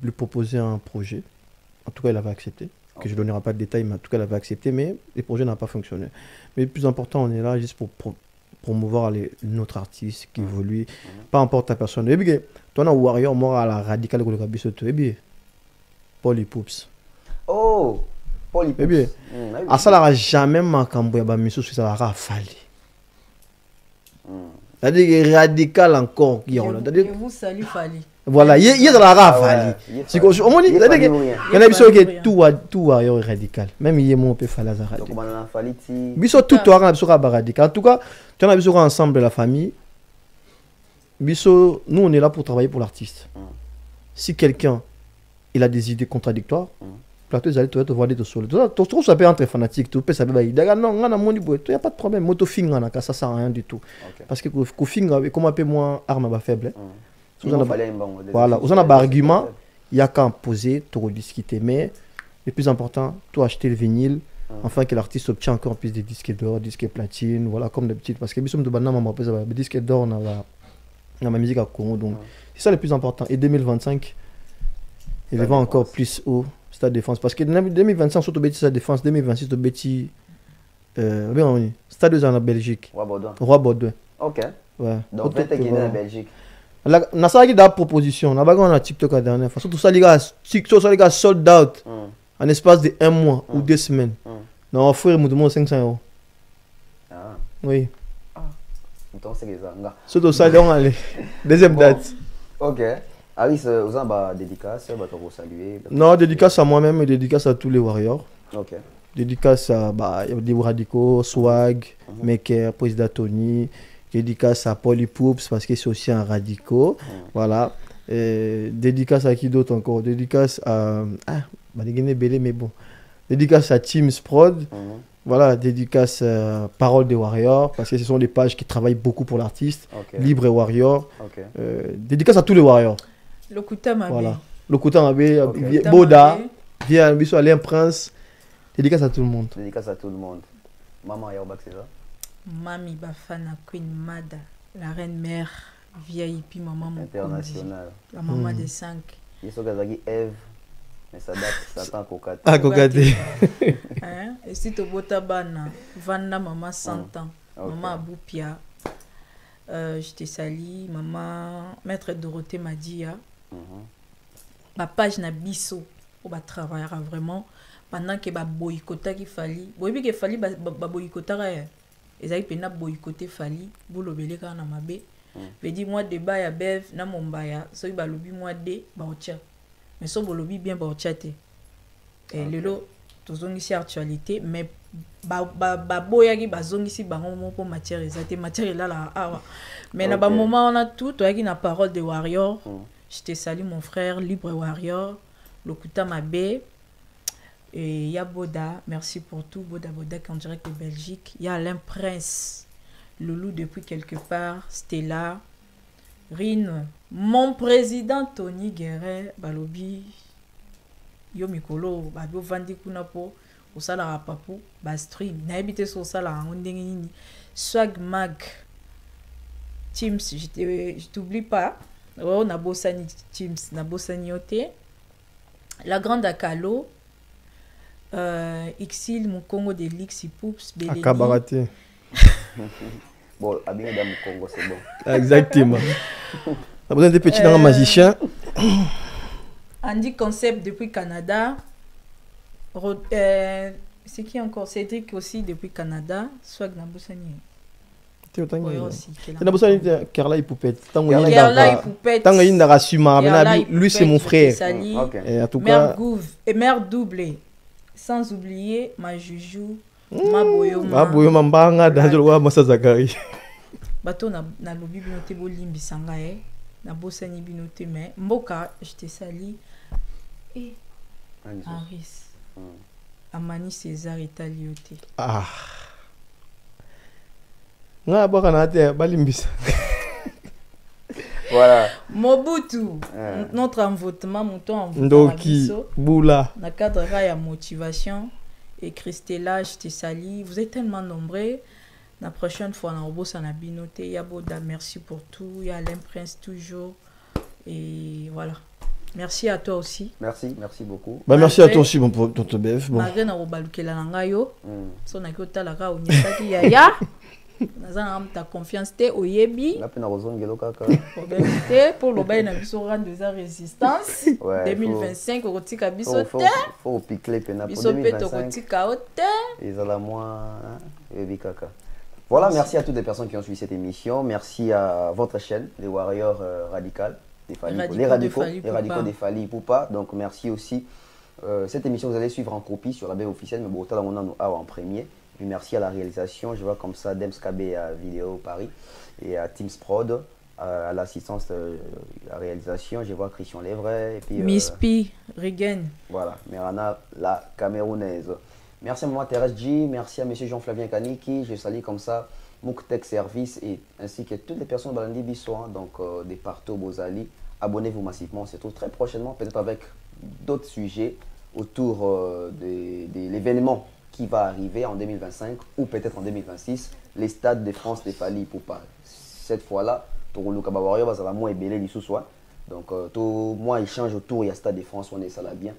[SPEAKER 3] lui proposer un projet. En tout cas, il avait accepté. Que je ne donnerai pas de détails, mais en tout cas, il avait accepté. Mais le projet n'a pas fonctionné. Mais le plus important, on est là juste pour promouvoir notre artiste qui évolue. Pas importe ta personne. Et bien, toi, on a Warrior, moi, à la radicale de Kabisoto. Et bien, Paul Poups.
[SPEAKER 1] Oh, Paul Poups.
[SPEAKER 3] Et bien, à ça, il n'y jamais Makambo, mais ça va Fally. C'est-à-dire radical encore.
[SPEAKER 2] Je vous salue Fally.
[SPEAKER 3] Voilà, il y a de la rafale. C'est comme on dit, il y a des choses qui tout Warrior radical. Même il y a mon peu Fally radical. Biso tout Warrior sera radical. En tout cas, tu en as besoin ensemble de la famille. Biso, nous on est là pour travailler pour l'artiste. Si quelqu'un il a des idées contradictoires, plateau ils allaient te voir des solo. Tu trouves ça peut être fanatique, tu peux savoir il non, on a mon il y a pas de problème, moto finger na ça sert à rien du tout. Parce que ko finger comme un peu moins arme ba faible. Voilà, vous en avez un argument, il y a qu'à poser, tout discuter. Mais le plus important, tout acheter le vinyle, afin que l'artiste obtient encore plus de disques d'or, disques platine, voilà, comme d'habitude. Parce que nous sommes de banane, on a des disques d'or dans la musique à Congo. Donc, c'est ça le plus important. Et 2025, il va encore plus haut, Stade Défense. Parce que 2025, surtout Stade Défense, 2026, c'est Betty. Stade de en Belgique. Roi Baudouin.
[SPEAKER 1] Ok.
[SPEAKER 3] Ouais.
[SPEAKER 1] Donc, peut-être qu'il est en Belgique.
[SPEAKER 3] On a des propositions. On a TikTok la dernière fois. Surtout ça, les gars, TikTok, ça, les gars, sold out en espace de 1 mois ou 2 semaines. Non, on offre 500 €.
[SPEAKER 1] Ah.
[SPEAKER 3] Oui.
[SPEAKER 1] Donc, c'est ça.
[SPEAKER 3] Surtout ça, on aller. Deuxième date.
[SPEAKER 1] Ok. Aris, vous avez des dédicaces, vous saluer.
[SPEAKER 3] Non, dédicace à moi-même et dédicace à tous les Warriors.
[SPEAKER 1] Ok.
[SPEAKER 3] Dédicace à des radicaux, Swag, Maker, Président Tony. Dédicace à Paul Poups parce que c'est aussi un radicaux. Voilà. Dédicace à qui d'autre encore? Dédicace à. Mais bon. Dédicace à Team Sprod. Voilà. Dédicace à Parole des Warriors parce que ce sont des pages qui travaillent beaucoup pour l'artiste. Libre et Warrior. Dédicace à tous les Warriors.
[SPEAKER 2] Le Koutamabé.
[SPEAKER 3] Voilà. Le Koutamabé. Boda. Viens, bisous Alain Prince. Dédicace à tout le monde.
[SPEAKER 1] Dédicace à tout le monde. Maman Yarbak, c'est ça?
[SPEAKER 2] Mami Bafana Queen Mada, la reine mère, VIP maman
[SPEAKER 1] internationale.
[SPEAKER 2] La maman des 5.
[SPEAKER 1] Il y a Eve, mais ça date, ça attend Kokate.
[SPEAKER 3] Ah, Kokate.
[SPEAKER 2] Et si tu as Bana, Vanda maman 100 ans, maman Aboupia, je te salue, maman, maître Dorothée Madia, ma page na biso, on va travailler vraiment pendant que ba boycota qui fallait, boybi fallait ba boycota. Ezali pena boycotté Fally bolobele ka na mabe veut dire moi débat ya bev na mombaya so ba lobi moi de ba otia mais so bolobi bien ba otia te et lelo tozongisi actualité mais ba boya ki bazongisi bango mo pour matière ezate matière là awa mais na ba moment on a tout toyaki na Parole des Warriors. Je te salue mon frère Libre Warrior Lokuta Mabe. Et il y a Boda, merci pour tout. Boda qui est en direct de Belgique. Il y a Alain Prince, Loulou depuis quelque part, Stella, Rin, mon président Tony Guéret, Balobi, Yomikolo, Babio Vandi Kunapo, Osala Rapapou, Bastream, Naibite Sosala, Swag Mag, Teams, je t'oublie pas. Oh, Nabosani Teams, Nabosani Ote. La grande Akalo. Exil, mon Congo de Lixi Poups, Beleni.
[SPEAKER 3] Akabarate.
[SPEAKER 1] Bon, Abinga dans mon Congo, c'est bon.
[SPEAKER 3] Exactement. On a besoin de petits dans un magicien.
[SPEAKER 2] Andy Concept depuis Canada. C'est qui encore? Cédric aussi depuis Canada. Swag Nabosani.
[SPEAKER 3] Tu
[SPEAKER 2] Oui, aussi.
[SPEAKER 3] Nabosani, Kerla et Poupette.
[SPEAKER 2] Kerla et Poupette.
[SPEAKER 3] Tant qu'il y a un lui, c'est mon frère.
[SPEAKER 2] Et en tout cas. Mère doublée. Sans oublier ma Juju, ma Boyo.
[SPEAKER 3] Ma Boyo, ma Mbanga, Danjolwa, Massa Zakari.
[SPEAKER 2] Bato na lobi binote bolimbi sanga na bosani binote mais mboka je te sali et Aris Amani César Italiote.
[SPEAKER 3] Ah. Nga boka na te balimbisa.
[SPEAKER 1] Voilà.
[SPEAKER 2] Mobutu, notre envoûtement, mon ton envoûtement.
[SPEAKER 3] Ndoki, Boula.
[SPEAKER 2] Dans le cadre de la motivation, et Christella, je te salue. Vous êtes tellement nombreux. La prochaine fois, on a beau s'en abinoter. Il y a Boda, merci pour tout. Il y a Alain Prince toujours. Et voilà. Merci à toi aussi.
[SPEAKER 1] Merci beaucoup.
[SPEAKER 3] Bah, merci à toi aussi, mon tonton BF.
[SPEAKER 2] Malgré na robalukela nangayo, son a kota la ka onyataki yaya. Ta confiance te oyebi.
[SPEAKER 1] La peine à rozongelo kaka.
[SPEAKER 2] Pour le bain na biso rendre de sa résistance. 2025 au tika biso te.
[SPEAKER 1] Faut piquer pena pour
[SPEAKER 2] 2025.
[SPEAKER 1] Et ça la moins yebi kaka. Voilà, merci à toutes les personnes qui ont suivi cette émission. Merci à votre chaîne, les Warriors Radical, les radicaux des Fali Poupa. Donc merci aussi. Cette émission, vous allez suivre en copie sur la baie officielle, mais bon, on a en premier. Puis merci à la réalisation. Je vois comme ça Dems KB à Vidéo Paris et à Teams Prod à l'assistance de la réalisation. Je vois Christian Lévray et puis
[SPEAKER 2] Miss P, Regan.
[SPEAKER 1] Voilà, Merana la Camerounaise. Merci à Maman Thérèse G, merci à Monsieur Jean-Flavien Kaniki. Je salue comme ça Mouktek Service et ainsi que toutes les personnes de Balandi Bissouan, donc des partout Bozali. Abonnez-vous massivement. On se retrouve très prochainement, peut-être avec d'autres sujets autour de l'événement qui va arriver en 2025 ou peut-être en 2026, les stades de France des Fali Poupa. Cette fois-là, Torolo Kabawario va ça moins ébélé du sous-soi. Donc tout moi échange autour il y a stade de France on est ça là bien.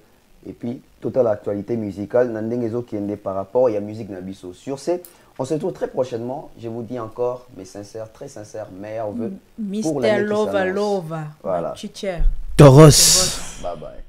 [SPEAKER 1] Et puis toute l'actualité musicale nandengezo qui est par rapport il y a musique nabiso. Sur ce, on se retrouve très prochainement. Je vous dis encore mes sincères, très sincères meilleurs vœux pour l'année qui s'annonce.
[SPEAKER 2] Lova.
[SPEAKER 1] Voilà.
[SPEAKER 2] Chicher.
[SPEAKER 3] Toros.
[SPEAKER 1] Bye bye.